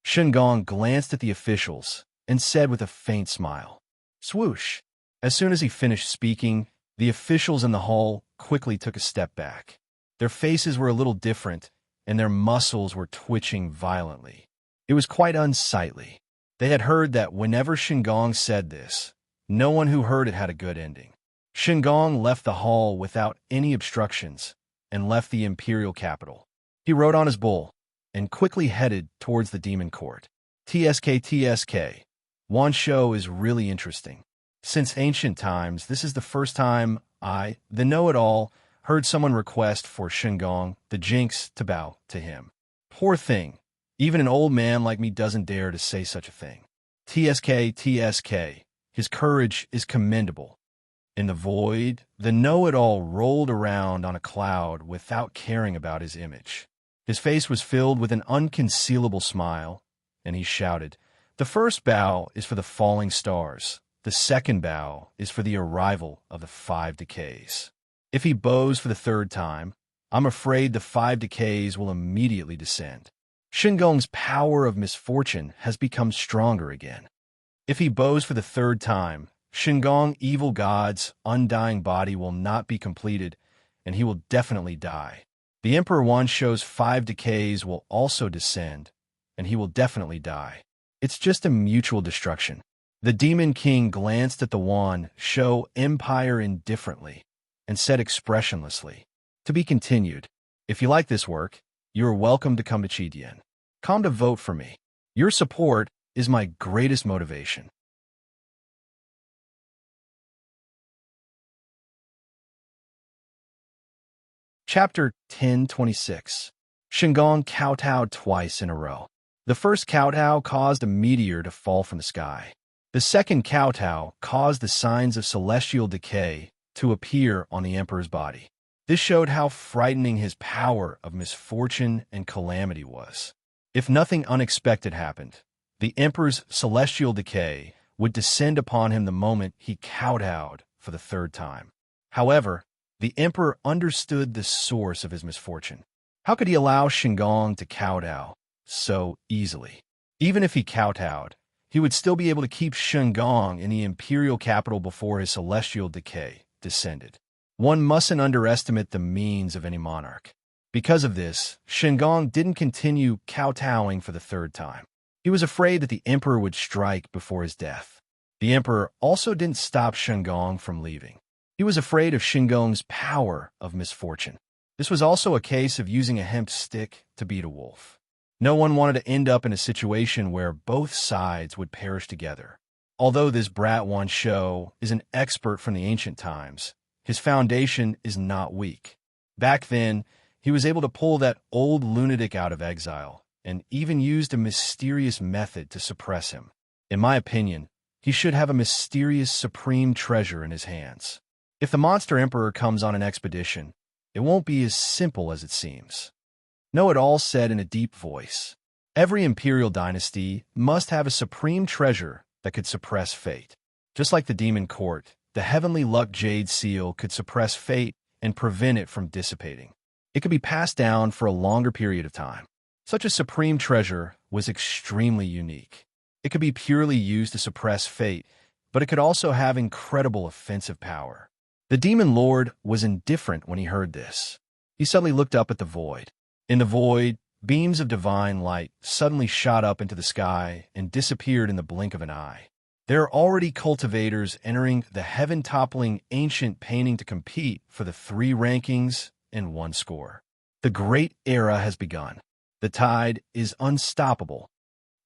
Shengong glanced at the officials and said with a faint smile, "Swoosh." As soon as he finished speaking, the officials in the hall quickly took a step back. Their faces were a little different, and their muscles were twitching violently. It was quite unsightly. They had heard that whenever Shengong said this, no one who heard it had a good ending. Shingong left the hall without any obstructions and left the imperial capital. He rode on his bull and quickly headed towards the demon court. TSK. Wan Shou is really interesting. Since ancient times, this is the first time I, the know-it-all, heard someone request for Shingong, the jinx, to bow to him. Poor thing. Even an old man like me doesn't dare to say such a thing. TSK. His courage is commendable. In the void, the know-it-all rolled around on a cloud without caring about his image. His face was filled with an unconcealable smile, and he shouted, "The first bow is for the falling stars. The second bow is for the arrival of the 5 decays. If he bows for the third time, I'm afraid the 5 decays will immediately descend. Shingong's power of misfortune has become stronger again. If he bows for the third time, Shingong evil god's undying body will not be completed, and he will definitely die. The Emperor Wan Shou's 5 decays will also descend, and he will definitely die. It's just a mutual destruction." The Demon King glanced at the Wan Shou Empire indifferently and said expressionlessly, "To be continued. If you like this work, you are welcome to come to Qidian. Come to vote for me. Your support is my greatest motivation." Chapter 1026. Shingong kowtowed twice in a row. The first kowtow caused a meteor to fall from the sky. The second kowtow caused the signs of celestial decay to appear on the emperor's body. This showed how frightening his power of misfortune and calamity was. If nothing unexpected happened, the emperor's celestial decay would descend upon him the moment he kowtowed for the third time. However, the emperor understood the source of his misfortune. How could he allow Shingong to kowtow so easily? Even if he kowtowed, he would still be able to keep Shingong in the imperial capital before his celestial decay descended. One mustn't underestimate the means of any monarch. Because of this, Shingong didn't continue kowtowing for the third time. He was afraid that the emperor would strike before his death. The emperor also didn't stop Shingong from leaving. He was afraid of Shingong's power of misfortune. This was also a case of using a hemp stick to beat a wolf. No one wanted to end up in a situation where both sides would perish together. Although this brat Wan Shou is an expert from the ancient times, his foundation is not weak. Back then, he was able to pull that old lunatic out of exile, and even used a mysterious method to suppress him. In my opinion, he should have a mysterious supreme treasure in his hands. If the monster emperor comes on an expedition, it won't be as simple as it seems. Know-it-all said in a deep voice, "Every imperial dynasty must have a supreme treasure that could suppress fate. Just like the demon court, the heavenly luck jade seal could suppress fate and prevent it from dissipating. It could be passed down for a longer period of time. Such a supreme treasure was extremely unique. It could be purely used to suppress fate, but it could also have incredible offensive power." The demon lord was indifferent when he heard this. He suddenly looked up at the void. In the void, beams of divine light suddenly shot up into the sky and disappeared in the blink of an eye. There are already cultivators entering the heaven-toppling ancient painting to compete for the 3 rankings and 1 score. The great era has begun. The tide is unstoppable.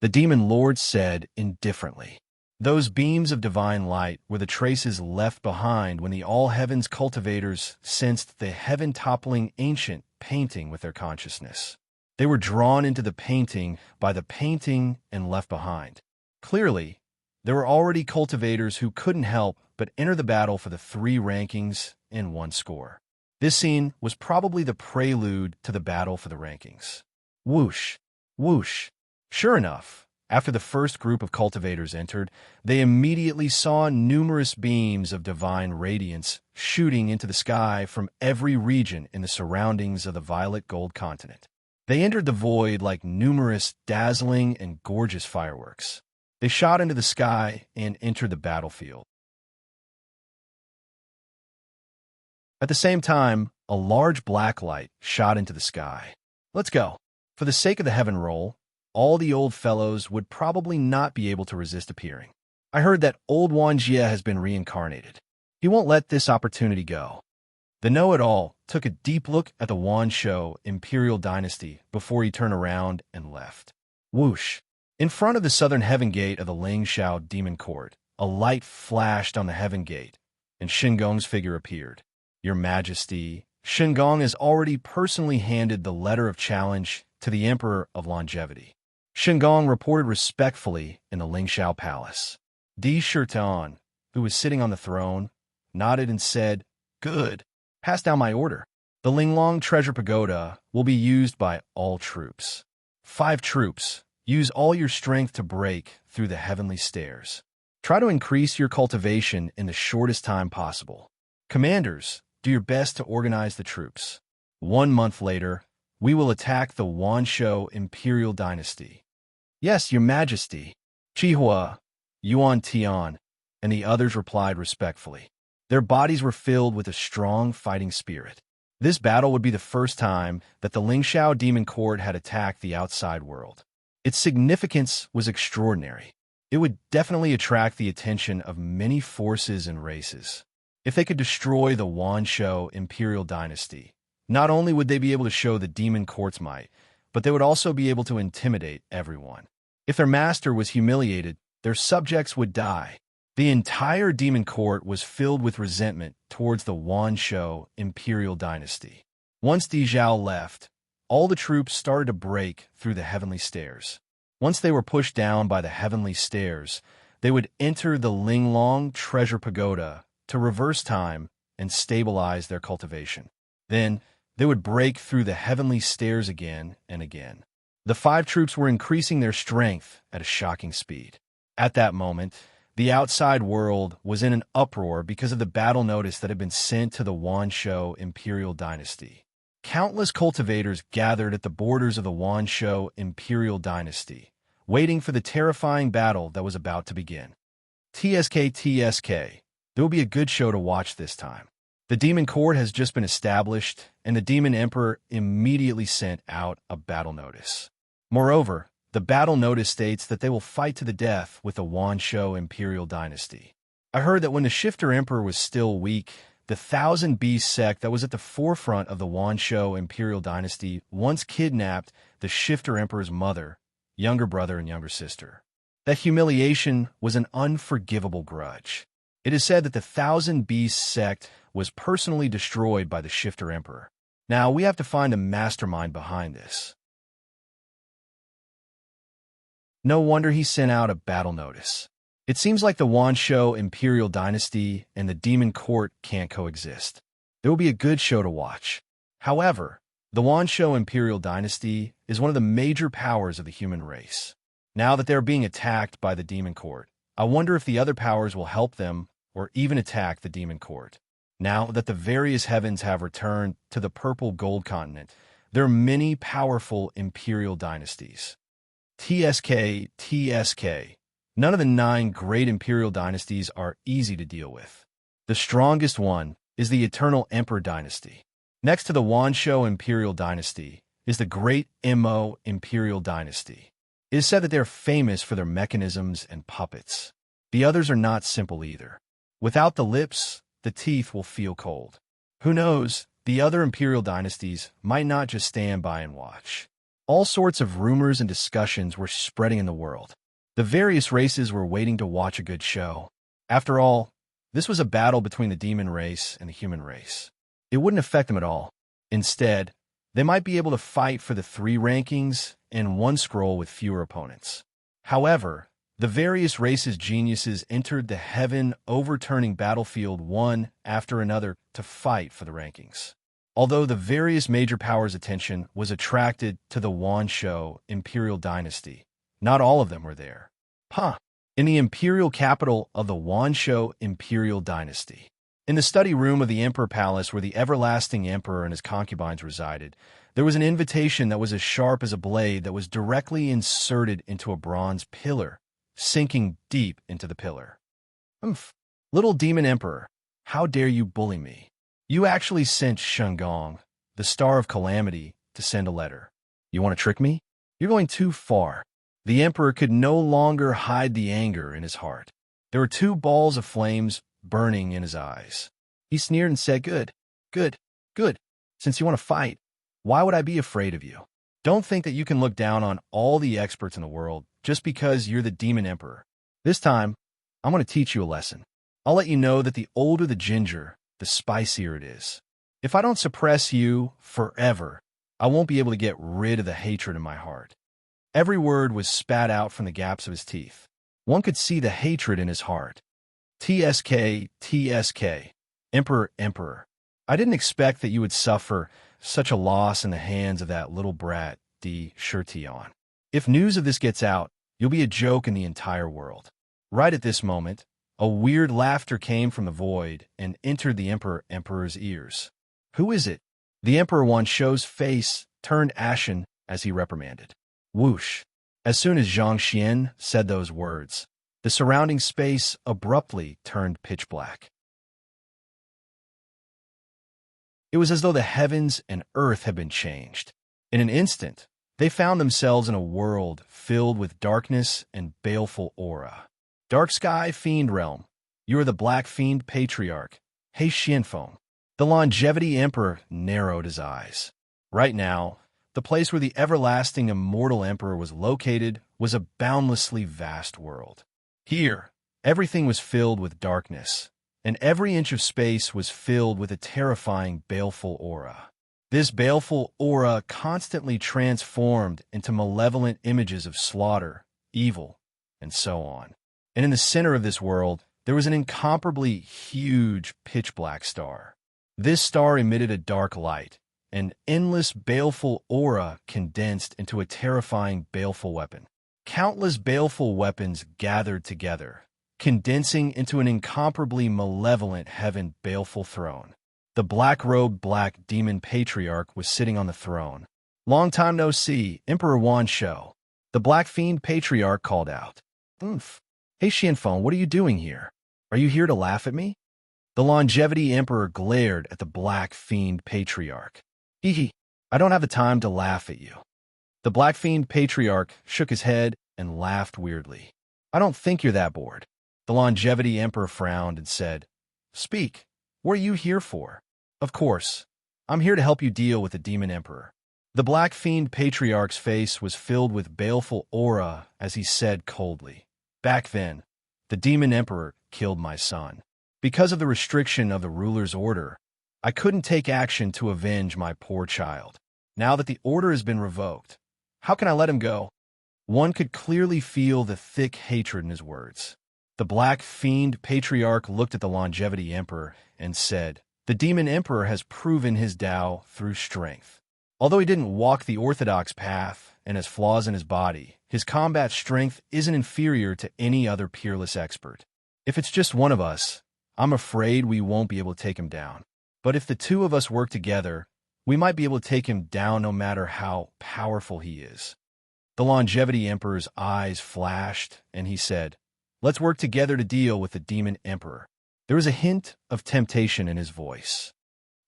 The demon lord said indifferently. Those beams of divine light were the traces left behind when the all-heavens cultivators sensed the heaven-toppling ancient painting with their consciousness. They were drawn into the painting by the painting and left behind. Clearly, there were already cultivators who couldn't help but enter the battle for the 3 rankings and 1 score. This scene was probably the prelude to the battle for the rankings. Whoosh! Whoosh! Sure enough, after the first group of cultivators entered, they immediately saw numerous beams of divine radiance shooting into the sky from every region in the surroundings of the violet gold continent. They entered the void like numerous dazzling and gorgeous fireworks. They shot into the sky and entered the battlefield. At the same time, a large black light shot into the sky. Let's go. For the sake of the heaven roll, all the old fellows would probably not be able to resist appearing. I heard that old Wan Jie has been reincarnated. He won't let this opportunity go. The know-it-all took a deep look at the Wanshou Imperial Dynasty before he turned around and left. Whoosh! In front of the southern heaven gate of the Lingxiao Demon Court, a light flashed on the heaven gate, and Shingong's figure appeared. Your Majesty, Shingong has already personally handed the letter of challenge to the Emperor of Longevity. Shingong reported respectfully in the Lingxiao Palace. Di Shirtan, who was sitting on the throne, nodded and said, "Good. Pass down my order. The Linglong Treasure Pagoda will be used by all troops. 5 troops. Use all your strength to break through the heavenly stairs. Try to increase your cultivation in the shortest time possible. Commanders, do your best to organize the troops. 1 month later, we will attack the Wanshou Imperial Dynasty." "Yes, Your Majesty." Chihua, Yuan Tian, and the others replied respectfully. Their bodies were filled with a strong fighting spirit. This battle would be the first time that the Lingxiao Demon Court had attacked the outside world. Its significance was extraordinary. It would definitely attract the attention of many forces and races. If they could destroy the Wanshou Imperial Dynasty, not only would they be able to show the Demon Court's might, but they would also be able to intimidate everyone. If their master was humiliated, their subjects would die. The entire Demon Court was filled with resentment towards the Wanshou Imperial Dynasty. Once Di Zhao left, all the troops started to break through the heavenly stairs. Once they were pushed down by the heavenly stairs, they would enter the Linglong Treasure Pagoda to reverse time and stabilize their cultivation. Then, they would break through the heavenly stairs again and again. The 5 troops were increasing their strength at a shocking speed. At that moment, the outside world was in an uproar because of the battle notice that had been sent to the Wanshou Imperial Dynasty. Countless cultivators gathered at the borders of the Wanshou Imperial Dynasty, waiting for the terrifying battle that was about to begin. TSK. There will be a good show to watch this time. The Demon Court has just been established, and the Demon Emperor immediately sent out a battle notice. Moreover, the battle notice states that they will fight to the death with the Wanshou Imperial Dynasty. I heard that when the Shifter Emperor was still weak, the Thousand Beast sect that was at the forefront of the Wanshou Imperial Dynasty once kidnapped the Shifter Emperor's mother, younger brother, and younger sister. That humiliation was an unforgivable grudge. It is said that the Thousand Beast sect was personally destroyed by the Shifter Emperor. Now, we have to find a mastermind behind this. No wonder he sent out a battle notice. It seems like the Wanshou Imperial Dynasty and the Demon Court can't coexist. There will be a good show to watch. However, the Wanshou Imperial Dynasty is one of the major powers of the human race. Now that they're being attacked by the Demon Court, I wonder if the other powers will help them or even attack the Demon Court. Now that the various heavens have returned to the purple gold continent, there are many powerful imperial dynasties. TSK. None of the 9 great imperial dynasties are easy to deal with. The strongest one is the Eternal Emperor Dynasty. Next to the Wanshou Imperial Dynasty is the Great Mo Imperial Dynasty. It is said that they are famous for their mechanisms and puppets. The others are not simple either. Without the lips, the teeth will feel cold. Who knows, the other imperial dynasties might not just stand by and watch. All sorts of rumors and discussions were spreading in the world. The various races were waiting to watch a good show. After all, this was a battle between the demon race and the human race. It wouldn't affect them at all. Instead, they might be able to fight for the 3 rankings and 1 scroll with fewer opponents. However, the various races' geniuses entered the heaven-overturning battlefield one after another to fight for the rankings. Although the various major powers' attention was attracted to the Wanshou Imperial Dynasty, not all of them were there. In the imperial capital of the Wanshou Imperial Dynasty. In the study room of the Emperor Palace where the everlasting emperor and his concubines resided, there was an invitation that was as sharp as a blade that was directly inserted into a bronze pillar, sinking deep into the pillar. Little demon emperor, how dare you bully me? You actually sent Shengong, the star of calamity, to send a letter. You want to trick me? You're going too far. The emperor could no longer hide the anger in his heart. There were 2 balls of flames burning in his eyes. He sneered and said, "Good, good, good. Since you want to fight, why would I be afraid of you? Don't think that you can look down on all the experts in the world just because you're the Demon Emperor. This time, I'm going to teach you a lesson. I'll let you know that the older the ginger, the spicier it is. If I don't suppress you forever, I won't be able to get rid of the hatred in my heart." Every word was spat out from the gaps of his teeth. One could see the hatred in his heart. TSK, TSK, Emperor, Emperor. I didn't expect that you would suffer such a loss in the hands of that little brat, D. Shirtion. If news of this gets out, you'll be a joke in the entire world. Right at this moment, a weird laughter came from the void and entered the Emperor's ears. "Who is it?" The Emperor Wan Shou's face turned ashen as he reprimanded. Whoosh! As soon as Zhang Xian said those words, the surrounding space abruptly turned pitch black. It was as though the heavens and earth had been changed. In an instant, they found themselves in a world filled with darkness and baleful aura. Dark Sky Fiend Realm, you are the Black Fiend Patriarch, He Xianfeng. The Longevity Emperor narrowed his eyes. Right now, the place where the everlasting immortal emperor was located was a boundlessly vast world. Here, everything was filled with darkness, and every inch of space was filled with a terrifying, baleful aura. This baleful aura constantly transformed into malevolent images of slaughter, evil, and so on. And in the center of this world, there was an incomparably huge pitch-black star. This star emitted a dark light, an endless baleful aura condensed into a terrifying baleful weapon. Countless baleful weapons gathered together, condensing into an incomparably malevolent heaven baleful throne. The black-robed Black Demon Patriarch was sitting on the throne. "Long time no see, Emperor Wan Shou." The Black Fiend Patriarch called out. "Oomph. Hey Xianfeng, what are you doing here? Are you here to laugh at me?" The Longevity Emperor glared at the Black Fiend Patriarch. "Hee, I don't have the time to laugh at you." The Black Fiend Patriarch shook his head and laughed weirdly. "I don't think you're that bored." The Longevity Emperor frowned and said, "Speak. What are you here for?" "Of course. I'm here to help you deal with the Demon Emperor." The Black Fiend Patriarch's face was filled with baleful aura as he said coldly, "Back then, the Demon Emperor killed my son. Because of the restriction of the ruler's order, I couldn't take action to avenge my poor child. Now that the order has been revoked, how can I let him go?" One could clearly feel the thick hatred in his words. The Black Fiend Patriarch looked at the Longevity Emperor and said, "The Demon Emperor has proven his Tao through strength. Although he didn't walk the orthodox path and has flaws in his body, his combat strength isn't inferior to any other peerless expert. If it's just one of us, I'm afraid we won't be able to take him down. But if the two of us work together, we might be able to take him down no matter how powerful he is." The Longevity Emperor's eyes flashed, and he said, "Let's work together to deal with the Demon Emperor." There was a hint of temptation in his voice.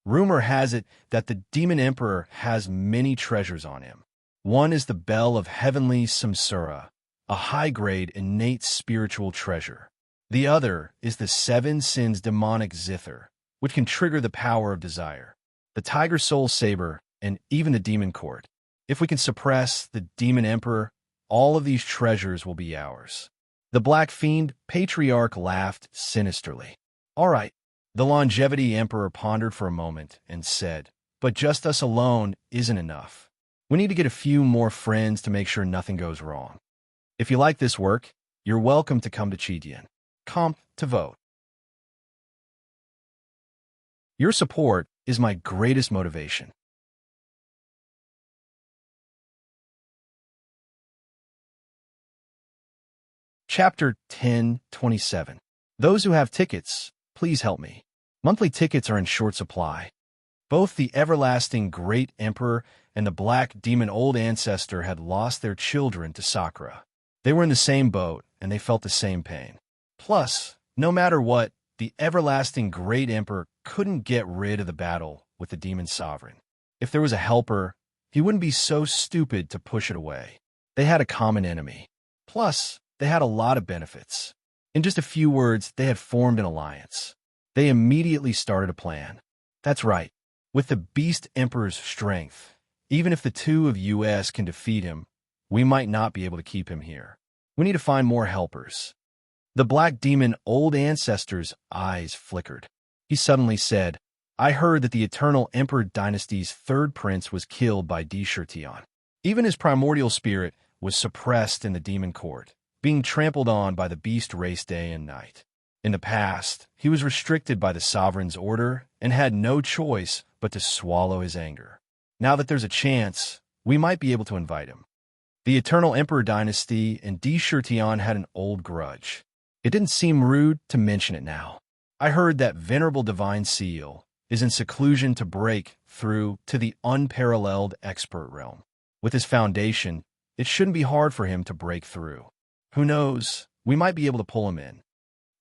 Rumor has it that the Demon Emperor has many treasures on him. One is the Bell of Heavenly Samsara, a high-grade innate spiritual treasure. The other is the Seven Sins demonic zither, which can trigger the power of desire, the Tiger Soul Saber, and even the Demon Court. If we can suppress the Demon Emperor, all of these treasures will be ours. The Black Fiend Patriarch laughed sinisterly. "All right." The Longevity Emperor pondered for a moment and said, "But just us alone isn't enough. We need to get a few more friends to make sure nothing goes wrong. If you like this work, you're welcome to come to Chidian. Comp to vote. Your support is my greatest motivation." Chapter 1027. Those who have tickets, please help me. Monthly tickets are in short supply. Both the everlasting Great Emperor and the Black Demon Old Ancestor had lost their children to Sakura. They were in the same boat, and they felt the same pain. Plus, no matter what, the everlasting Great Emperor couldn't get rid of the battle with the Demon Sovereign. If there was a helper, he wouldn't be so stupid to push it away. They had a common enemy. Plus, they had a lot of benefits. In just a few words, they had formed an alliance. They immediately started a plan. That's right. With the Beast Emperor's strength, even if the two of us can defeat him, we might not be able to keep him here. We need to find more helpers. The black demon Old Ancestor's eyes flickered. He suddenly said, I heard that the Eternal Emperor Dynasty's third prince was killed by Tion. Even his primordial spirit was suppressed in the demon court, being trampled on by the beast race day and night. In the past, he was restricted by the sovereign's order and had no choice but to swallow his anger. Now that there's a chance, we might be able to invite him. The Eternal Emperor Dynasty and Tion had an old grudge. It didn't seem rude to mention it now. I heard that venerable divine seal is in seclusion to break through to the unparalleled expert realm. With his foundation, it shouldn't be hard for him to break through. Who knows, we might be able to pull him in.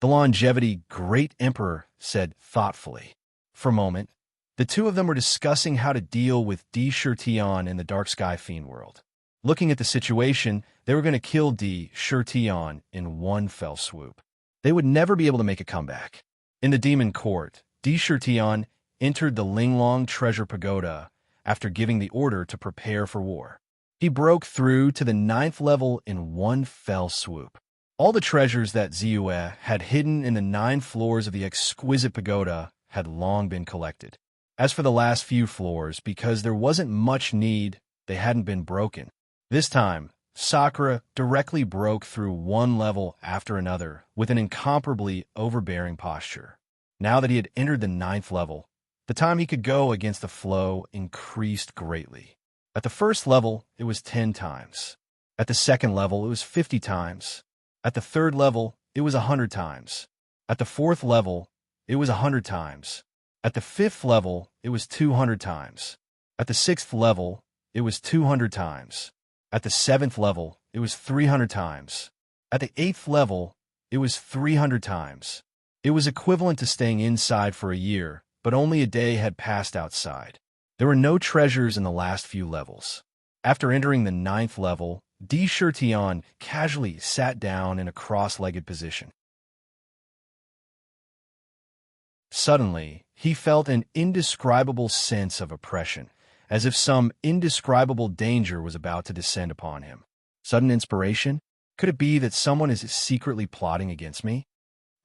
The longevity Great Emperor said thoughtfully. For a moment, the two of them were discussing how to deal with Tion in the Dark Sky Fiend world. Looking at the situation, they were going to kill Tion in one fell swoop. They would never be able to make a comeback. In the demon court, Tion entered the Linglong Treasure Pagoda after giving the order to prepare for war. He broke through to the 9th level in one fell swoop. All the treasures that Ziyue had hidden in the 9 floors of the exquisite pagoda had long been collected. As for the last few floors, because there wasn't much need, they hadn't been broken. This time, Sakura directly broke through one level after another with an incomparably overbearing posture. Now that he had entered the 9th level, the time he could go against the flow increased greatly. At the first level, it was 10 times. At the second level, it was 50 times. At the third level, it was 100 times. At the fourth level, it was 100 times. At the fifth level, it was 200 times. At the sixth level, it was 200 times. At the seventh level, it was 300 times. At the eighth level, it was 300 times. It was equivalent to staying inside for a year, but only a day had passed outside. There were no treasures in the last few levels. After entering the 9th level, Tion casually sat down in a cross-legged position. Suddenly, he felt an indescribable sense of oppression, as if some indescribable danger was about to descend upon him. Sudden inspiration? Could it be that someone is secretly plotting against me?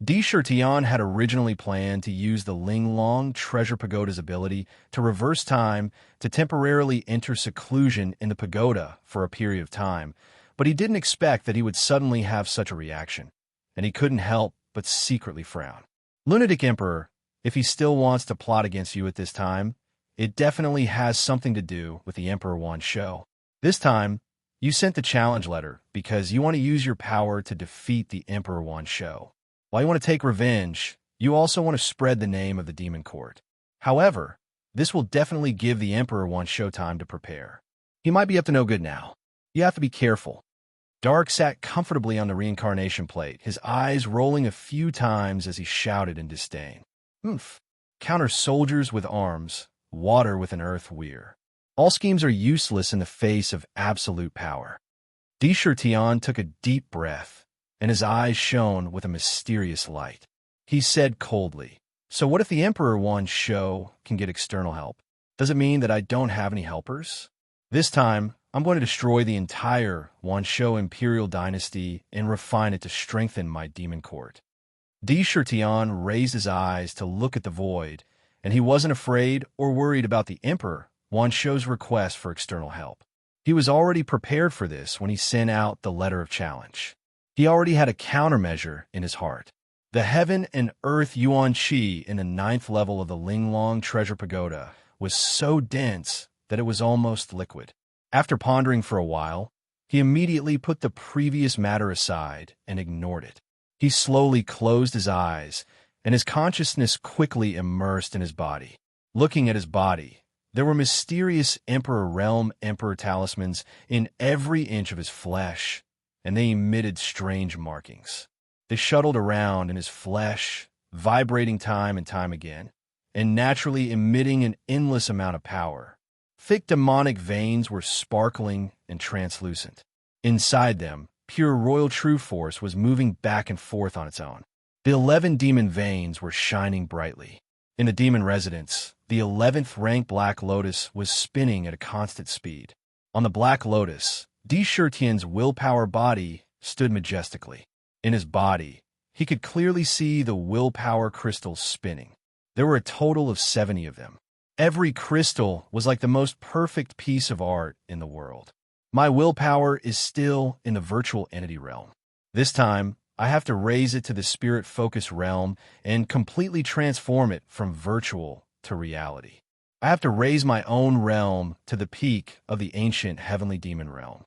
Tion had originally planned to use the Linglong Treasure Pagoda's ability to reverse time to temporarily enter seclusion in the pagoda for a period of time, but he didn't expect that he would suddenly have such a reaction, and he couldn't help but secretly frown. Lunatic Emperor, if he still wants to plot against you at this time, it definitely has something to do with the Emperor Wan show. This time, you sent the challenge letter because you want to use your power to defeat the Emperor Wan show. While you want to take revenge, you also want to spread the name of the demon court. However, this will definitely give the Emperor Wan show time to prepare. He might be up to no good now. You have to be careful. Dark sat comfortably on the reincarnation plate, his eyes rolling a few times as he shouted in disdain. Oomph. Counter soldiers with arms, water with an earth weir. All schemes are useless in the face of absolute power. Tion took a deep breath, and his eyes shone with a mysterious light. He said coldly, So what if the Emperor Wan show can get external help? Does it mean that I don't have any helpers? This time, I'm going to destroy the entire Wan show imperial dynasty and refine it to strengthen my demon court. Tion raised his eyes to look at the void, and he wasn't afraid or worried about the Emperor Wan show's request for external help. He was already prepared for this when he sent out the letter of challenge. He already had a countermeasure in his heart. The heaven and earth Yuan Qi in the 9th level of the Linglong Treasure Pagoda was so dense that it was almost liquid. After pondering for a while, he immediately put the previous matter aside and ignored it. He slowly closed his eyes, and his consciousness quickly immersed in his body. Looking at his body, there were mysterious Emperor Realm Emperor talismans in every inch of his flesh, and they emitted strange markings. They shuttled around in his flesh, vibrating time and time again, and naturally emitting an endless amount of power. Thick demonic veins were sparkling and translucent. Inside them, pure royal true force was moving back and forth on its own. The 11 demon veins were shining brightly. In the demon residence, the 11th rank Black Lotus was spinning at a constant speed. On the Black Lotus, Di Shirtian's willpower body stood majestically. In his body, he could clearly see the willpower crystals spinning. There were a total of 70 of them. Every crystal was like the most perfect piece of art in the world. My willpower is still in the virtual entity realm. This time, I have to raise it to the spirit focus realm and completely transform it from virtual to reality. I have to raise my own realm to the peak of the ancient heavenly demon realm.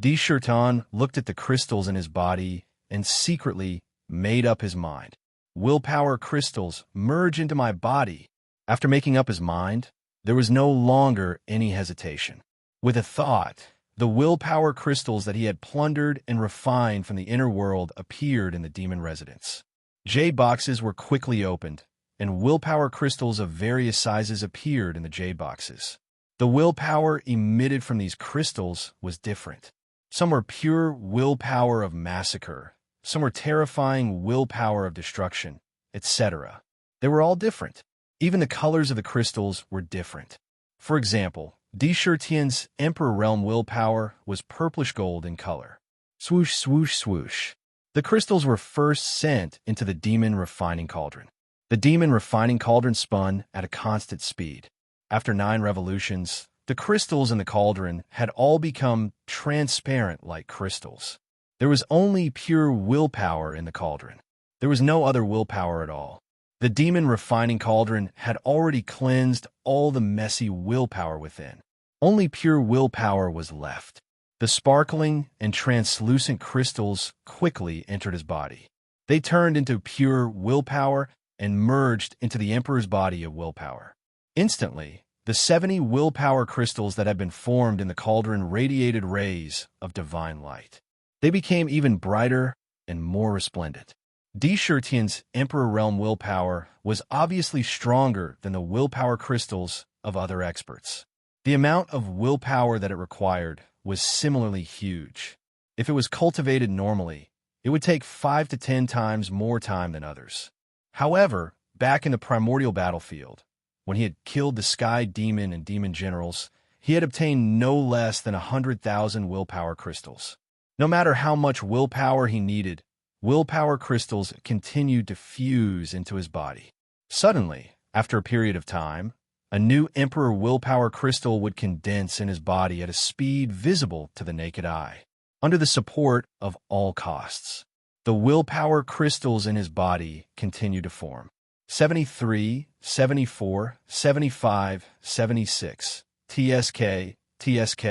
Di Shirtan looked at the crystals in his body and secretly made up his mind. Willpower crystals merge into my body. After making up his mind, there was no longer any hesitation. With a thought, the willpower crystals that he had plundered and refined from the inner world appeared in the demon residence. Jade boxes were quickly opened, and willpower crystals of various sizes appeared in the jade boxes. The willpower emitted from these crystals was different. Some were pure willpower of massacre, some were terrifying willpower of destruction, etc. They were all different. Even the colors of the crystals were different. For example, Di Shirtian's Emperor Realm willpower was purplish gold in color. Swoosh, swoosh, swoosh. The crystals were first sent into the demon refining cauldron. The demon refining cauldron spun at a constant speed. After 9 revolutions, the crystals in the cauldron had all become transparent like crystals. There was only pure willpower in the cauldron. There was no other willpower at all. The demon refining cauldron had already cleansed all the messy willpower within. Only pure willpower was left. The sparkling and translucent crystals quickly entered his body. They turned into pure willpower and merged into the Emperor's body of willpower. Instantly, the 70 willpower crystals that had been formed in the cauldron radiated rays of divine light. They became even brighter and more resplendent. Di Shirtian's Emperor Realm willpower was obviously stronger than the willpower crystals of other experts. The amount of willpower that it required was similarly huge. If it was cultivated normally, it would take 5 to 10 times more time than others. However, back in the primordial battlefield, when he had killed the Sky Demon and Demon Generals, he had obtained no less than 100,000 willpower crystals. No matter how much willpower he needed, willpower crystals continued to fuse into his body. Suddenly, after a period of time, a new Emperor willpower crystal would condense in his body at a speed visible to the naked eye, under the support of all costs. The willpower crystals in his body continued to form. 73, 74, 75, 76. TSK, TSK.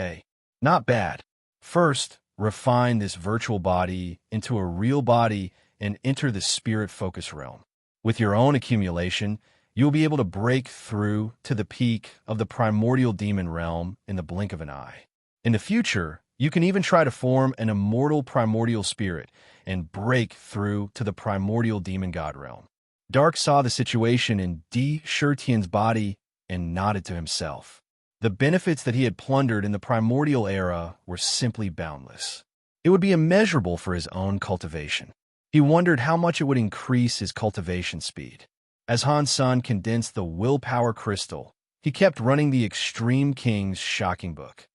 Not bad. First, refine this virtual body into a real body and enter the spirit focus realm. With your own accumulation, you'll be able to break through to the peak of the primordial demon realm in the blink of an eye. In the future, you can even try to form an immortal primordial spirit and break through to the primordial demon god realm. Dark saw the situation in Di Shirtian's body and nodded to himself. The benefits that he had plundered in the primordial era were simply boundless. It would be immeasurable for his own cultivation. He wondered how much it would increase his cultivation speed. As Han Sun condensed the willpower crystal, he kept running the Extreme King's shocking book.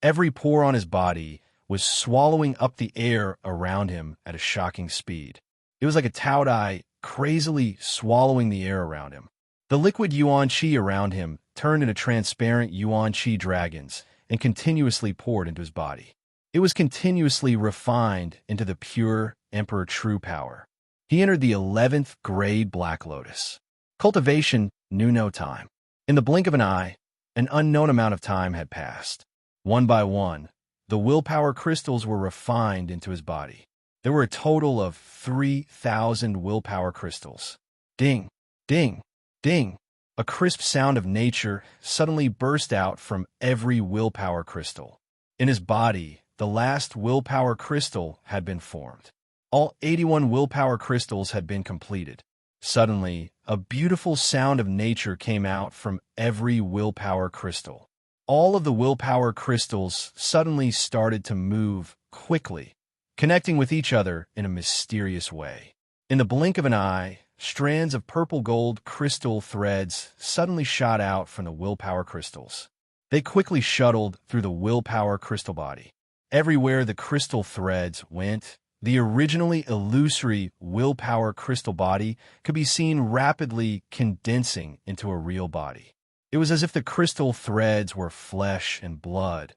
Every pore on his body was swallowing up the air around him at a shocking speed. It was like a Taodai crazily swallowing the air around him. The liquid Yuan Qi around him turned into transparent Yuan Qi dragons and continuously poured into his body. It was continuously refined into the pure Emperor True Power. He entered the 11th grade Black Lotus. Cultivation knew no time. In the blink of an eye, an unknown amount of time had passed. One by one, the willpower crystals were refined into his body. There were a total of 3,000 willpower crystals. Ding, ding, ding. A crisp sound of nature suddenly burst out from every willpower crystal. In his body, the last willpower crystal had been formed. All 81 willpower crystals had been completed. Suddenly, a beautiful sound of nature came out from every willpower crystal. All of the willpower crystals suddenly started to move quickly, connecting with each other in a mysterious way. In the blink of an eye, strands of purple gold crystal threads suddenly shot out from the willpower crystals. They quickly shuttled through the willpower crystal body. Everywhere the crystal threads went, the originally illusory willpower crystal body could be seen rapidly condensing into a real body. It was as if the crystal threads were flesh and blood,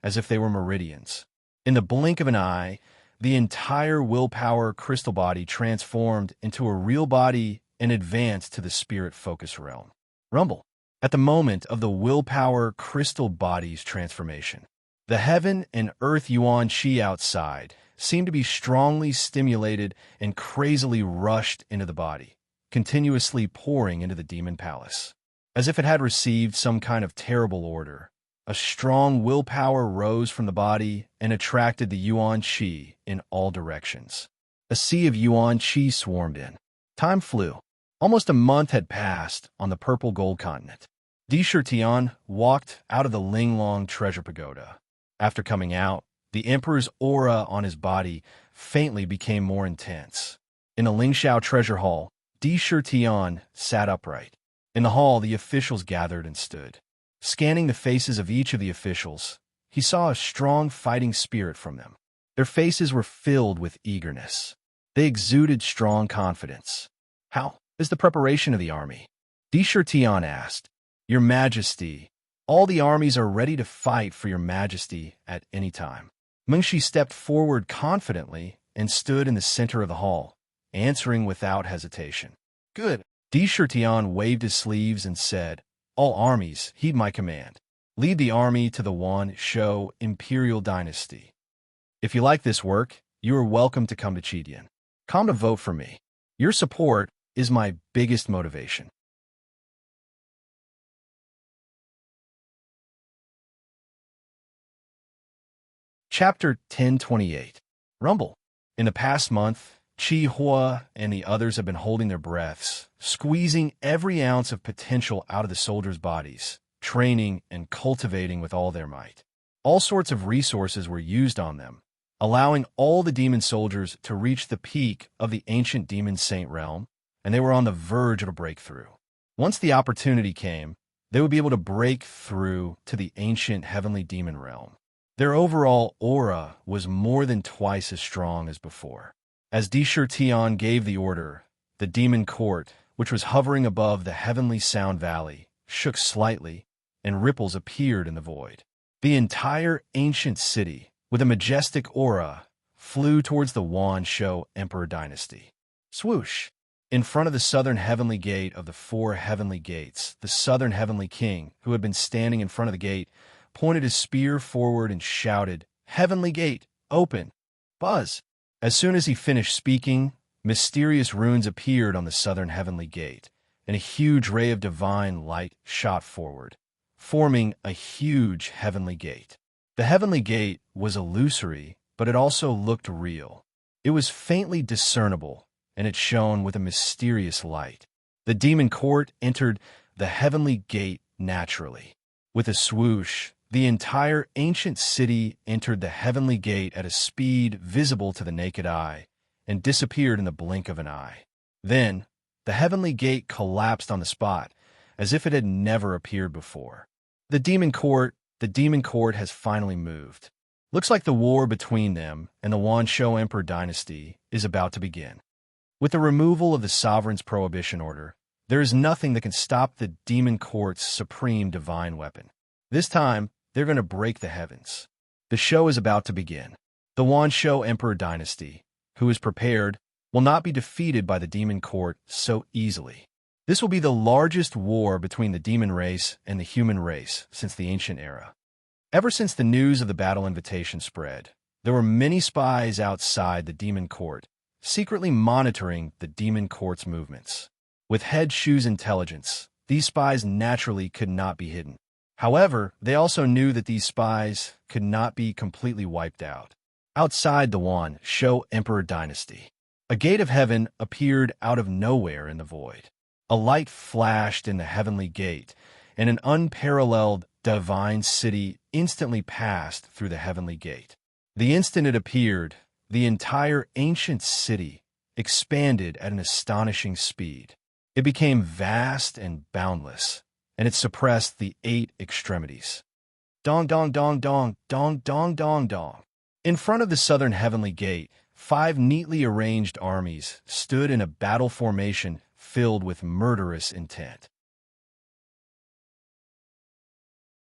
as if they were meridians. In the blink of an eye, the entire willpower crystal body transformed into a real body and advanced to the spirit focus realm. Rumble. At the moment of the willpower crystal body's transformation, the heaven and earth yuan qi outside seemed to be strongly stimulated and crazily rushed into the body, continuously pouring into the demon palace. As if it had received some kind of terrible order, a strong willpower rose from the body and attracted the yuan qi in all directions. A sea of yuan qi swarmed in. Time flew. Almost a month had passed on the purple gold continent. Di Shirtian walked out of the Linglong treasure pagoda. After coming out, the emperor's aura on his body faintly became more intense. In the Lingxiao treasure hall, Di Shirtian sat upright. In the hall, the officials gathered and stood. Scanning the faces of each of the officials, he saw a strong fighting spirit from them. Their faces were filled with eagerness. They exuded strong confidence. "How is the preparation of the army?" Di Shirtian asked. "Your Majesty, all the armies are ready to fight for your Majesty at any time." Mengshi stepped forward confidently and stood in the center of the hall, answering without hesitation. "Good." Di Shirtian waved his sleeves and said, "All armies, heed my command. Lead the army to the Wan Shou Imperial Dynasty. If you like this work, you are welcome to come to Chidian. Come to vote for me. Your support is my biggest motivation." Chapter 1028. Rumble. In the past month, Chi Hua and the others have been holding their breaths, squeezing every ounce of potential out of the soldiers' bodies, training and cultivating with all their might. All sorts of resources were used on them, allowing all the demon soldiers to reach the peak of the ancient demon saint realm, and they were on the verge of a breakthrough. Once the opportunity came, they would be able to break through to the ancient heavenly demon realm. Their overall aura was more than twice as strong as before. As Di Shirtian gave the order, the demon court, which was hovering above the heavenly sound valley, shook slightly, and ripples appeared in the void. The entire ancient city, with a majestic aura, flew towards the Wan Shou Emperor Dynasty. Swoosh! In front of the southern heavenly gate of the four heavenly gates, the southern heavenly king, who had been standing in front of the gate, pointed his spear forward and shouted, "Heavenly gate, open!" Buzz! As soon as he finished speaking, mysterious runes appeared on the southern heavenly gate, and a huge ray of divine light shot forward, forming a huge heavenly gate. The heavenly gate was illusory, but it also looked real. It was faintly discernible, and it shone with a mysterious light. The demon court entered the heavenly gate naturally. With a swoosh, the entire ancient city entered the heavenly gate at a speed visible to the naked eye and disappeared in the blink of an eye. Then, the heavenly gate collapsed on the spot, as if it had never appeared before. The demon court has finally moved. Looks like the war between them and the Wan Shou Emperor Dynasty is about to begin. With the removal of the sovereign's prohibition order, there is nothing that can stop the demon court's supreme divine weapon. This time, they're going to break the heavens. The show is about to begin. The Wan Shou Emperor Dynasty, who is prepared, will not be defeated by the demon court so easily. This will be the largest war between the demon race and the human race since the ancient era. Ever since the news of the battle invitation spread, there were many spies outside the demon court, secretly monitoring the demon court's movements. With head shoes intelligence, these spies naturally could not be hidden. However, they also knew that these spies could not be completely wiped out. Outside the Wan Shou Emperor Dynasty, A gate of heaven appeared out of nowhere in the void. A light flashed in the heavenly gate, and an unparalleled divine city instantly passed through the heavenly gate. The instant it appeared, the entire ancient city expanded at an astonishing speed. It became vast and boundless, and it suppressed the 8 extremities. Dong, dong, dong, dong, dong, dong, dong, dong. In front of the southern heavenly gate, 5 neatly arranged armies stood in a battle formation filled with murderous intent.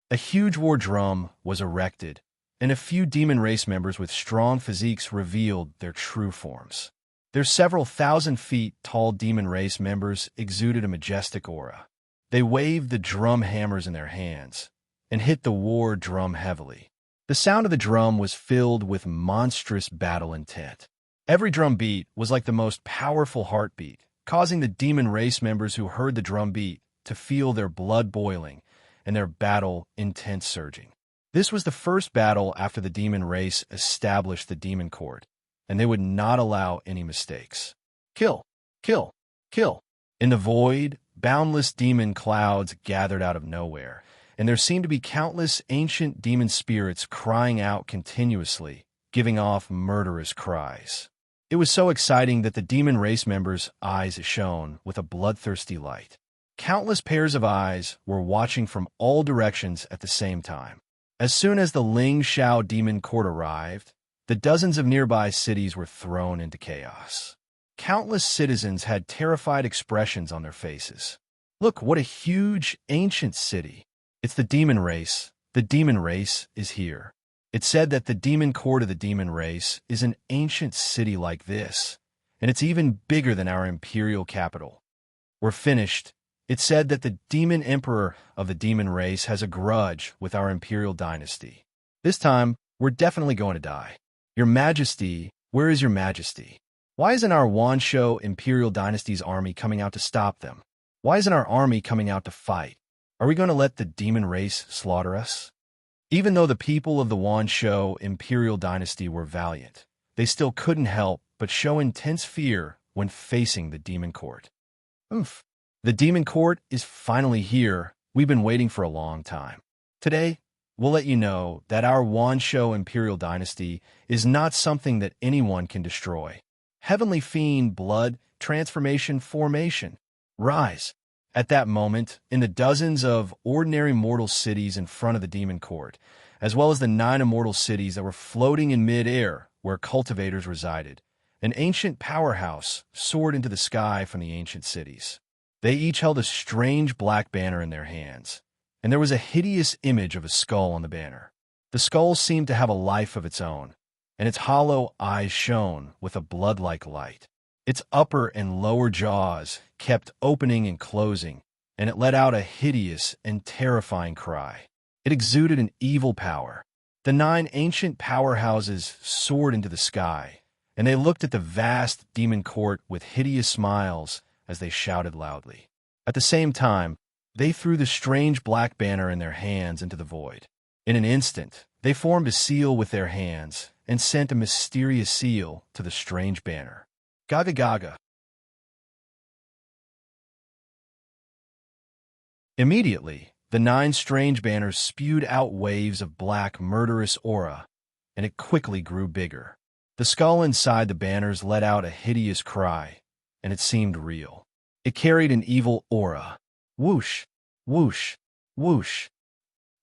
A huge war drum was erected, and a few demon race members with strong physiques revealed their true forms. Their several thousand feet tall demon race members exuded a majestic aura. They waved the drum hammers in their hands and hit the war drum heavily. The sound of the drum was filled with monstrous battle intent. Every drum beat was like the most powerful heartbeat, causing the demon race members who heard the drum beat to feel their blood boiling and their battle intent surging. This was the first battle after the demon race established the demon court, and they would not allow any mistakes. Kill, kill, kill. In the void, boundless demon clouds gathered out of nowhere, and there seemed to be countless ancient demon spirits crying out continuously, giving off murderous cries. It was so exciting that the demon race members' eyes shone with a bloodthirsty light. Countless pairs of eyes were watching from all directions at the same time. As soon as the Ling Shao demon court arrived, the dozens of nearby cities were thrown into chaos. Countless citizens had terrified expressions on their faces. Look, what a huge, ancient city. It's the demon race. The demon race is here. It said that the demon court of the demon race is an ancient city like this, and it's even bigger than our imperial capital. We're finished. It said that the demon emperor of the demon race has a grudge with our imperial dynasty. This time, we're definitely going to die. Your Majesty, where is your Majesty? Why isn't our Wansho imperial dynasty's army coming out to stop them? Why isn't our army coming out to fight? Are we going to let the demon race slaughter us? Even though the people of the Wansho imperial dynasty were valiant, they still couldn't help but show intense fear when facing the demon court. Oof. The demon court is finally here. We've been waiting for a long time. Today, we'll let you know that our Wansho imperial dynasty is not something that anyone can destroy. Heavenly fiend, blood, transformation, formation. Rise. At that moment, in the dozens of ordinary mortal cities in front of the demon court, as well as the 9 immortal cities that were floating in mid-air where cultivators resided, an ancient powerhouse soared into the sky from the ancient cities. They each held a strange black banner in their hands, and there was a hideous image of a skull on the banner. The skull seemed to have a life of its own, and its hollow eyes shone with a blood-like light. Its upper and lower jaws kept opening and closing, and it let out a hideous and terrifying cry. It exuded an evil power. The 9 ancient powerhouses soared into the sky, and they looked at the vast demon court with hideous smiles as they shouted loudly. At the same time, they threw the strange black banner in their hands into the void. In an instant, they formed a seal with their hands and sent a mysterious seal to the strange banner. Gaga Gaga. Immediately, the 9 strange banners spewed out waves of black, murderous aura, and it quickly grew bigger. The skull inside the banners let out a hideous cry, and it seemed real. It carried an evil aura. Whoosh, whoosh, whoosh.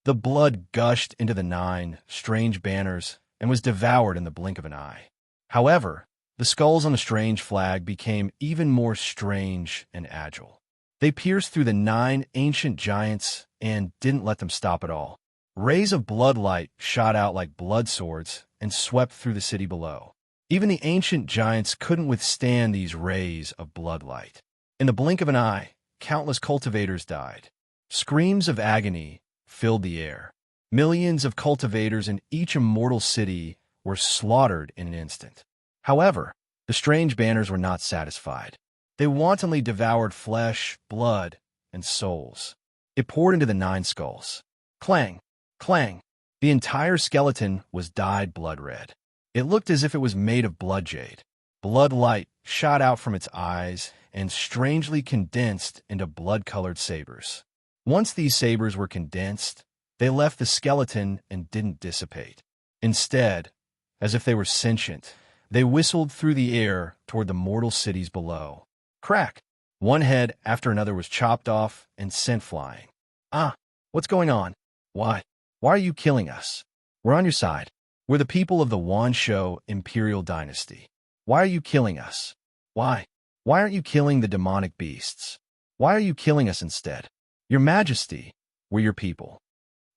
The blood gushed into the 9 strange banners and was devoured in the blink of an eye. However, the skulls on the strange flag became even more strange and agile. They pierced through the 9 ancient giants and didn't let them stop at all. Rays of bloodlight shot out like blood swords and swept through the city below. Even the ancient giants couldn't withstand these rays of bloodlight. In the blink of an eye, countless cultivators died. Screams of agony filled the air. Millions of cultivators in each immortal city were slaughtered in an instant. However, the strange banners were not satisfied. They wantonly devoured flesh, blood, and souls. It poured into the 9 skulls. Clang, clang. The entire skeleton was dyed blood red. It looked as if it was made of blood jade. Blood light shot out from its eyes and strangely condensed into blood-colored sabers. Once these sabers were condensed, they left the skeleton and didn't dissipate. Instead, as if they were sentient, they whistled through the air toward the mortal cities below. Crack! One head after another was chopped off and sent flying. Ah, what's going on? Why? Why are you killing us? We're on your side. We're the people of the Wansho Imperial Dynasty. Why are you killing us? Why? Why aren't you killing the demonic beasts? Why are you killing us instead? Your Majesty, we're your people.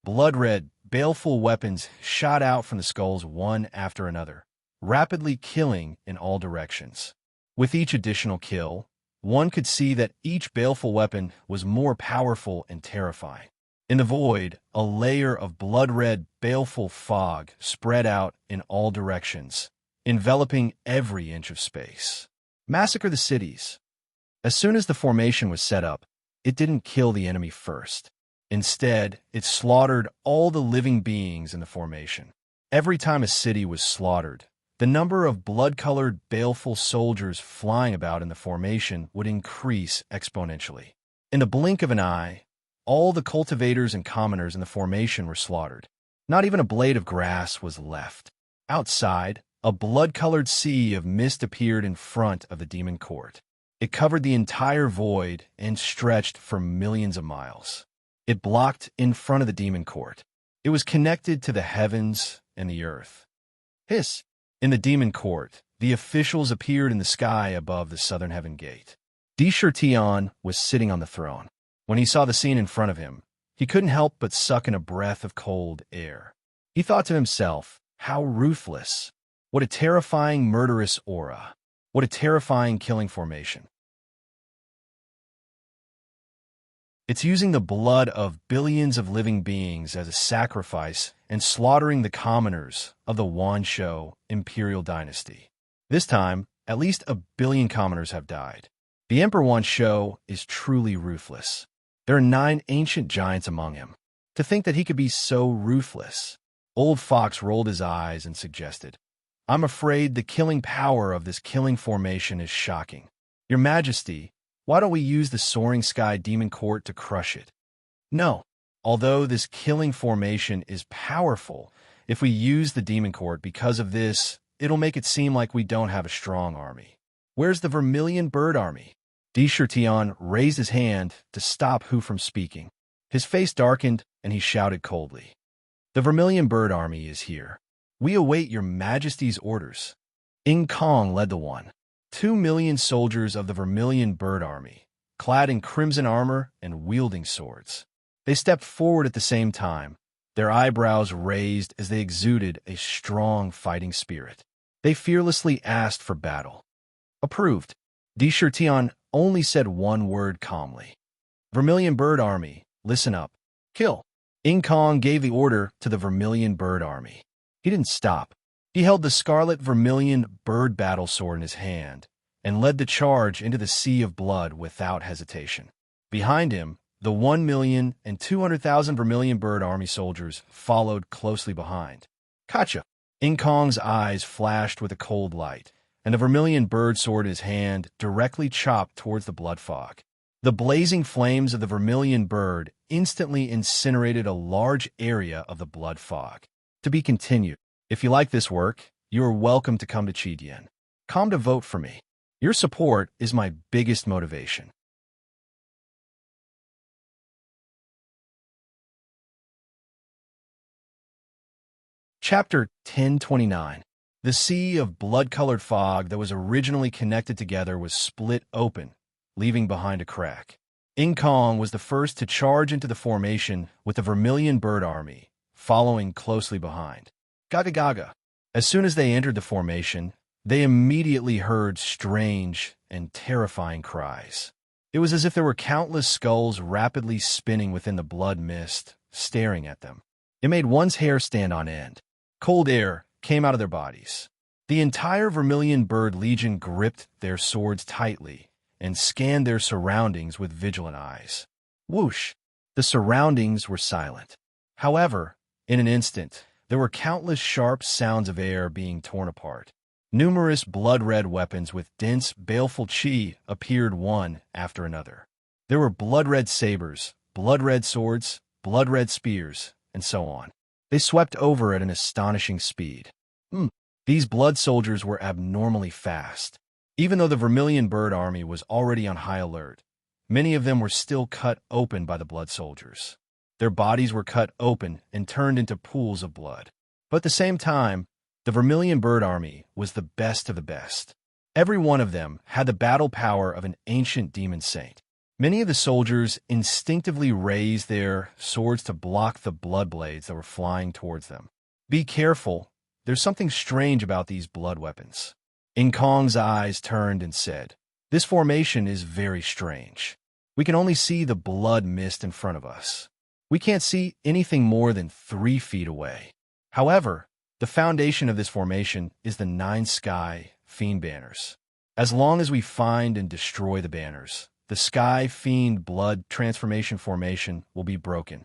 Blood-red, baleful weapons shot out from the skulls one after another, rapidly killing in all directions. With each additional kill, one could see that each baleful weapon was more powerful and terrifying. In the void, a layer of blood-red, baleful fog spread out in all directions, enveloping every inch of space. Massacre the cities. As soon as the formation was set up, it didn't kill the enemy first. Instead, it slaughtered all the living beings in the formation. Every time a city was slaughtered, the number of blood-colored, baleful soldiers flying about in the formation would increase exponentially. In the blink of an eye, all the cultivators and commoners in the formation were slaughtered. Not even a blade of grass was left. Outside, a blood-colored sea of mist appeared in front of the demon court. It covered the entire void and stretched for millions of miles. It blocked in front of the demon court. It was connected to the heavens and the earth. Hiss! In the demon court, the officials appeared in the sky above the southern heaven gate. Tion was sitting on the throne. When he saw the scene in front of him, he couldn't help but suck in a breath of cold air. He thought to himself, how ruthless. What a terrifying, murderous aura. What a terrifying killing formation. It's using the blood of billions of living beings as a sacrifice and slaughtering the commoners of the Wansho Imperial Dynasty. This time, at least 1 billion commoners have died. The Emperor Wansho is truly ruthless. There are 9 ancient giants among him. To think that he could be so ruthless. Old Fox rolled his eyes and suggested, I'm afraid the killing power of this killing formation is shocking. Your Majesty, why don't we use the Soaring Sky Demon Court to crush it? No. Although this killing formation is powerful, if we use the Demon Court because of this, it'll make it seem like we don't have a strong army. Where's the Vermilion Bird Army? Tion raised his hand to stop Hu from speaking. His face darkened, and he shouted coldly. The Vermilion Bird Army is here. We await your Majesty's orders. Ing Kong led the one. 2 million soldiers of the Vermilion Bird Army, clad in crimson armor and wielding swords. They stepped forward at the same time, their eyebrows raised as they exuded a strong fighting spirit. They fearlessly asked for battle. Approved. Tion only said one word calmly. Vermilion Bird Army, listen up. Kill. Ing Kong gave the order to the Vermilion Bird Army. He didn't stop. He held the scarlet vermilion bird battle sword in his hand and led the charge into the sea of blood without hesitation. Behind him, the 1,200,000 Vermilion Bird Army soldiers followed closely behind. Gotcha! Ing Kong's eyes flashed with a cold light, and the vermilion bird sword in his hand directly chopped towards the blood fog. The blazing flames of the vermilion bird instantly incinerated a large area of the blood fog. To be continued. If you like this work, you are welcome to come to Chidian. Come to vote for me. Your support is my biggest motivation. Chapter 1029. The sea of blood-colored fog that was originally connected together was split open, leaving behind a crack. Ing Kong was the first to charge into the formation with the Vermilion Bird Army, following closely behind. Gaga gaga. As soon as they entered the formation, they immediately heard strange and terrifying cries. It was as if there were countless skulls rapidly spinning within the blood mist, staring at them. It made one's hair stand on end. Cold air came out of their bodies. The entire Vermilion Bird Legion gripped their swords tightly and scanned their surroundings with vigilant eyes. Whoosh! The surroundings were silent. However, in an instant, there were countless sharp sounds of air being torn apart. Numerous blood-red weapons with dense, baleful chi appeared one after another. There were blood-red sabers, blood-red swords, blood-red spears, and so on. They swept over at an astonishing speed. These blood soldiers were abnormally fast. Even though the Vermilion Bird army was already on high alert, many of them were still cut open by the blood soldiers. Their bodies were cut open and turned into pools of blood. But at the same time, the Vermilion Bird army was the best of the best. Every one of them had the battle power of an ancient demon saint. Many of the soldiers instinctively raised their swords to block the blood blades that were flying towards them. Be careful, there's something strange about these blood weapons. Kong's eyes turned and said, "This formation is very strange. We can only see the blood mist in front of us. We can't see anything more than 3 feet away. However, the foundation of this formation is the 9 sky fiend banners. As long as we find and destroy the banners, the sky fiend blood transformation formation will be broken."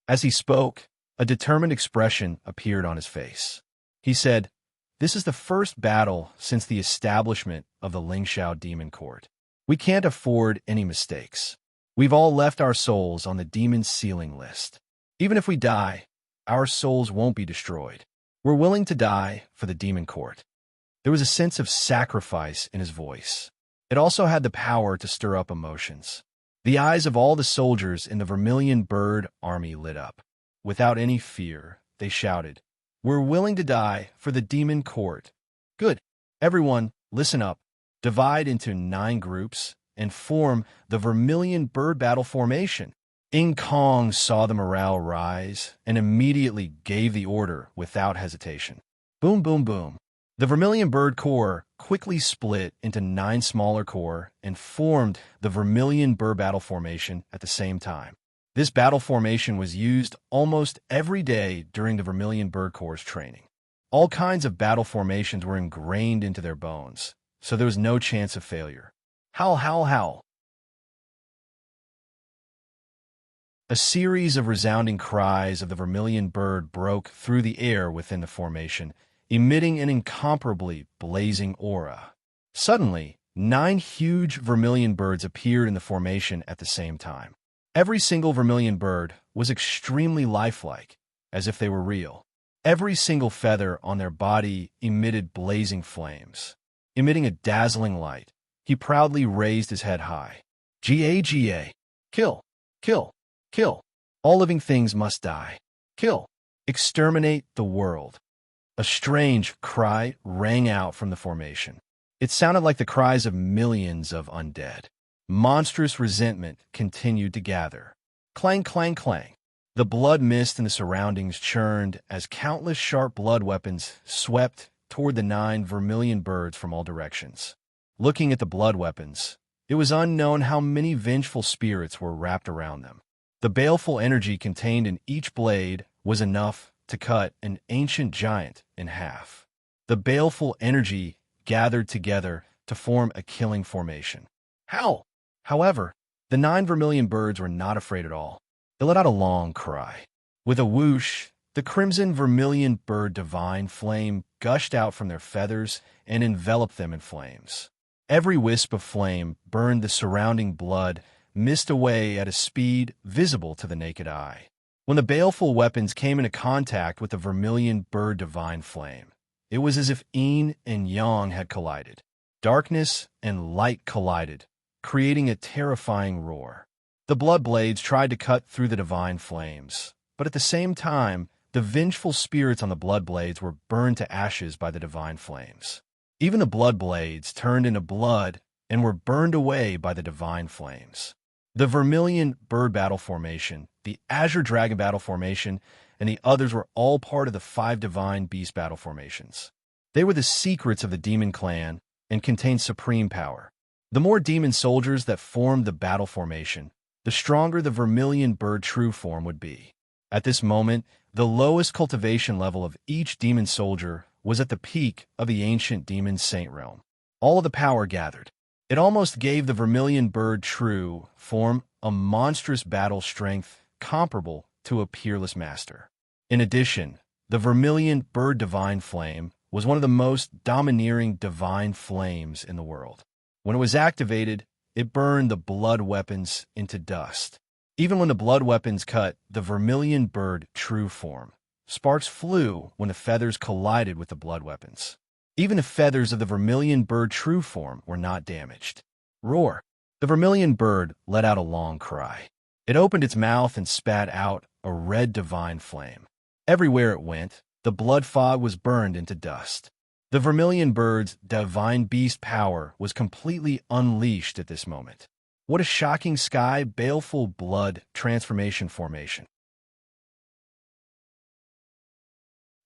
As he spoke, a determined expression appeared on his face. He said, "This is the first battle since the establishment of the Lingxiao Demon Court. We can't afford any mistakes. We've all left our souls on the demon's sealing list. Even if we die, our souls won't be destroyed. We're willing to die for the demon court." There was a sense of sacrifice in his voice. It also had the power to stir up emotions. The eyes of all the soldiers in the Vermilion Bird army lit up. Without any fear, they shouted, "We're willing to die for the demon court." "Good. Everyone, listen up. Divide into 9 groups and form the Vermilion Bird battle formation." Kong saw the morale rise and immediately gave the order without hesitation. Boom, boom, boom. The Vermilion Bird Corps quickly split into 9 smaller corps and formed the Vermilion Bird battle formation at the same time. This battle formation was used almost every day during the Vermilion Bird Corps' training. All kinds of battle formations were ingrained into their bones, so there was no chance of failure. Howl, howl, howl. A series of resounding cries of the Vermilion Bird broke through the air within the formation, emitting an incomparably blazing aura. Suddenly, 9 huge vermilion birds appeared in the formation at the same time. Every single vermilion bird was extremely lifelike, as if they were real. Every single feather on their body emitted blazing flames. Emitting a dazzling light, he proudly raised his head high. "Ga. Kill! Kill! Kill! All living things must die. Kill! Exterminate the world." A strange cry rang out from the formation. It sounded like the cries of millions of undead. Monstrous resentment continued to gather. Clang, clang, clang. The blood mist in the surroundings churned as countless sharp blood weapons swept toward the 9 vermilion birds from all directions. Looking at the blood weapons, it was unknown how many vengeful spirits were wrapped around them. The baleful energy contained in each blade was enough to cut an ancient giant in half. The baleful energy gathered together to form a killing formation. Howl! However, the 9 vermilion birds were not afraid at all. They let out a long cry. With a whoosh, the crimson vermilion bird divine flame gushed out from their feathers and enveloped them in flames. Every wisp of flame burned the surrounding blood mist away at a speed visible to the naked eye. When the baleful weapons came into contact with the vermilion bird divine flame, it was as if yin and yang had collided. Darkness and light collided, creating a terrifying roar. The blood blades tried to cut through the divine flames, but at the same time, the vengeful spirits on the blood blades were burned to ashes by the divine flames. Even the blood blades turned into blood and were burned away by the divine flames. The Vermilion Bird Battle Formation, the Azure Dragon Battle Formation, and the others were all part of the 5 Divine Beast Battle Formations. They were the secrets of the Demon Clan and contained supreme power. The more demon soldiers that formed the battle formation, the stronger the Vermilion Bird true form would be. At this moment, the lowest cultivation level of each demon soldier was at the peak of the ancient demon saint realm. All of the power gathered. It almost gave the Vermilion Bird true form a monstrous battle strength comparable to a peerless master. In addition, the Vermilion Bird Divine Flame was one of the most domineering divine flames in the world. When it was activated, it burned the blood weapons into dust. Even when the blood weapons cut the vermilion bird true form, sparks flew when the feathers collided with the blood weapons. Even the feathers of the vermilion bird true form were not damaged. Roar! The vermilion bird let out a long cry. It opened its mouth and spat out a red divine flame. Everywhere it went, the blood fog was burned into dust. The vermilion bird's divine beast power was completely unleashed at this moment. What a shocking sky, baleful blood transformation formation.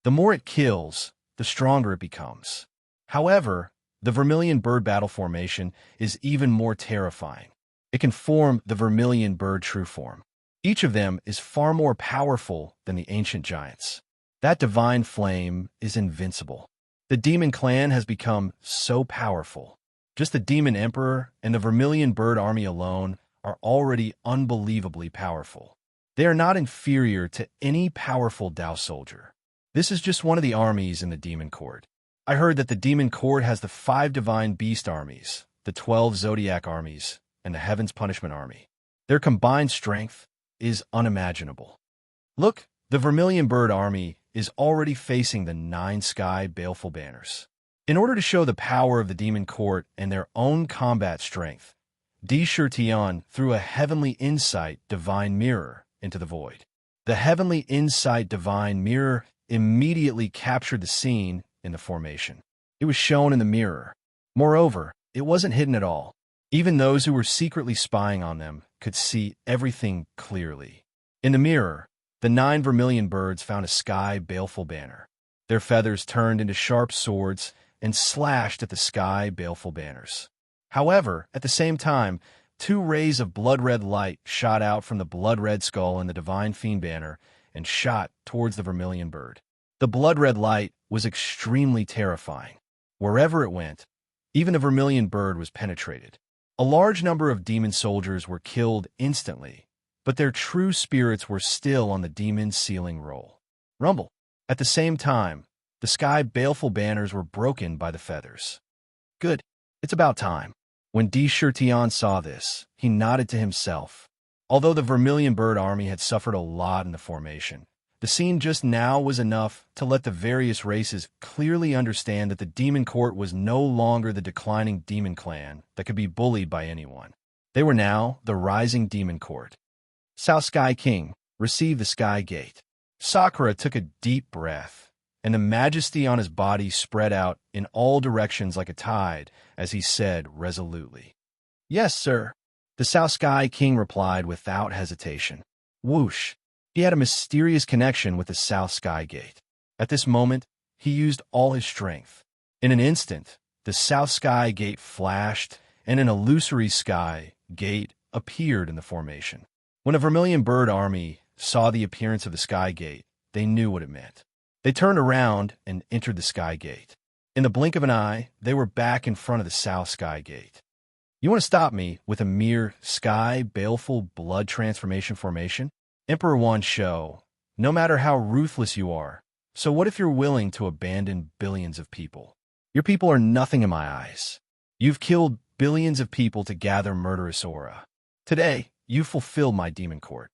The more it kills, the stronger it becomes. However, the vermilion bird battle formation is even more terrifying. It can form the vermilion bird true form. Each of them is far more powerful than the ancient giants. That divine flame is invincible. The demon clan has become so powerful. Just the demon emperor and the vermilion bird army alone are already unbelievably powerful. They are not inferior to any powerful Dao soldier. This is just one of the armies in the demon court. I heard that the demon court has the 5 divine beast armies, the 12 zodiac armies, and the heaven's punishment army. Their combined strength is unimaginable. Look, the vermilion bird army is already facing the 9 sky baleful banners. In order to show the power of the demon court and their own combat strength, Di Shirtian threw a heavenly insight divine mirror into the void. The heavenly insight divine mirror immediately captured the scene in the formation. It was shown in the mirror. Moreover, it wasn't hidden at all. Even those who were secretly spying on them could see everything clearly. In the mirror, the 9 vermilion birds found a sky baleful banner. Their feathers turned into sharp swords and slashed at the sky baleful banners. However, at the same time, 2 rays of blood-red light shot out from the blood-red skull in the divine fiend banner and shot towards the vermilion bird. The blood-red light was extremely terrifying. Wherever it went, even the vermilion bird was penetrated. A large number of demon soldiers were killed instantly, but their true spirits were still on the demon sealing roll. Rumble. At the same time, the sky baleful banners were broken by the feathers. Good. It's about time. When Di Shirtian saw this, he nodded to himself. Although the vermilion bird army had suffered a lot in the formation, the scene just now was enough to let the various races clearly understand that the demon court was no longer the declining demon clan that could be bullied by anyone. They were now the rising demon court. South Sky King received the Sky Gate. Sakura took a deep breath, and the majesty on his body spread out in all directions like a tide as he said resolutely, "Yes, sir." The South Sky King replied without hesitation. Whoosh! He had a mysterious connection with the South Sky Gate. At this moment, he used all his strength. In an instant, the South Sky Gate flashed, and an illusory sky gate appeared in the formation. When a vermilion bird army saw the appearance of the Sky Gate, they knew what it meant. They turned around and entered the Sky Gate. In the blink of an eye, they were back in front of the South Sky Gate. You want to stop me with a mere sky baleful blood transformation formation? Emperor Wan Shou, no matter how ruthless you are, so what if you're willing to abandon billions of people? Your people are nothing in my eyes. You've killed billions of people to gather murderous aura. Today, you fulfilled my demon court.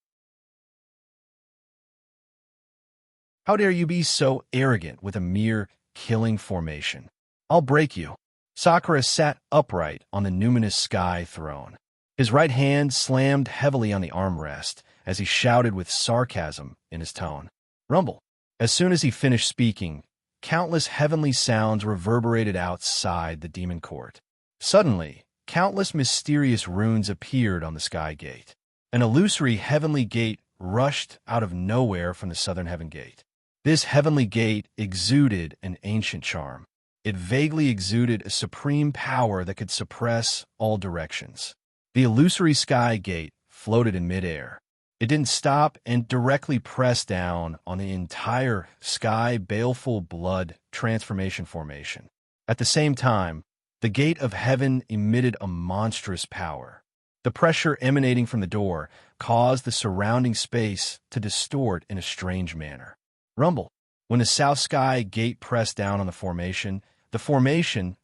How dare you be so arrogant with a mere killing formation? I'll break you. Sakura sat upright on the numinous sky throne. His right hand slammed heavily on the armrest as he shouted with sarcasm in his tone. Rumble. As soon as he finished speaking, countless heavenly sounds reverberated outside the demon court. Suddenly, countless mysterious runes appeared on the Sky Gate. An illusory heavenly gate rushed out of nowhere from the southern heaven gate. This heavenly gate exuded an ancient charm. It vaguely exuded a supreme power that could suppress all directions. The illusory Sky Gate floated in midair. It didn't stop and directly pressed down on the entire sky baleful blood transformation formation. At the same time, the gate of heaven emitted a monstrous power. The pressure emanating from the door caused the surrounding space to distort in a strange manner. Rumble. When the South Sky Gate pressed down on the formation,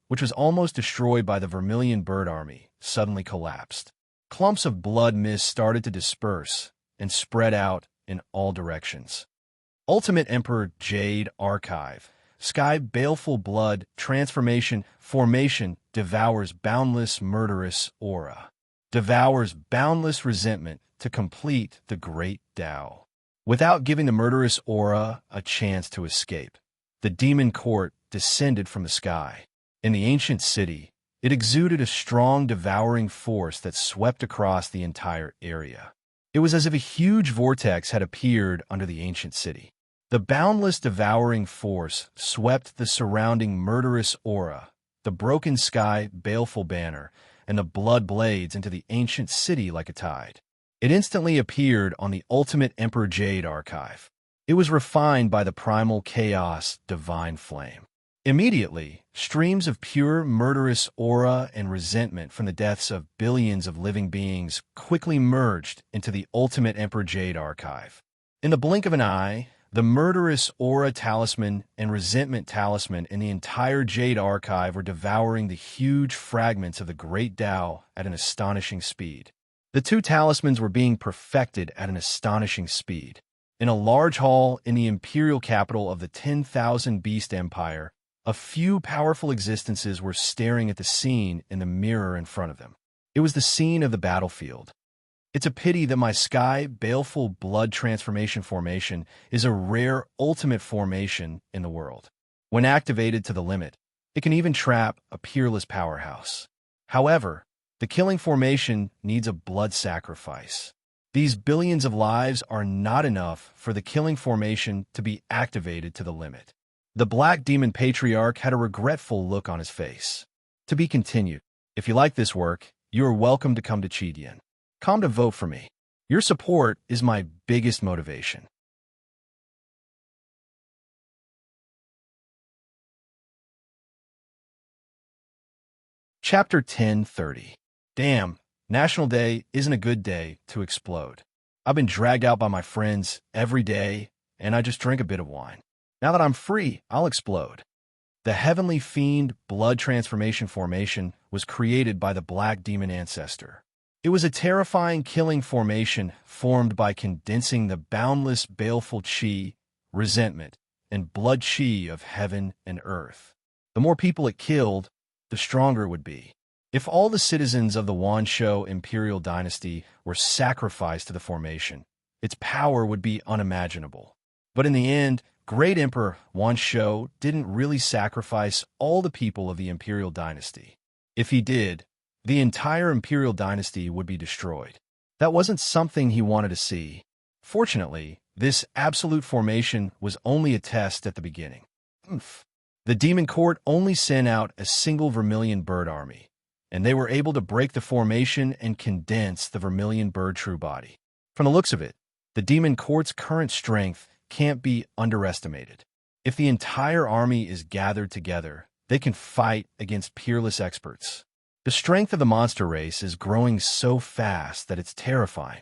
which was almost destroyed by the Vermilion Bird Army, suddenly collapsed. Clumps of blood mist started to disperse and spread out in all directions. Ultimate Emperor Jade Archive. Sky baleful blood, transformation, formation, devours boundless murderous aura. Devours boundless resentment to complete the great Tao. Without giving the murderous aura a chance to escape, the demon court descended from the sky. In the ancient city, it exuded a strong devouring force that swept across the entire area. It was as if a huge vortex had appeared under the ancient city. The boundless devouring force swept the surrounding murderous aura, the broken sky baleful banner, and the blood blades into the ancient city like a tide. It instantly appeared on the Ultimate Emperor Jade Archive. It was refined by the primal chaos divine flame. Immediately, streams of pure murderous aura and resentment from the deaths of billions of living beings quickly merged into the Ultimate Emperor Jade Archive. In the blink of an eye, the murderous aura talisman and resentment talisman in the entire Jade Archive were devouring the huge fragments of the Great Tao at an astonishing speed. The two talismans were being perfected at an astonishing speed. In a large hall in the imperial capital of the 10,000 Beast Empire, a few powerful existences were staring at the scene in the mirror in front of them. It was the scene of the battlefield. It's a pity that my sky baleful blood transformation formation is a rare ultimate formation in the world. When activated to the limit, it can even trap a peerless powerhouse. However, the killing formation needs a blood sacrifice. These billions of lives are not enough for the killing formation to be activated to the limit. The Black Demon Patriarch had a regretful look on his face. To be continued. If you like this work, you are welcome to come to Chidian. Come to vote for me. Your support is my biggest motivation. Chapter 10:30. Damn, National Day isn't a good day to explode. I've been dragged out by my friends every day, and I just drink a bit of wine. Now that I'm free, I'll explode. The Heavenly Fiend Blood Transformation Formation was created by the Black Demon Ancestor. It was a terrifying killing formation formed by condensing the boundless baleful chi, resentment, and blood chi of heaven and earth. The more people it killed, the stronger it would be. If all the citizens of the Wansho Imperial Dynasty were sacrificed to the formation, its power would be unimaginable. But in the end, Great Emperor Wansho didn't really sacrifice all the people of the Imperial Dynasty. If he did, the entire Imperial Dynasty would be destroyed. That wasn't something he wanted to see. Fortunately, this absolute formation was only a test at the beginning. The Demon Court only sent out a single Vermilion Bird Army, and they were able to break the formation and condense the Vermilion Bird True Body. From the looks of it, the Demon Court's current strength can't be underestimated. If the entire army is gathered together, they can fight against peerless experts. The strength of the monster race is growing so fast that it's terrifying.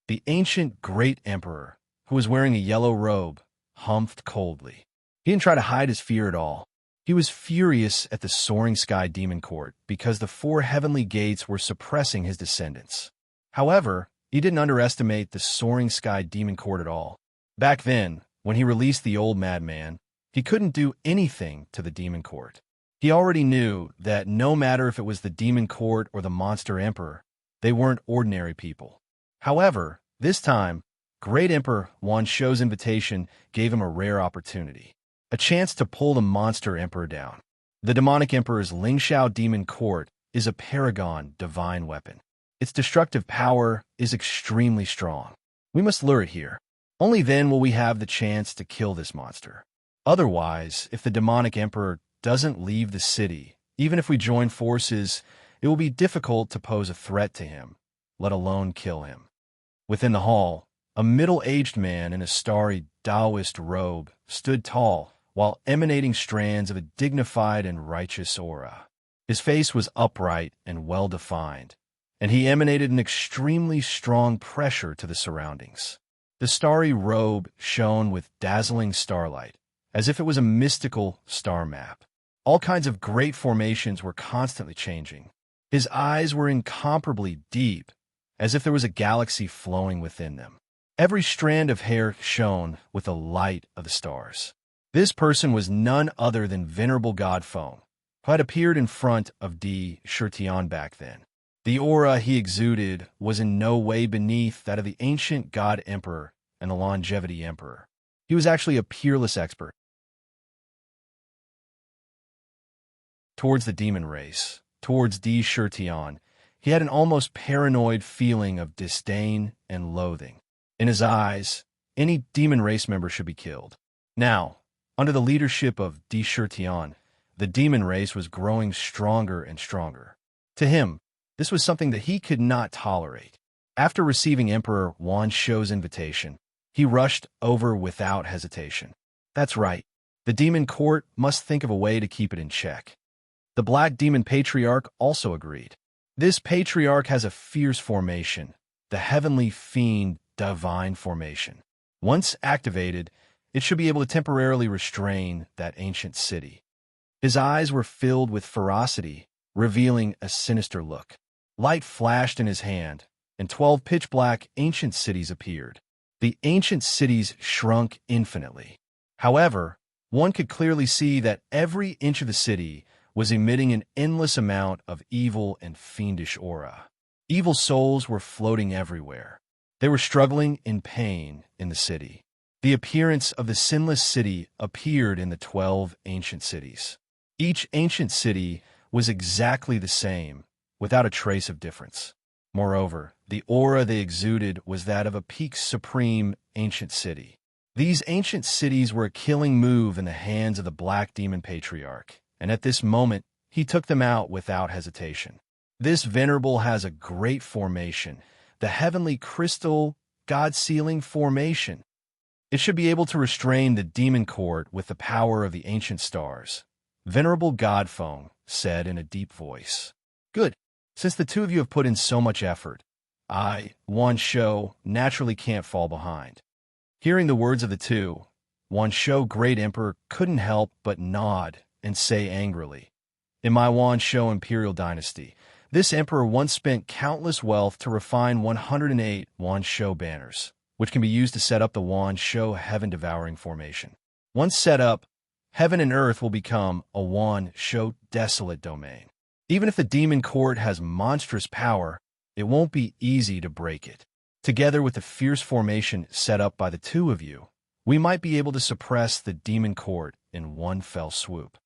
The ancient Great Emperor, who was wearing a yellow robe, humphed coldly. He didn't try to hide his fear at all. He was furious at the Soaring Sky Demon Court because the 4 heavenly gates were suppressing his descendants. However, he didn't underestimate the Soaring Sky Demon Court at all. Back then, when he released the old madman, he couldn't do anything to the Demon Court. He already knew that no matter if it was the Demon Court or the Monster Emperor, they weren't ordinary people. However, this time, Great Emperor Wansho's invitation gave him a rare opportunity. A chance to pull the Monster Emperor down. The Demonic Emperor's Lingxiao Demon Court is a paragon divine weapon. Its destructive power is extremely strong. We must lure it here. Only then will we have the chance to kill this monster. Otherwise, if the Demonic Emperor doesn't leave the city, even if we join forces, it will be difficult to pose a threat to him, let alone kill him. Within the hall, a middle-aged man in a starry Taoist robe stood tall while emanating strands of a dignified and righteous aura. His face was upright and well-defined, and he emanated an extremely strong pressure to the surroundings. The starry robe shone with dazzling starlight, as if it was a mystical star map. All kinds of great formations were constantly changing. His eyes were incomparably deep, as if there was a galaxy flowing within them. Every strand of hair shone with the light of the stars. This person was none other than venerable God Feng, who had appeared in front of D. Shirtian back then. The aura he exuded was in no way beneath that of the ancient God Emperor and the Longevity Emperor. He was actually a peerless expert towards the demon race, towards D. Shirtian. He had an almost paranoid feeling of disdain and loathing. In his eyes, any demon race member should be killed. Now, under the leadership of D. Shirtian, the demon race was growing stronger and stronger. To him, this was something that he could not tolerate. After receiving Emperor Wan Shou's invitation, he rushed over without hesitation. That's right, the demon court must think of a way to keep it in check. The Black Demon Patriarch also agreed. This patriarch has a fierce formation, the Heavenly Fiend Divine Formation. Once activated, it should be able to temporarily restrain that ancient city. His eyes were filled with ferocity, revealing a sinister look. Light flashed in his hand, and 12 pitch-black ancient cities appeared. The ancient cities shrunk infinitely. However, one could clearly see that every inch of the city was emitting an endless amount of evil and fiendish aura. Evil souls were floating everywhere. They were struggling in pain in the city. The appearance of the sinless city appeared in the 12 ancient cities. Each ancient city was exactly the same, without a trace of difference. Moreover, the aura they exuded was that of a peak supreme ancient city. These ancient cities were a killing move in the hands of the Black Demon Patriarch, and at this moment, he took them out without hesitation. This venerable has a great formation, the Heavenly Crystal God-Sealing Formation. It should be able to restrain the demon court with the power of the ancient stars. Venerable God Feng said in a deep voice. Good. Since the two of you have put in so much effort, I, Wan Shou, naturally can't fall behind. Hearing the words of the two, Wan Shou Great Emperor couldn't help but nod and say angrily, "In my Wan Shou Imperial Dynasty, this emperor once spent countless wealth to refine 108 Wan Shou banners, which can be used to set up the Wan Shou Heaven-Devouring Formation. Once set up, heaven and earth will become a Wan Shou desolate domain. Even if the demon court has monstrous power, it won't be easy to break it. Together with the fierce formation set up by the two of you, we might be able to suppress the demon court in one fell swoop."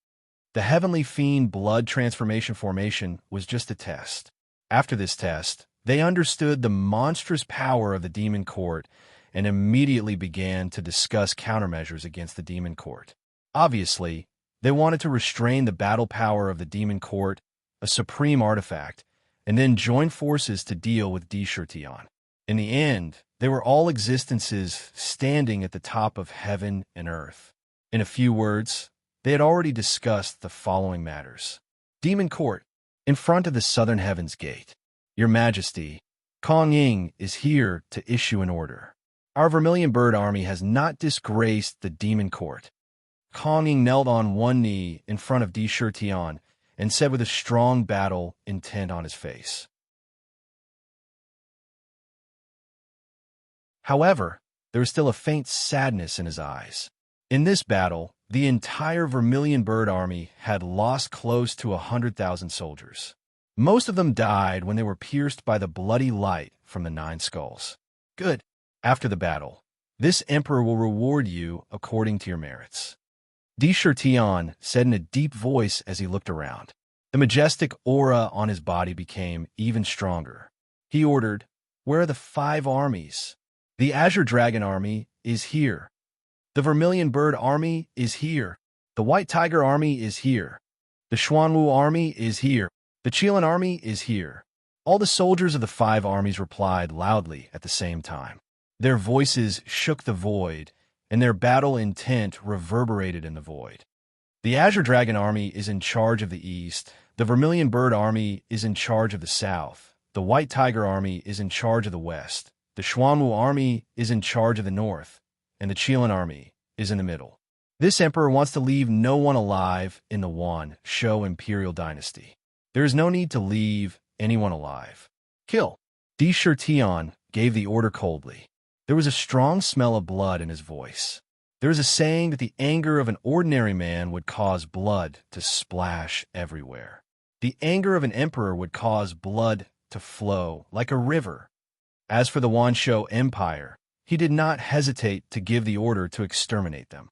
The Heavenly Fiend Blood Transformation Formation was just a test. After this test, they understood the monstrous power of the demon court and immediately began to discuss countermeasures against the demon court. Obviously, they wanted to restrain the battle power of the demon court, a supreme artifact, and then join forces to deal with D. Shirtian. In the end, they were all existences standing at the top of heaven and earth. In a few words, they had already discussed the following matters. Demon Court, in front of the Southern Heavens Gate. Your Majesty, Kong Ying is here to issue an order. Our Vermilion Bird Army has not disgraced the Demon Court. Kong Ying knelt on one knee in front of D. Shirtian and said with a strong battle intent on his face. However, there was still a faint sadness in his eyes. In this battle, the entire Vermilion Bird Army had lost close to 100,000 soldiers. Most of them died when they were pierced by the bloody light from the 9 skulls. Good. After the battle, this emperor will reward you according to your merits. D. Shirtian said in a deep voice as he looked around. The majestic aura on his body became even stronger. He ordered, "Where are the 5 armies? The Azure Dragon Army is here. The Vermilion Bird Army is here. The White Tiger Army is here. The Xuanwu Army is here. The Qilin Army is here." All the soldiers of the 5 armies replied loudly at the same time. Their voices shook the void, and their battle intent reverberated in the void. The Azure Dragon Army is in charge of the east. The Vermilion Bird Army is in charge of the south. The White Tiger Army is in charge of the west. The Xuanwu Army is in charge of the north, and the Qilin Army is in the middle. This emperor wants to leave no one alive in the Wan Shou imperial dynasty. There is no need to leave anyone alive. Kill. Di Shirtian gave the order coldly. There was a strong smell of blood in his voice. There is a saying that the anger of an ordinary man would cause blood to splash everywhere. The anger of an emperor would cause blood to flow like a river. As for the Wan Shou Empire, he did not hesitate to give the order to exterminate them.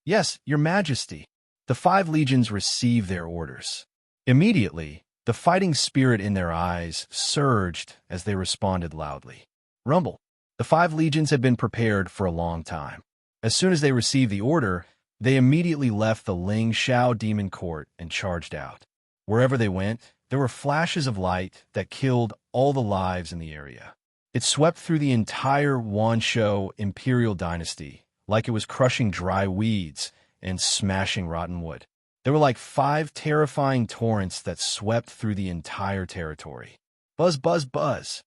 Yes, your majesty. The 5 legions received their orders. Immediately, the fighting spirit in their eyes surged as they responded loudly. Rumble. The 5 legions had been prepared for a long time. As soon as they received the order, they immediately left the Ling Shao demon court and charged out. Wherever they went, there were flashes of light that killed all the lives in the area. It swept through the entire Wan Shou imperial dynasty like it was crushing dry weeds and smashing rotten wood. There were like 5 terrifying torrents that swept through the entire territory. Buzz, buzz, buzz.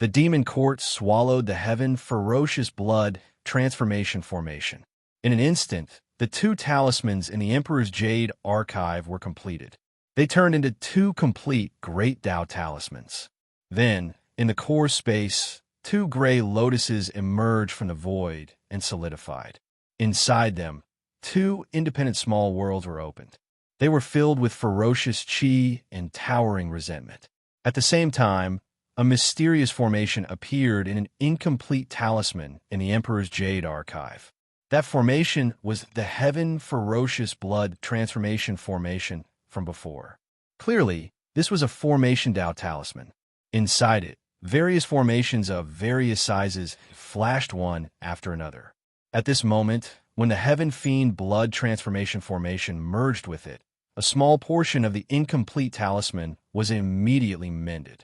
The demon court swallowed the heaven ferocious blood transformation formation. In an instant, the 2 talismans in the Emperor's Jade archive were completed. They turned into 2 complete Great Tao talismans. Then, in the core space, 2 gray lotuses emerged from the void and solidified. Inside them, 2 independent small worlds were opened. They were filled with ferocious chi and towering resentment. At the same time, a mysterious formation appeared in an incomplete talisman in the Emperor's Jade archive. That formation was the Heaven Ferocious Blood transformation formation from before. Clearly, this was a Formation Tao talisman. Inside it, various formations of various sizes flashed one after another. At this moment, when the Heaven Fiend Blood transformation formation merged with it, a small portion of the incomplete talisman was immediately mended.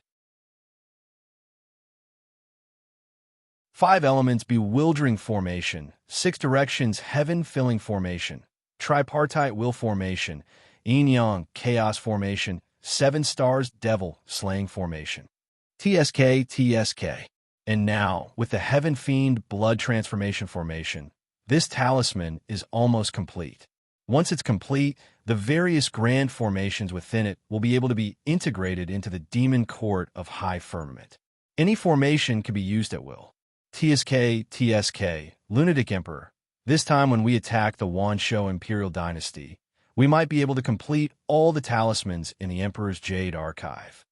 5 elements bewildering formation, 6 directions heaven-filling formation, tripartite will formation, yin-yang chaos formation, 7 stars devil slaying formation. TSK. And now, with the Heaven Fiend Blood transformation formation, this talisman is almost complete. Once it's complete, the various grand formations within it will be able to be integrated into the Demon Court of High Firmament. Any formation can be used at will. TSK, Lunatic Emperor. This time when we attack the Wan Shou Imperial Dynasty, we might be able to complete all the talismans in the Emperor's Jade archive.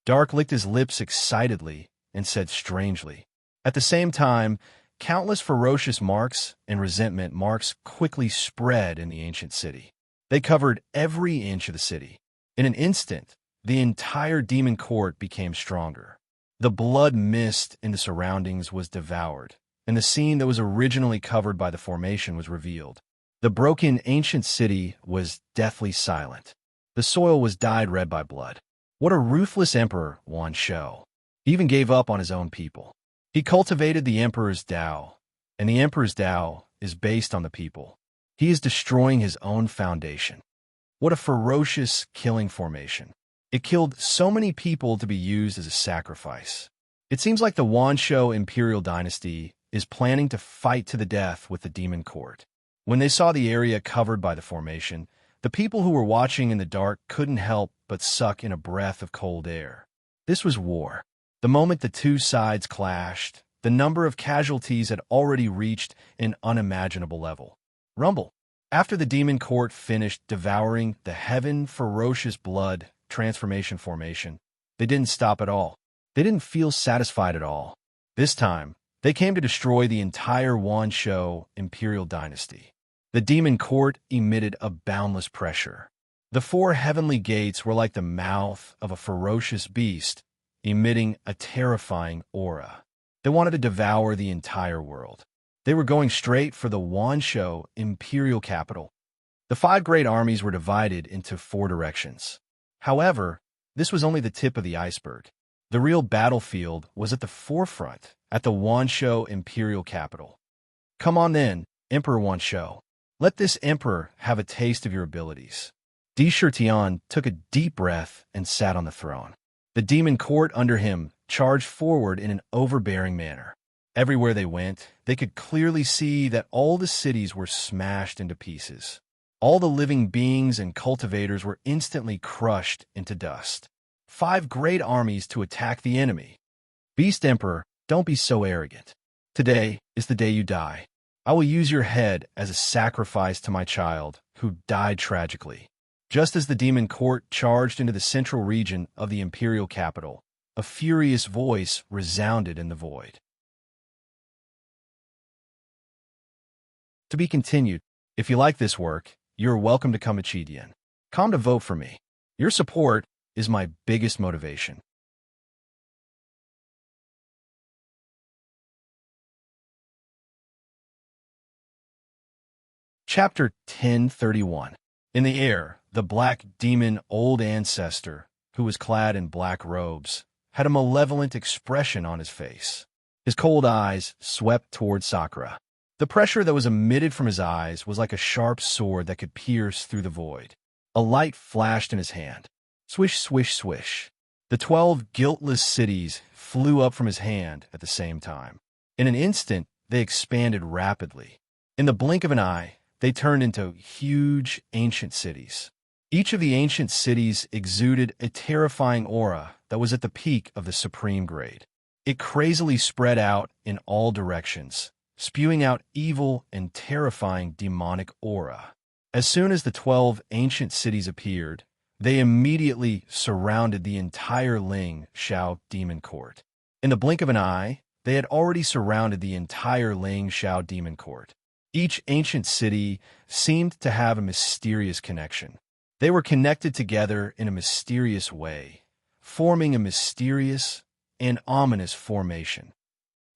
Dark licked his lips excitedly and said strangely. At the same time, countless ferocious marks and resentment marks quickly spread in the ancient city. They covered every inch of the city. In an instant, the entire demon court became stronger. The blood mist in the surroundings was devoured, and the scene that was originally covered by the formation was revealed. The broken ancient city was deathly silent. The soil was dyed red by blood. What a ruthless emperor, Wan Shou. He even gave up on his own people. He cultivated the emperor's Tao, and the emperor's Tao is based on the people. He is destroying his own foundation. What a ferocious killing formation. It killed so many people to be used as a sacrifice. It seems like the Wan Shou Imperial Dynasty is planning to fight to the death with the Demon Court. When they saw the area covered by the formation, the people who were watching in the dark couldn't help but suck in a breath of cold air. This was war. The moment the 2 sides clashed, the number of casualties had already reached an unimaginable level. Rumble. After the Demon Court finished devouring the Heaven Ferocious Blood transformation formation, they didn't stop at all. They didn't feel satisfied at all. This time, they came to destroy the entire Wan Shou Imperial Dynasty. The Demon Court emitted a boundless pressure. The 4 heavenly gates were like the mouth of a ferocious beast, emitting a terrifying aura. They wanted to devour the entire world. They were going straight for the Wan Shou Imperial capital. The 5 great armies were divided into 4 directions. However, this was only the tip of the iceberg. The real battlefield was at the forefront, at the Wan Shou Imperial capital. Come on then, Emperor Wan Shou. Let this emperor have a taste of your abilities. Di Shirtian took a deep breath and sat on the throne. The demon court under him charged forward in an overbearing manner. Everywhere they went, they could clearly see that all the cities were smashed into pieces. All the living beings and cultivators were instantly crushed into dust. 5 great armies to attack the enemy. Beast Emperor, don't be so arrogant. Today is the day you die. I will use your head as a sacrifice to my child, who died tragically. Just as the demon court charged into the central region of the imperial capital, a furious voice resounded in the void. To be continued. If you like this work, you're welcome to come to Chidian. Come to vote for me. Your support is my biggest motivation. Chapter 1031. In the air, the black demon old ancestor, who was clad in black robes, had a malevolent expression on his face. His cold eyes swept toward Sakura. The pressure that was emitted from his eyes was like a sharp sword that could pierce through the void. A light flashed in his hand. Swish, swish, swish. The 12 guiltless cities flew up from his hand at the same time. In an instant, they expanded rapidly. In the blink of an eye, they turned into huge, ancient cities. Each of the ancient cities exuded a terrifying aura that was at the peak of the supreme grade. It crazily spread out in all directions, spewing out evil and terrifying demonic aura. As soon as the 12 ancient cities appeared, they immediately surrounded the entire Ling Shao demon court. In the blink of an eye, they had already surrounded the entire Ling Shao demon court. Each ancient city seemed to have a mysterious connection. They were connected together in a mysterious way, forming a mysterious and ominous formation.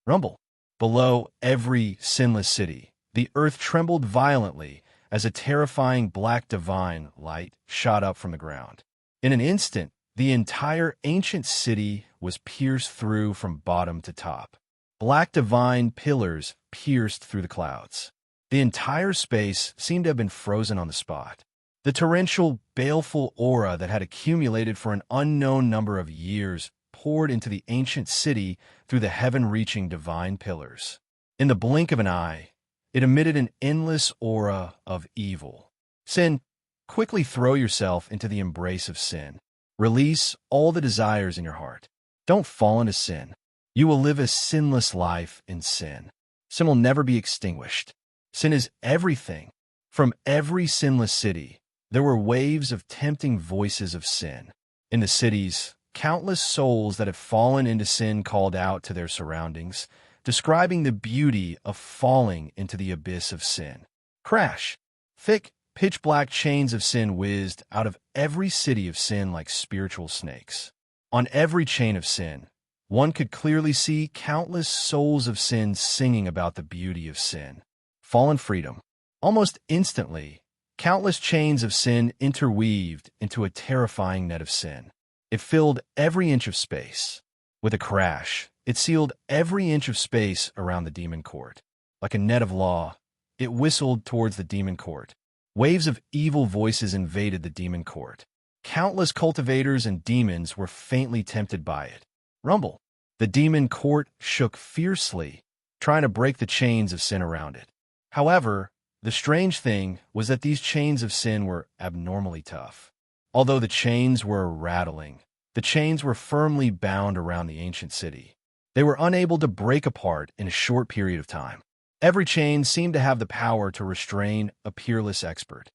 Rumble. Below every sinless city, the earth trembled violently as a terrifying black divine light shot up from the ground. In an instant, the entire ancient city was pierced through from bottom to top. Black divine pillars pierced through the clouds. The entire space seemed to have been frozen on the spot. The torrential, baleful aura that had accumulated for an unknown number of years poured into the ancient city through the heaven-reaching divine pillars. In the blink of an eye, it emitted an endless aura of evil. Sin, quickly throw yourself into the embrace of sin. Release all the desires in your heart. Don't fall into sin. You will live a sinless life in sin. Sin will never be extinguished. Sin is everything. From every sinless city, there were waves of tempting voices of sin. In the cities, countless souls that had fallen into sin called out to their surroundings, describing the beauty of falling into the abyss of sin. Crash! Thick, pitch-black chains of sin whizzed out of every city of sin like spiritual snakes. On every chain of sin, one could clearly see countless souls of sin singing about the beauty of sin. Fallen freedom. Almost instantly, countless chains of sin interweaved into a terrifying net of sin. It filled every inch of space. With a crash, it sealed every inch of space around the demon court. Like a net of law, it whistled towards the demon court. Waves of evil voices invaded the demon court. Countless cultivators and demons were faintly tempted by it. Rumble. The demon court shook fiercely, trying to break the chains of sin around it. However, the strange thing was that these chains of sin were abnormally tough. Although the chains were rattling, the chains were firmly bound around the ancient city. They were unable to break apart in a short period of time. Every chain seemed to have the power to restrain a peerless expert.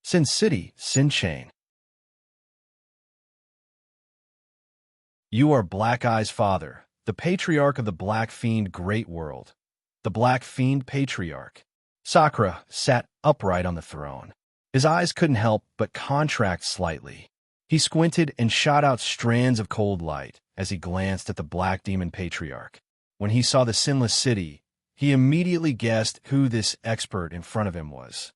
Sin City, Sin Chain. You are Black Eye's father, the patriarch of the Black Fiend Great World. The Black Fiend Patriarch. Sakura sat upright on the throne. His eyes couldn't help but contract slightly. He squinted and shot out strands of cold light as he glanced at the Black Demon Patriarch. When he saw the Sinless City, he immediately guessed who this expert in front of him was.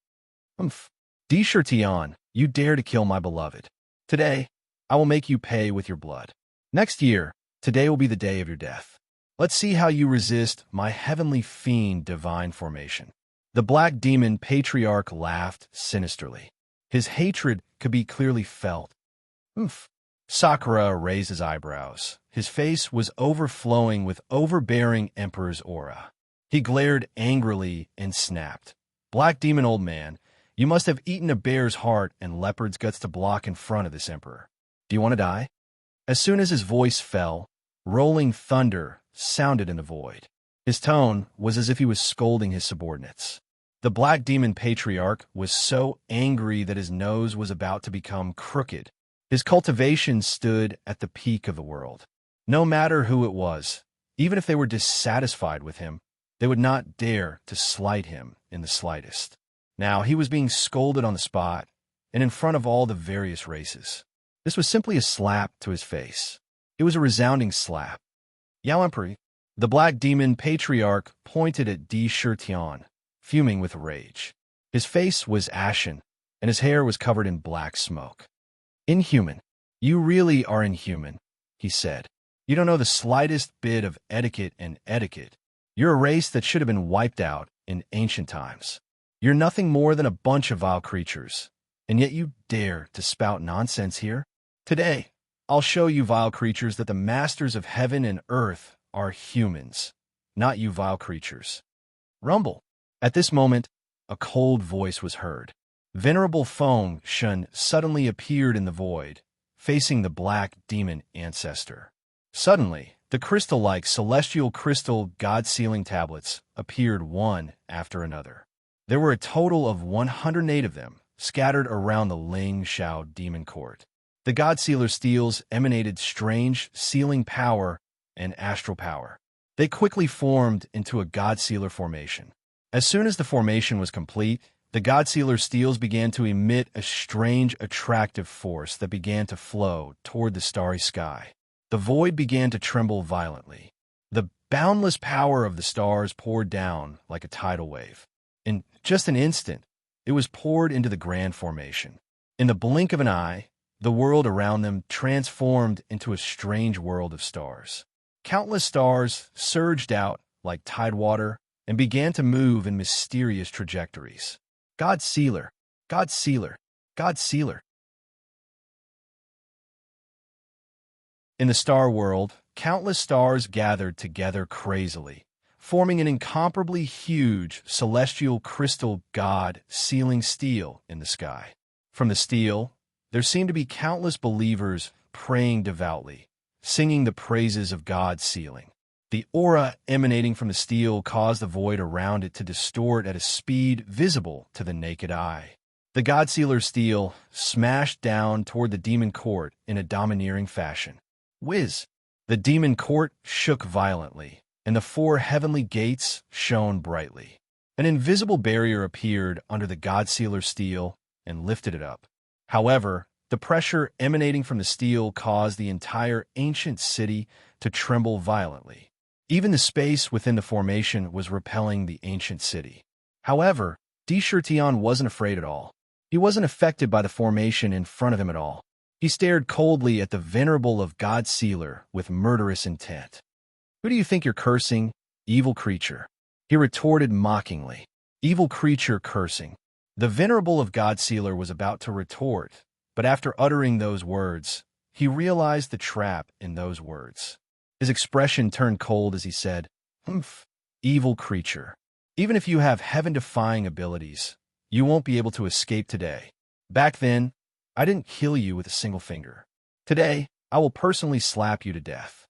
Tian, you dare to kill my beloved. Today, I will make you pay with your blood. Next year, today will be the day of your death. Let's see how you resist my heavenly fiend divine formation. The Black Demon Patriarch laughed sinisterly. His hatred could be clearly felt. Sakura raised his eyebrows. His face was overflowing with overbearing Emperor's aura. He glared angrily and snapped. Black demon old man, you must have eaten a bear's heart and leopard's guts to block in front of this Emperor. Do you want to die? As soon as his voice fell, rolling thunder sounded in the void. His tone was as if he was scolding his subordinates. The black demon patriarch was so angry that his nose was about to become crooked. His cultivation stood at the peak of the world. No matter who it was, even if they were dissatisfied with him, they would not dare to slight him in the slightest. Now he was being scolded on the spot and in front of all the various races. This was simply a slap to his face. It was a resounding slap. Yao Emperor, the black demon patriarch, pointed at Di Shirtian, fuming with rage. His face was ashen, and his hair was covered in black smoke. Inhuman. You really are inhuman, he said. You don't know the slightest bit of etiquette and etiquette. You're a race that should have been wiped out in ancient times. You're nothing more than a bunch of vile creatures, and yet you dare to spout nonsense here? Today, I'll show you vile creatures that the masters of heaven and earth are humans, not you vile creatures. Rumble. At this moment, a cold voice was heard. Venerable Feng Shun suddenly appeared in the void, facing the black demon Ancestor. Suddenly, the crystal-like celestial crystal god-sealing tablets appeared one after another. There were a total of 108 of them, scattered around the Ling Shao demon court. The god-sealer steels emanated strange sealing power and astral power. They quickly formed into a god-sealer formation. As soon as the formation was complete, the God-Sealer steels began to emit a strange, attractive force that began to flow toward the starry sky. The void began to tremble violently. The boundless power of the stars poured down like a tidal wave. In just an instant, it was poured into the grand formation. In the blink of an eye, the world around them transformed into a strange world of stars. Countless stars surged out like tidewater and began to move in mysterious trajectories. God-Sealer, God-Sealer, God-Sealer. In the star world, countless stars gathered together crazily, forming an incomparably huge celestial crystal god-sealing steel in the sky. From the steel, there seemed to be countless believers praying devoutly, singing the praises of God's sealing. The aura emanating from the steel caused the void around it to distort at a speed visible to the naked eye. The God-Sealer steel smashed down toward the demon court in a domineering fashion. Whiz! The demon court shook violently, and the four heavenly gates shone brightly. An invisible barrier appeared under the God-Sealer steel and lifted it up. However, the pressure emanating from the steel caused the entire ancient city to tremble violently. Even the space within the formation was repelling the ancient city. However, Di Shirtian wasn't afraid at all. He wasn't affected by the formation in front of him at all. He stared coldly at the venerable of God-Sealer with murderous intent. Who do you think you're cursing, evil creature? He retorted mockingly. Evil creature cursing. The venerable of God-Sealer was about to retort, but after uttering those words, he realized the trap in those words. His expression turned cold as he said, "Humph, evil creature. Even if you have heaven-defying abilities, you won't be able to escape today. Back then, I didn't kill you with a single finger. Today, I will personally slap you to death."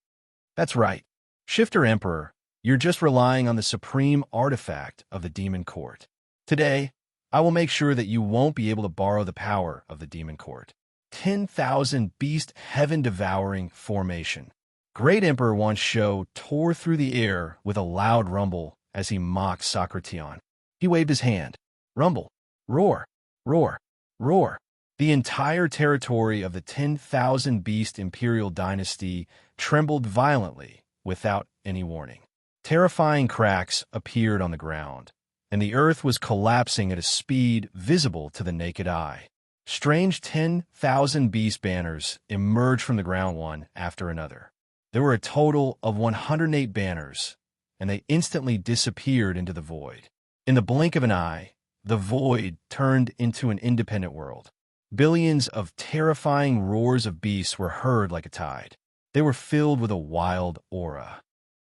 That's right. Shifter Emperor, you're just relying on the supreme artifact of the demon court. Today, I will make sure that you won't be able to borrow the power of the demon court. 10,000 beast heaven-devouring formation. Great Emperor Wan Shou tore through the air with a loud rumble as he mocked Sakratian. He waved his hand. Rumble. Roar. Roar. Roar. The entire territory of the 10,000 beast imperial dynasty trembled violently without any warning. Terrifying cracks appeared on the ground, and the earth was collapsing at a speed visible to the naked eye. Strange 10,000 beast banners emerged from the ground one after another. There were a total of 108 banners, and they instantly disappeared into the void. In the blink of an eye, the void turned into an independent world. Billions of terrifying roars of beasts were heard like a tide. They were filled with a wild aura.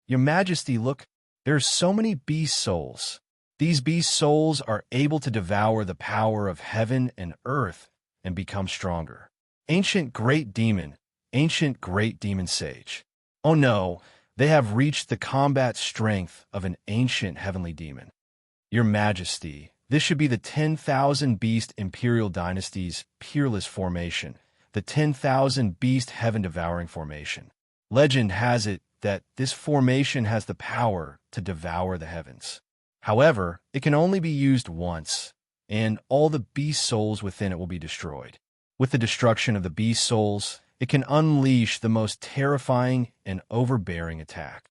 Your Majesty, look, there are so many beast souls. These beast souls are able to devour the power of heaven and earth and become stronger. Ancient great demon sage. Oh no, they have reached the combat strength of an ancient heavenly demon. Your Majesty, this should be the 10,000 Beast Imperial Dynasty's peerless formation, the 10,000 Beast Heaven-devouring formation. Legend has it that this formation has the power to devour the heavens. However, it can only be used once, and all the beast souls within it will be destroyed. With the destruction of the beast souls, it can unleash the most terrifying and overbearing attack.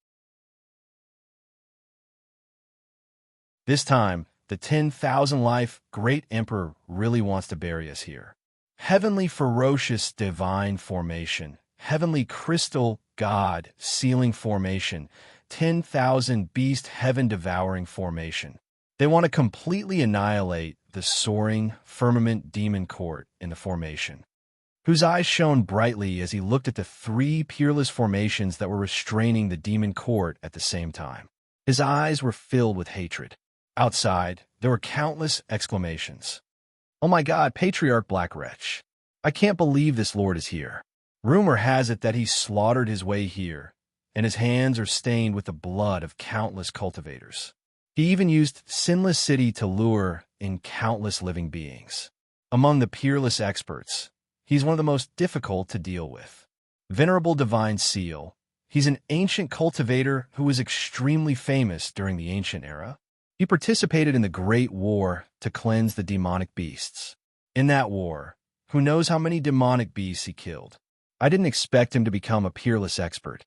This time, the 10,000-life Great Emperor really wants to bury us here. Heavenly ferocious divine formation, heavenly crystal god sealing formation, 10,000 beast heaven-devouring formation. They want to completely annihilate the soaring firmament demon court in the formation, whose eyes shone brightly as he looked at the three peerless formations that were restraining the demon court at the same time. His eyes were filled with hatred. Outside, there were countless exclamations. "Oh my God, Patriarch Black Wretch! I can't believe this lord is here. Rumor has it that he slaughtered his way here, and his hands are stained with the blood of countless cultivators. He even used Sinless City to lure in countless living beings. Among the peerless experts, he's one of the most difficult to deal with. Venerable Divine Seal, he's an ancient cultivator who was extremely famous during the ancient era. He participated in the Great War to cleanse the demonic beasts. In that war, who knows how many demonic beasts he killed. I didn't expect him to become a peerless expert.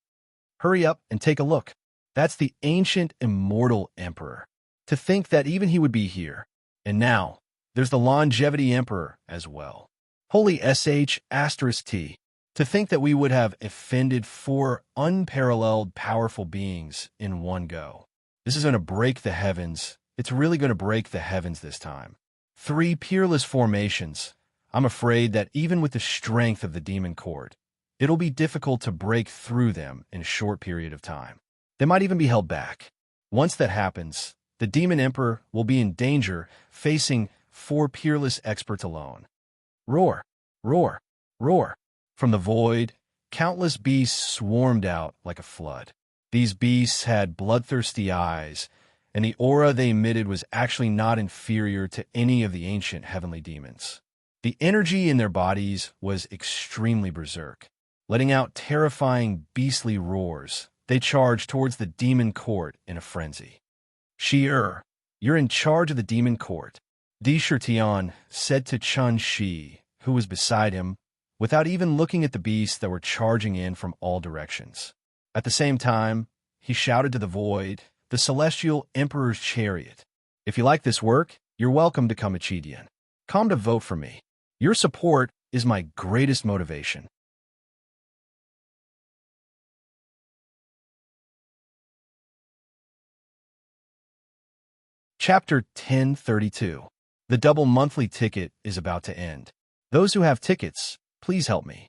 Hurry up and take a look. That's the ancient immortal emperor. To think that even he would be here. And now, there's the longevity emperor as well. Holy sh*t. To think that we would have offended 4 unparalleled powerful beings in one go. This is going to break the heavens. It's really going to break the heavens this time. 3 peerless formations. I'm afraid that even with the strength of the demon court, it'll be difficult to break through them in a short period of time. They might even be held back. Once that happens, the demon emperor will be in danger facing 4 peerless experts alone. Roar, roar, roar. From the void, countless beasts swarmed out like a flood. These beasts had bloodthirsty eyes, and the aura they emitted was actually not inferior to any of the ancient heavenly demons. The energy in their bodies was extremely berserk. Letting out terrifying beastly roars, they charged towards the demon court in a frenzy. Shi-Er, you're in charge of the demon court, Di Shirtian said to Chun Shi, who was beside him, without even looking at the beasts that were charging in from all directions. At the same time, he shouted to the void, the celestial emperor's chariot. If you like this work, you're welcome to come to Chidian. Come to vote for me. Your support is my greatest motivation. Chapter 1032. The double monthly ticket is about to end. Those who have tickets, please help me.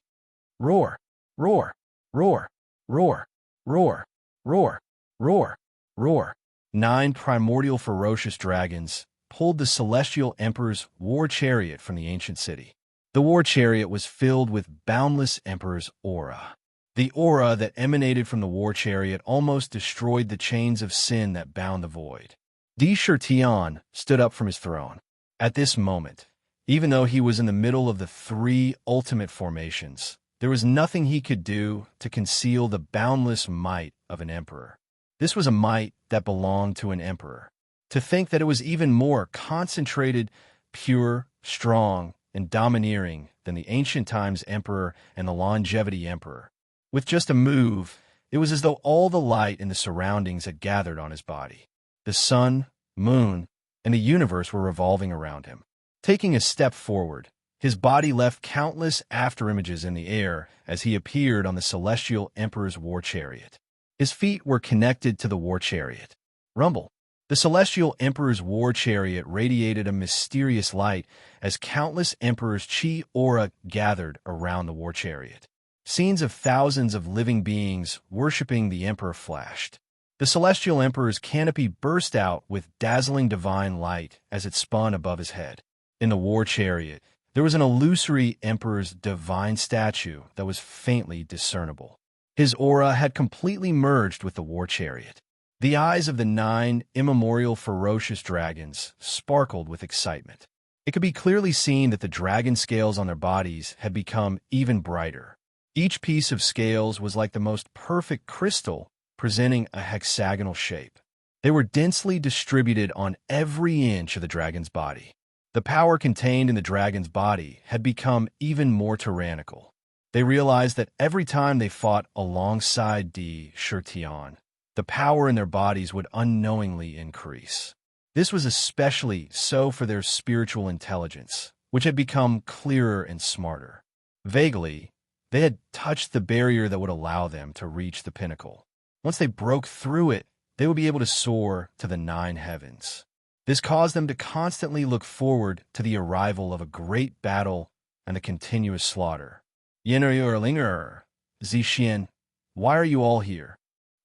Roar, roar, roar, roar, roar, roar, roar, roar. 9 primordial ferocious dragons pulled the celestial emperor's war chariot from the ancient city. The war chariot was filled with boundless emperor's aura. The aura that emanated from the war chariot almost destroyed the chains of sin that bound the void. Di Shirtian stood up from his throne. At this moment, even though he was in the middle of the 3 ultimate formations, there was nothing he could do to conceal the boundless might of an emperor. This was a might that belonged to an emperor. To think that it was even more concentrated, pure, strong, and domineering than the ancient times emperor and the longevity emperor. With just a move, it was as though all the light in the surroundings had gathered on his body. The sun, moon, and the universe were revolving around him. Taking a step forward, his body left countless afterimages in the air as he appeared on the celestial emperor's war chariot. His feet were connected to the war chariot. Rumble. The celestial emperor's war chariot radiated a mysterious light as countless emperors' chi aura gathered around the war chariot. Scenes of thousands of living beings worshipping the emperor flashed. The celestial emperor's canopy burst out with dazzling divine light as it spun above his head. In the war chariot, there was an illusory emperor's divine statue that was faintly discernible. His aura had completely merged with the war chariot. The eyes of the 9 immemorial ferocious dragons sparkled with excitement. It could be clearly seen that the dragon scales on their bodies had become even brighter. Each piece of scales was like the most perfect crystal, presenting a hexagonal shape. They were densely distributed on every inch of the dragon's body. The power contained in the dragon's body had become even more tyrannical. They realized that every time they fought alongside Di Shurtian, the power in their bodies would unknowingly increase. This was especially so for their spiritual intelligence, which had become clearer and smarter. Vaguely, they had touched the barrier that would allow them to reach the pinnacle. Once they broke through it, they would be able to soar to the 9 heavens. This caused them to constantly look forward to the arrival of a great battle and the continuous slaughter. Yener Linger, Zixin, why are you all here?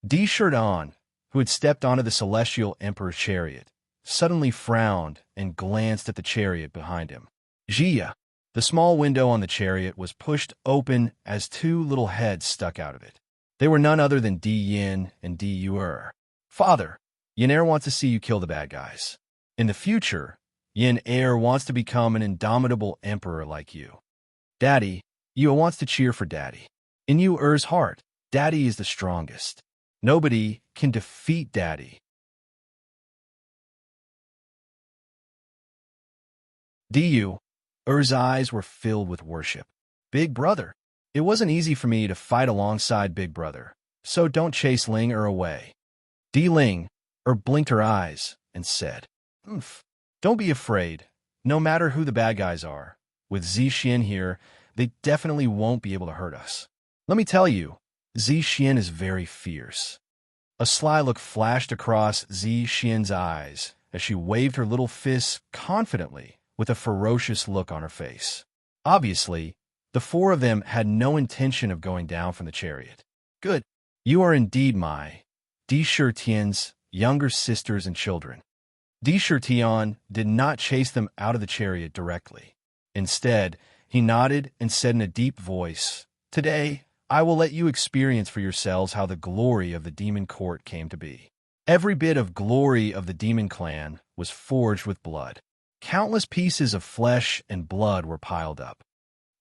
Di Shurdan, who had stepped onto the celestial emperor's chariot, suddenly frowned and glanced at the chariot behind him. Jia, the small window on the chariot, was pushed open as 2 little heads stuck out of it. They were none other than Di Yin and Di Yuer. Father, Yin Air wants to see you kill the bad guys. In the future, Yin Air wants to become an indomitable emperor like you. Daddy, Yue wants to cheer for Daddy. In Yu Er's heart, Daddy is the strongest. Nobody can defeat Daddy. Diyu, Er's eyes were filled with worship. Big brother, it wasn't easy for me to fight alongside Big brother, so don't chase Ling Er away. Di Ling blinked her eyes and said, Don't be afraid. No matter who the bad guys are, with Zixin here, they definitely won't be able to hurt us. Let me tell you, Zixin is very fierce. A sly look flashed across Zixin's eyes as she waved her little fists confidently with a ferocious look on her face. Obviously, the 4 of them had no intention of going down from the chariot. Good. You are indeed my Di Shurtian's younger sisters and children. Di Shurtian did not chase them out of the chariot directly. Instead, he nodded and said in a deep voice, Today, I will let you experience for yourselves how the glory of the demon court came to be. Every bit of glory of the demon clan was forged with blood. Countless pieces of flesh and blood were piled up.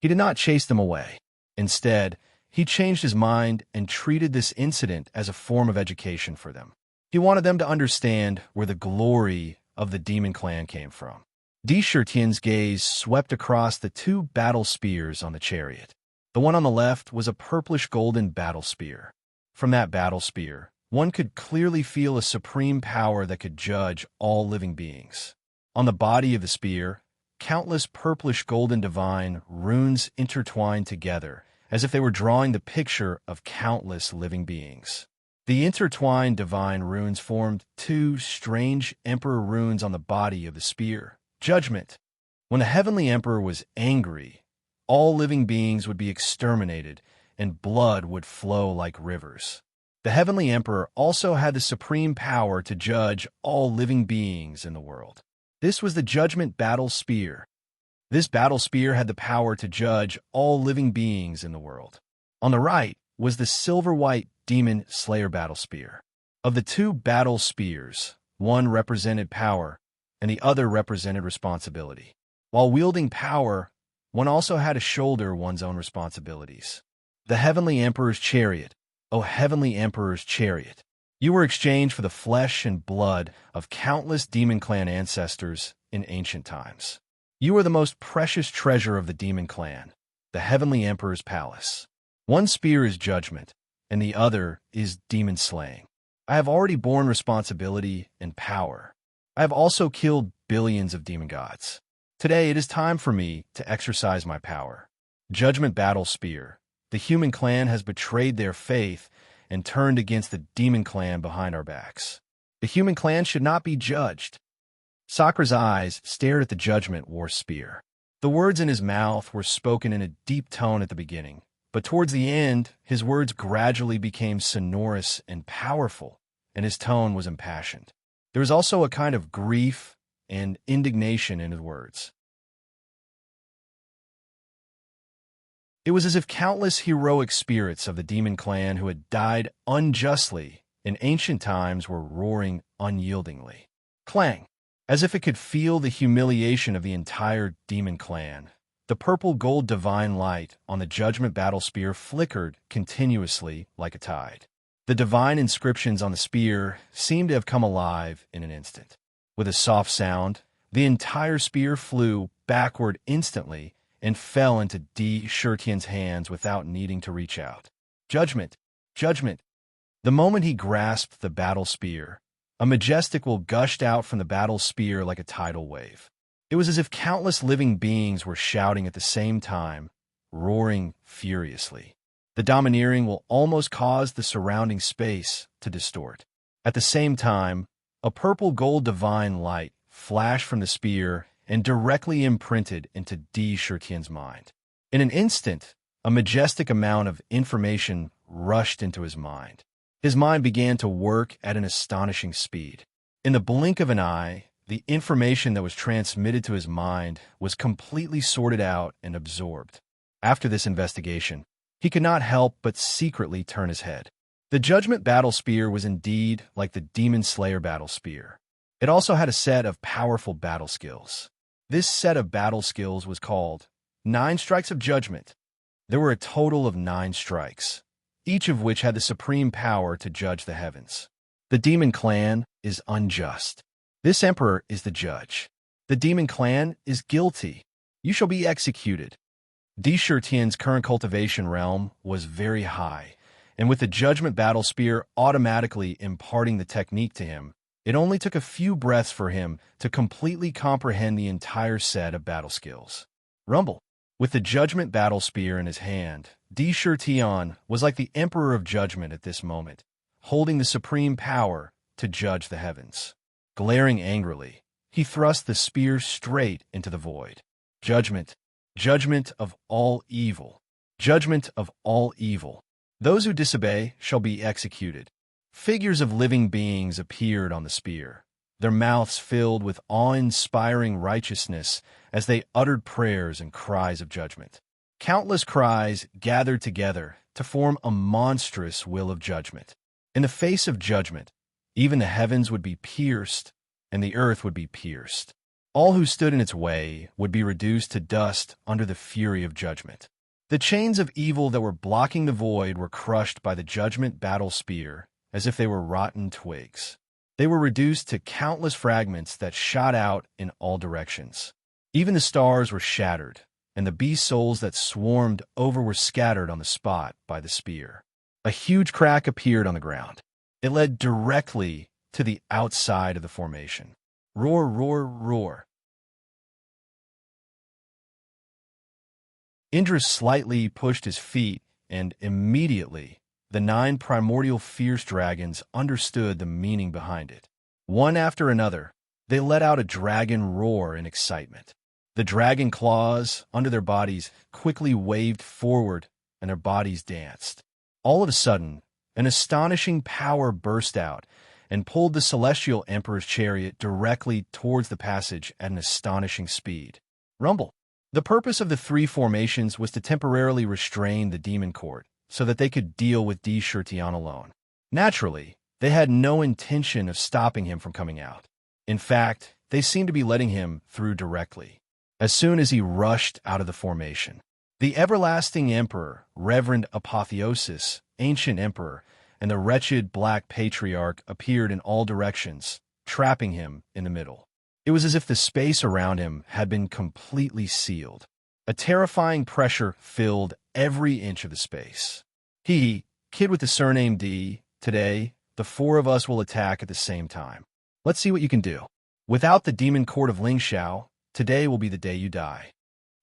He did not chase them away. Instead, he changed his mind and treated this incident as a form of education for them. He wanted them to understand where the glory of the demon clan came from. Di Shurtian's gaze swept across the 2 battle spears on the chariot. The one on the left was a purplish-golden battle spear. From that battle spear, one could clearly feel a supreme power that could judge all living beings. On the body of the spear, countless purplish-golden divine runes intertwined together, as if they were drawing the picture of countless living beings. The intertwined divine runes formed 2 strange emperor runes on the body of the spear. Judgment. When the heavenly emperor was angry, all living beings would be exterminated, and blood would flow like rivers. The heavenly emperor also had the supreme power to judge all living beings in the world. This was the Judgment Battle Spear. This battle spear had the power to judge all living beings in the world. On the right was the silver-white Demon Slayer Battle Spear. Of the 2 battle spears, one represented power, and the other represented responsibility. While wielding power, one also had to shoulder one's own responsibilities. The Heavenly Emperor's Chariot, O Heavenly Emperor's Chariot, you were exchanged for the flesh and blood of countless Demon Clan ancestors in ancient times. You are the most precious treasure of the Demon Clan, the Heavenly Emperor's Palace. One spear is judgment, and the other is demon slaying. I have already borne responsibility and power. I have also killed billions of demon gods. Today it is time for me to exercise my power. Judgment Battle Spear. The human clan has betrayed their faith and turned against the demon clan behind our backs. The human clan should not be judged. Sakura's eyes stared at the Judgment War spear. The words in his mouth were spoken in a deep tone at the beginning, but towards the end, his words gradually became sonorous and powerful, and his tone was impassioned. There was also a kind of grief and indignation in his words. It was as if countless heroic spirits of the demon clan who had died unjustly in ancient times were roaring unyieldingly. Clang! As if it could feel the humiliation of the entire demon clan, the purple-gold divine light on the Judgment Battle Spear flickered continuously like a tide. The divine inscriptions on the spear seemed to have come alive in an instant. With a soft sound, the entire spear flew backward instantly and fell into D. Shurtian's hands without needing to reach out. Judgment! Judgment! The moment he grasped the battle spear, a majestic will gushed out from the battle spear like a tidal wave. It was as if countless living beings were shouting at the same time, roaring furiously. The domineering will almost caused the surrounding space to distort. At the same time, a purple-gold divine light flashed from the spear and directly imprinted into D. Shurtian's mind. In an instant, a majestic amount of information rushed into his mind. His mind began to work at an astonishing speed. In the blink of an eye, the information that was transmitted to his mind was completely sorted out and absorbed. After this investigation, he could not help but secretly turn his head. The Judgment Battle Spear was indeed like the Demon Slayer Battle Spear. It also had a set of powerful battle skills. This set of battle skills was called 9 Strikes of Judgment. There were a total of 9 strikes, each of which had the supreme power to judge the heavens. The demon clan is unjust. This emperor is the judge. The demon clan is guilty. You shall be executed. D. Shurtian's current cultivation realm was very high, and with the Judgment Battle Spear automatically imparting the technique to him, it only took a few breaths for him to completely comprehend the entire set of battle skills. Rumble. With the Judgment Battle Spear in his hand, D. Shurtian was like the Emperor of Judgment at this moment, holding the supreme power to judge the heavens. Glaring angrily, he thrust the spear straight into the void. Judgment. Judgment of all evil. Judgment of all evil. Those who disobey shall be executed. Figures of living beings appeared on the spear, their mouths filled with awe-inspiring righteousness as they uttered prayers and cries of judgment. Countless cries gathered together to form a monstrous will of judgment. In the face of judgment, even the heavens would be pierced, and the earth would be pierced. All who stood in its way would be reduced to dust under the fury of judgment. The chains of evil that were blocking the void were crushed by the Judgment Battle Spear as if they were rotten twigs. They were reduced to countless fragments that shot out in all directions. Even the stars were shattered, and the beast souls that swarmed over were scattered on the spot by the spear. A huge crack appeared on the ground. It led directly to the outside of the formation. Roar, roar, roar. Indra slightly pushed his feet, and immediately the 9 primordial fierce dragons understood the meaning behind it. One after another, they let out a dragon roar in excitement. The dragon claws under their bodies quickly waved forward, and their bodies danced. All of a sudden, an astonishing power burst out and pulled the Celestial Emperor's chariot directly towards the passage at an astonishing speed. Rumble. The purpose of the 3 formations was to temporarily restrain the demon court, so that they could deal with D. Shurtian alone. Naturally, they had no intention of stopping him from coming out. In fact, they seemed to be letting him through directly. As soon as he rushed out of the formation, the everlasting emperor, Reverend Apotheosis, ancient emperor, and the wretched Black Patriarch appeared in all directions, trapping him in the middle. It was as if the space around him had been completely sealed. A terrifying pressure filled every inch of the space. Kid with the surname D, today, the 4 of us will attack at the same time. Let's see what you can do. Without the demon court of Lingxiao, today will be the day you die.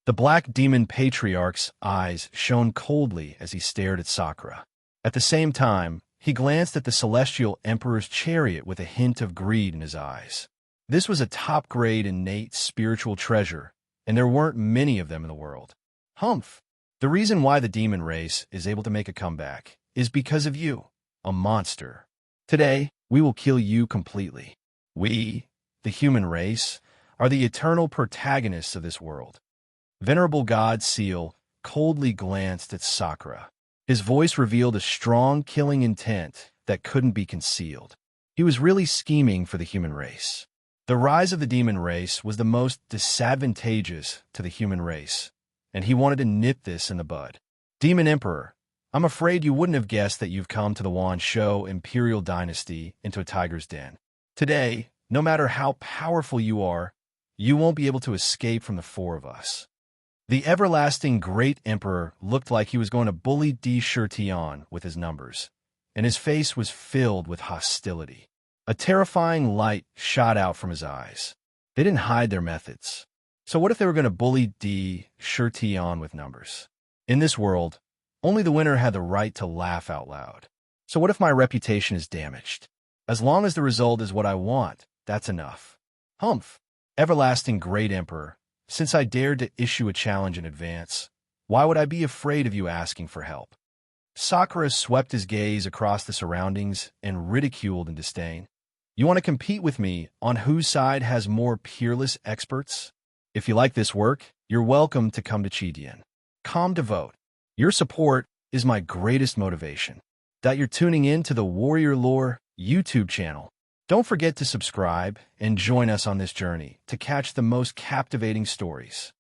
The Black Demon Patriarch's eyes shone coldly as he stared at Sakura. At the same time, He glanced at the celestial emperor's chariot with a hint of greed in his eyes. This was a top-grade innate spiritual treasure, and there weren't many of them in the world. Humph! The reason why the demon race is able to make a comeback is because of you, a monster. Today, we will kill you completely. We, the human race, are the eternal protagonists of this world. Venerable God Seal coldly glanced at Sakura. His voice revealed a strong killing intent that couldn't be concealed. He was really scheming for the human race. The rise of the demon race was the most disadvantageous to the human race, and he wanted to nip this in the bud. Demon Emperor, I'm afraid you wouldn't have guessed that you've come to the Wansho Imperial Dynasty into a tiger's den. Today, no matter how powerful you are, you won't be able to escape from the four of us. The everlasting Great Emperor looked like he was going to bully D. Shirtion with his numbers, and his face was filled with hostility. A terrifying light shot out from his eyes. They didn't hide their methods. So what if they were going to bully D. Shirtion with numbers? In this world, only the winner had the right to laugh out loud. So what if my reputation is damaged? As long as the result is what I want, that's enough. Humph! Everlasting Great Emperor, since I dared to issue a challenge in advance, why would I be afraid of you asking for help? Sakura swept his gaze across the surroundings and ridiculed in disdain. You want to compete with me on whose side has more peerless experts? If you like this work, you're welcome to come to Chidian. Come to vote. Your support is my greatest motivation. That you're tuning in to the Warrior Lore YouTube channel. Don't forget to subscribe and join us on this journey to catch the most captivating stories.